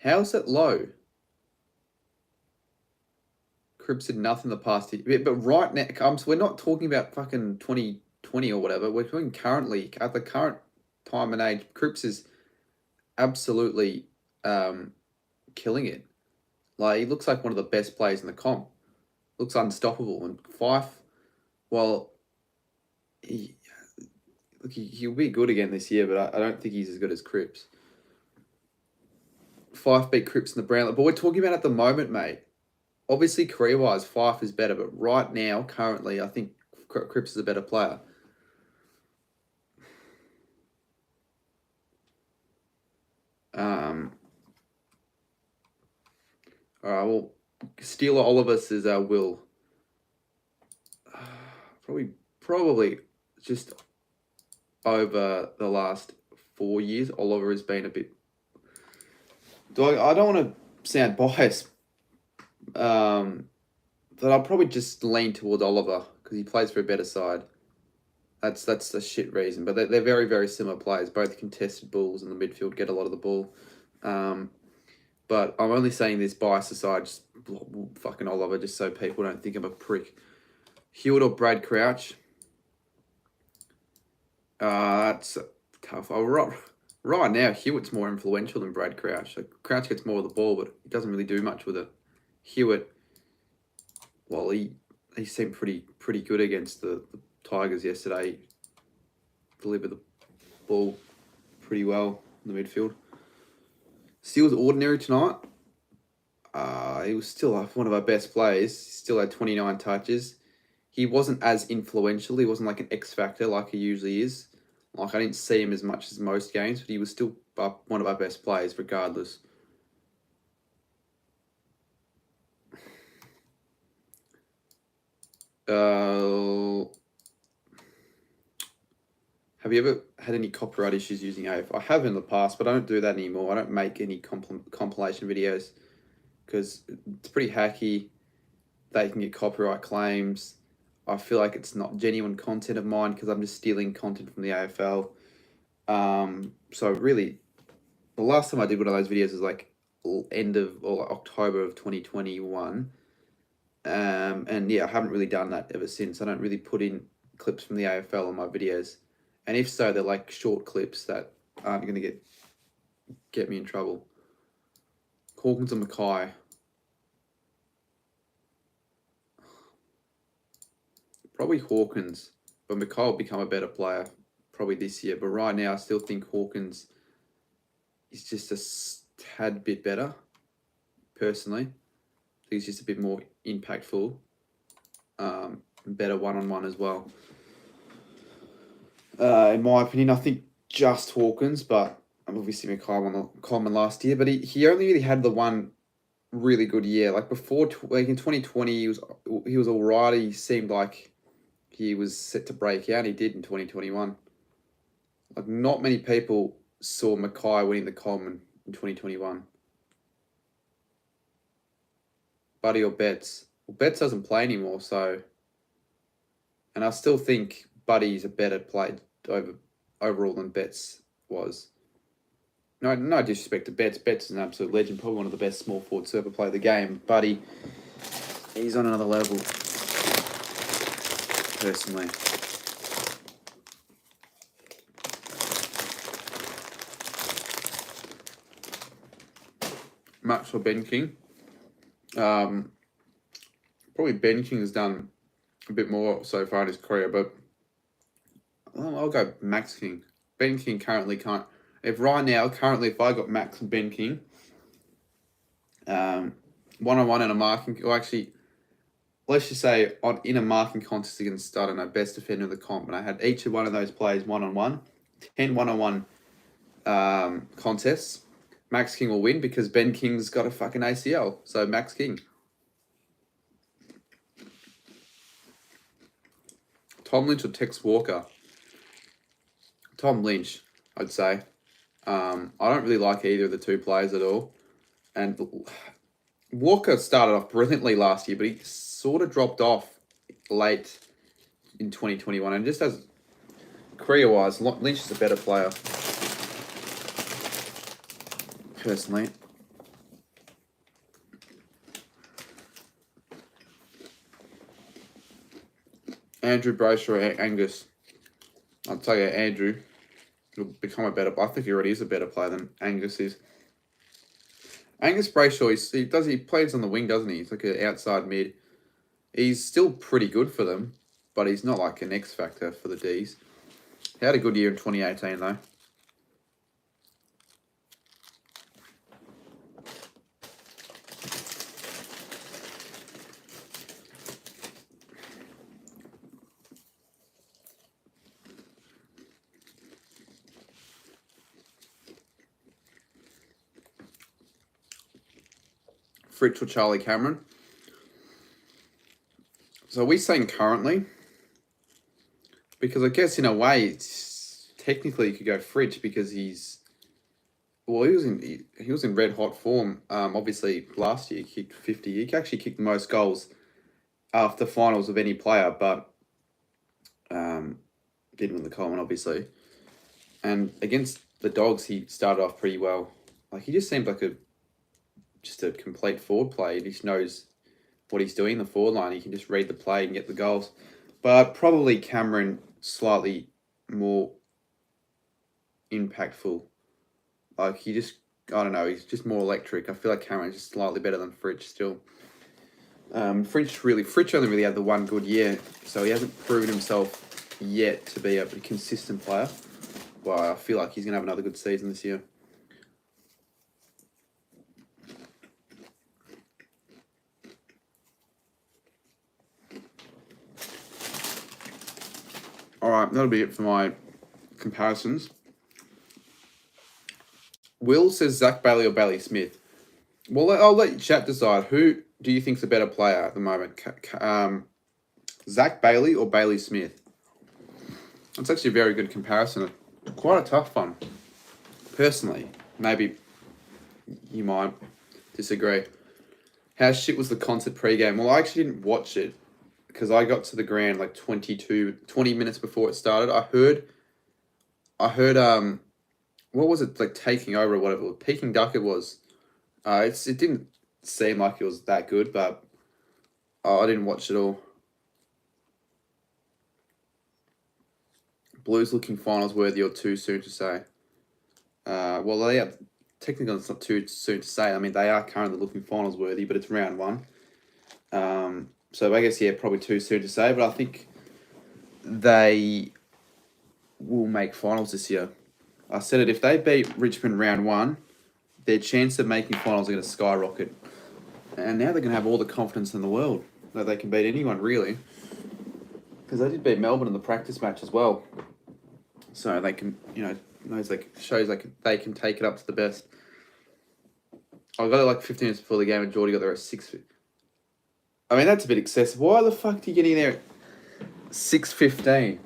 Speaker 2: How's it low? Cripps did nothing the past year. But right now, we're not talking about fucking 2020 or whatever. We're talking currently, at the current time and age, Cripps is absolutely killing it. Like, he looks like one of the best players in the comp. Looks unstoppable. And Fife, well, he'll be good again this year, but I don't think he's as good as Cripps. Fife beat Cripps in the Brownlow. But we're talking about at the moment, mate. Obviously, career-wise, Fife is better, but right now, currently, I think Cripps is a better player. All right, well, Steeler Oliver says Will. Probably just over the last 4 years, Oliver has been a bit... I don't want to sound biased, but I'll probably just lean towards Oliver because he plays for a better side. That's a shit reason, but they're very, very similar players. Both contested balls in the midfield, get a lot of the ball. But I'm only saying this bias aside, just fucking Oliver, just so people don't think I'm a prick. Hewitt or Brad Crouch? That's tough. Right now, Hewitt's more influential than Brad Crouch. Like, Crouch gets more of the ball, but he doesn't really do much with it. Hewitt, well, he seemed pretty good against the Tigers yesterday. Delivered the ball pretty well in the midfield. Steele's ordinary tonight. He was still one of our best players. He still had 29 touches. He wasn't as influential. He wasn't like an X factor like he usually is. Like, I didn't see him as much as most games, but he was still one of our best players regardless. Have you ever had any copyright issues using AF? I have in the past, but I don't do that anymore. I don't make any compilation videos because it's pretty hacky. They can get copyright claims. I feel like it's not genuine content of mine because I'm just stealing content from the AFL. So really, the last time I did one of those videos was like end of or October of 2021. And yeah, I haven't really done that ever since. I don't really put in clips from the AFL on my videos. And if so, they're like short clips that aren't going to get me in trouble. Hawkins and Mackay. Probably Hawkins, but Mackay will become a better player probably this year. But right now, I still think Hawkins is just a tad bit better, personally. I think he's just a bit more impactful, and better one-on-one as well. In my opinion, I think just Hawkins, but obviously Mackay won the Coleman last year, but he only really had the one really good year. Like before, like in 2020, he was all right. He seemed like he was set to break out. He did in 2021. Like, not many people saw Mackay winning the Coleman in 2021. Buddy or Betts? Well, Betts doesn't play anymore, so... And I still think Buddy's a better player overall than Betts was. No disrespect to Betts. Betts is an absolute legend, probably one of the best small forward super player of the game. Buddy, he's on another level, personally. Much for Ben King. Probably Ben King has done a bit more so far in his career, but I'll go Max King. Ben King currently can't. If I got Max and Ben King, one-on-one in a marking, or actually, let's just say in a marking contest against, I don't know, best defender of the comp, and I had each of one of those players one-on-one, 10 one-on-one contests, Max King will win because Ben King's got a fucking ACL. So Max King. Tom Lynch or Tex Walker? Tom Lynch, I'd say. I don't really like either of the two players at all. And Walker started off brilliantly last year, but he sort of dropped off late in 2021. And just as career-wise, Lynch is a better player, personally. Andrew Brayshaw or Angus? I'll tell you, Andrew will become a better. I think he already is a better player than Angus is. Angus Brayshaw, he plays on the wing, doesn't he? He's like an outside mid. He's still pretty good for them, but he's not like an X factor for the Ds. He had a good year in 2018 though. Fritz or Charlie Cameron? So are we saying currently? Because I guess in a way, technically you could go Fritz because he was in red hot form. Obviously last year he kicked 50. He actually kicked the most goals after finals of any player, but didn't win the Coleman obviously. And against the Dogs, he started off pretty well. Like, he just seemed like just a complete forward player. He just knows what he's doing in the forward line. He can just read the play and get the goals. But probably Cameron slightly more impactful. Like I don't know, he's just more electric. I feel like Cameron's just slightly better than Fritsch still. Fritsch only really had the one good year, so he hasn't proven himself yet to be a consistent player. Well, I feel like he's going to have another good season this year. Alright, that'll be it for my comparisons. Will says Zach Bailey or Bailey Smith. Well, I'll let chat decide. Who do you think's a better player at the moment? Zach Bailey or Bailey Smith? That's actually a very good comparison. Quite a tough one. Personally, maybe you might disagree. How shit was the concert pre-game? Well, I actually didn't watch it because I got to the ground like 20 minutes before it started. I heard what was it, like taking over or whatever, Peking Duck it was. It didn't seem like it was that good, but I didn't watch it all. Blues looking finals worthy or too soon to say? Well, yeah, technically it's not too soon to say. I mean, they are currently looking finals worthy, but it's round one. So I guess, yeah, probably too soon to say, but I think they will make finals this year. I said it, if they beat Richmond round one, their chance of making finals are going to skyrocket. And now they're going to have all the confidence in the world that they can beat anyone, really. Because they did beat Melbourne in the practice match as well. So they can, shows like they can take it up to the best. I got it like 15 minutes before the game and Geordie got there at 6. I mean, that's a bit excessive. Why the fuck do you get in there at 6:15?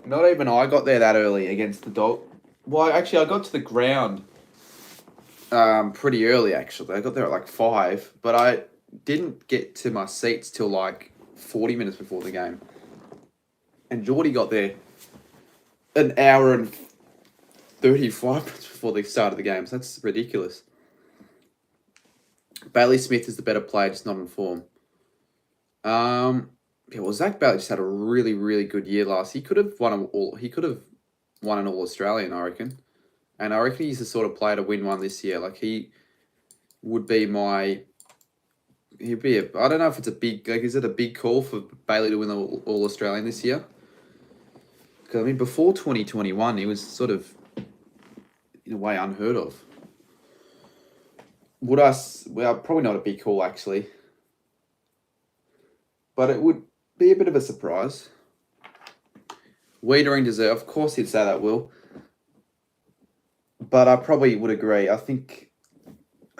Speaker 2: Not even I got there that early against the Dog. Well, actually, I got to the ground pretty early, actually. I got there at like 5, but I didn't get to my seats till like 40 minutes before the game. And Geordie got there an hour and 35 minutes before they started the game. So that's ridiculous. Bailey Smith is the better player, just not in form. Yeah, well, Zach Bailey just had a really, really good year last. He could have won an All-Australian, I reckon. And I reckon he's the sort of player to win one this year. Like, he would be I don't know if it's a big, like, is it a big call for Bailey to win the All-Australian this year? Because, I mean, before 2021, he was sort of, in a way, unheard of. Well, probably not a big call, actually. But it would be a bit of a surprise. Wiedering deserve, of course he'd say that, Will. But I probably would agree. I think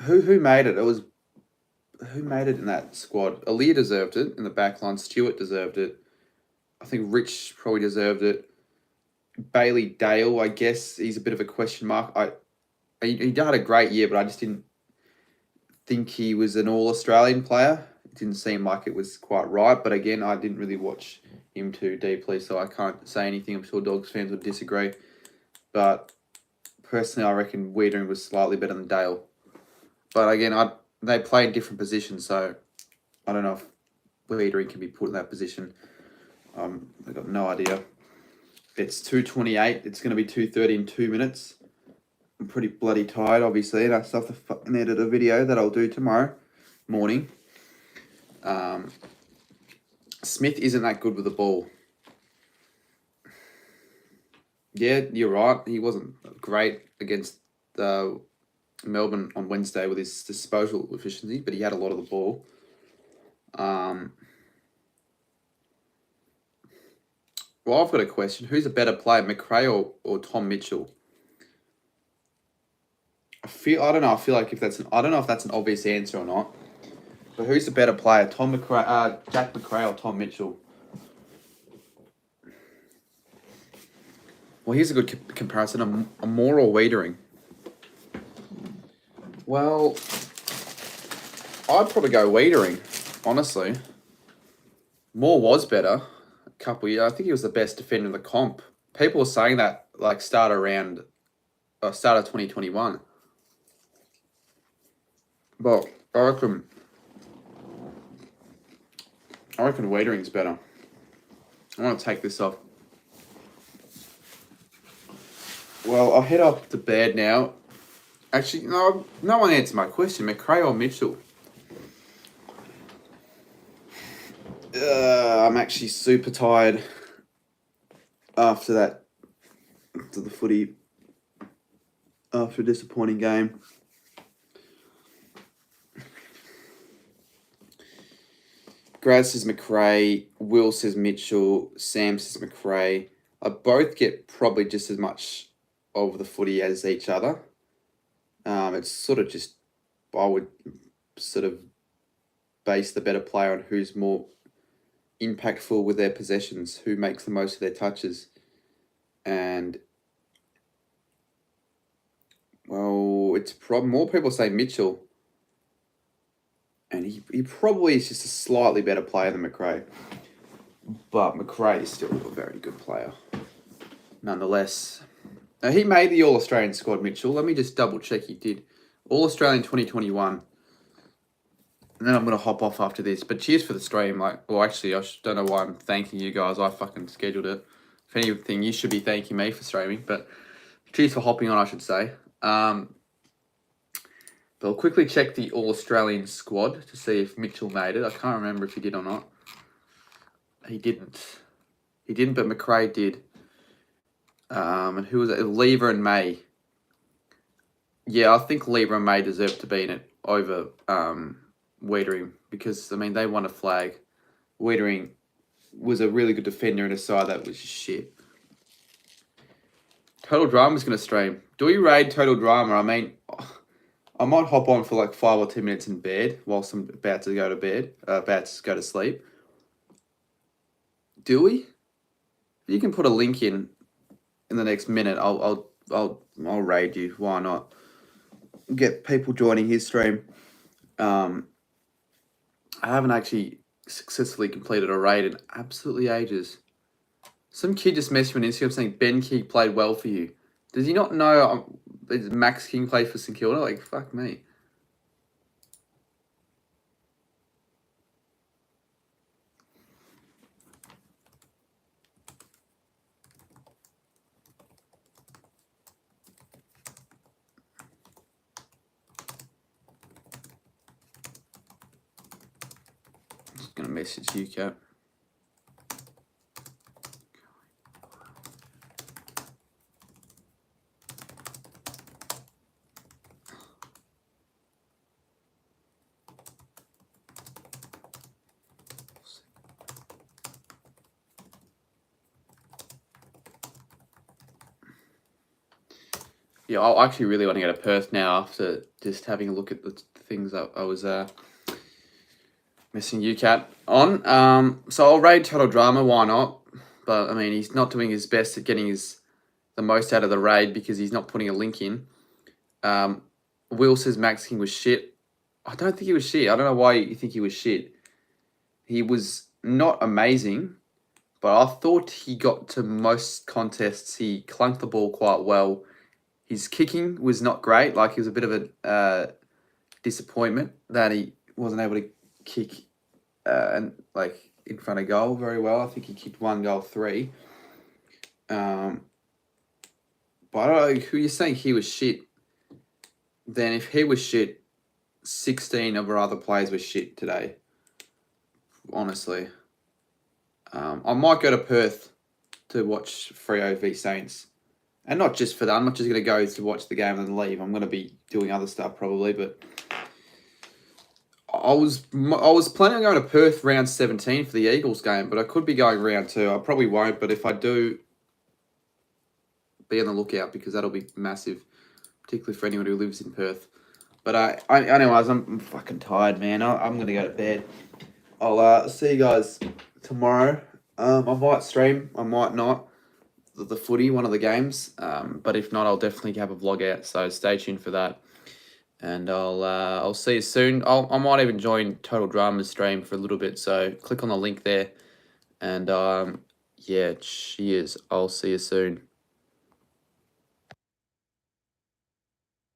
Speaker 2: who made it? Who made it in that squad? Aaliyah deserved it in the back line. Stewart deserved it. I think Rich probably deserved it. Bailey Dale, I guess he's a bit of a question mark. He had a great year, but I just didn't think he was an All-Australian player. It didn't seem like it was quite right. But again, I didn't really watch him too deeply, so I can't say anything. I'm sure Dogs fans would disagree. But personally, I reckon Wiedering was slightly better than Dale. But again, they play in different positions, so I don't know if Wiedering can be put in that position. I've got no idea. It's 2:28. It's going to be 2:30 in 2 minutes. I'm pretty bloody tired, obviously, and I still have to fucking edit a video that I'll do tomorrow morning. Smith isn't that good with the ball. Yeah, you're right. He wasn't great against Melbourne on Wednesday with his disposal efficiency, but he had a lot of the ball. Well, I've got a question. Who's a better player, McRae or Tom Mitchell? I don't know. I feel like I don't know if that's an obvious answer or not. But who's the better player, Jack McRae or Tom Mitchell? Well, here's a good comparison. I'm more or Wiedering. Well, I'd probably go Wiedering, honestly. Moore was better a couple of years. I think he was the best defender in the comp. People were saying that like start of 2021. But I reckon Wiedering's better. I want to take this off. Well, I'll head up to bed now. Actually, no one answered my question. McRae or Mitchell? I'm actually super tired after the footy, after a disappointing game. Grad says McRae, Will says Mitchell, Sam says McRae. I both get probably just as much of the footy as each other. It's sort of just, I would sort of base the better player on who's more impactful with their possessions, who makes the most of their touches. And, well, it's more people say Mitchell. And he probably is just a slightly better player than McRae. But McRae is still a very good player. Nonetheless. Now, he made the All-Australian squad, Mitchell. Let me just double check he did. All-Australian 2021. And then I'm going to hop off after this. But cheers for the stream. Actually, I don't know why I'm thanking you guys. I fucking scheduled it. If anything, you should be thanking me for streaming. But cheers for hopping on, I should say. But I'll quickly check the All-Australian squad to see if Mitchell made it. I can't remember if he did or not. He didn't. He didn't, but McRae did. And who was it? Lever and May. Yeah, I think Lever and May deserve to be in it over Wiedering because, I mean, they won a flag. Wiedering was a really good defender in a side that was just shit. Total Drama's going to stream. Do we raid Total Drama? I mean, I might hop on for like 5 or 10 minutes in bed whilst I'm about to go to bed, about to go to sleep. Do we? You can put a link in the next minute. I'll raid you. Why not? Get people joining his stream. I haven't actually successfully completed a raid in absolutely ages. Some kid just messaged me on Instagram saying Ben King played well for you. Does he not know Max King played for St Kilda? Like, fuck me. Just gonna message you, Cat. Yeah, I actually really want to go to Perth now after just having a look at the things that I was missing you, Cat, on. So I'll raid Total Drama, why not? But, I mean, he's not doing his best at getting the most out of the raid because he's not putting a link in. Will says Max King was shit. I don't think he was shit. I don't know why you think he was shit. He was not amazing, but I thought he got to most contests. He clunked the ball quite well. His kicking was not great. Like, he was a bit of a disappointment that he wasn't able to kick in front of goal very well. I think he kicked 1 goal 3. But I don't know who you're saying he was shit. Then if he was shit, 16 of our other players were shit today. Honestly. I might go to Perth to watch Freo v Saints. And not just for that. I'm not just going to go to watch the game and then leave. I'm going to be doing other stuff probably. But I was planning on going to Perth round 17 for the Eagles game. But I could be going round 2. I probably won't. But if I do, be on the lookout because that'll be massive. Particularly for anyone who lives in Perth. But anyways, I'm fucking tired, man. I'm going to go to bed. I'll see you guys tomorrow. I might stream. I might not. The footy, one of the games. But if not, I'll definitely have a vlog out. So stay tuned for that. And I'll see you soon. I might even join Total Drama's stream for a little bit. So click on the link there. And yeah, cheers. I'll see you soon.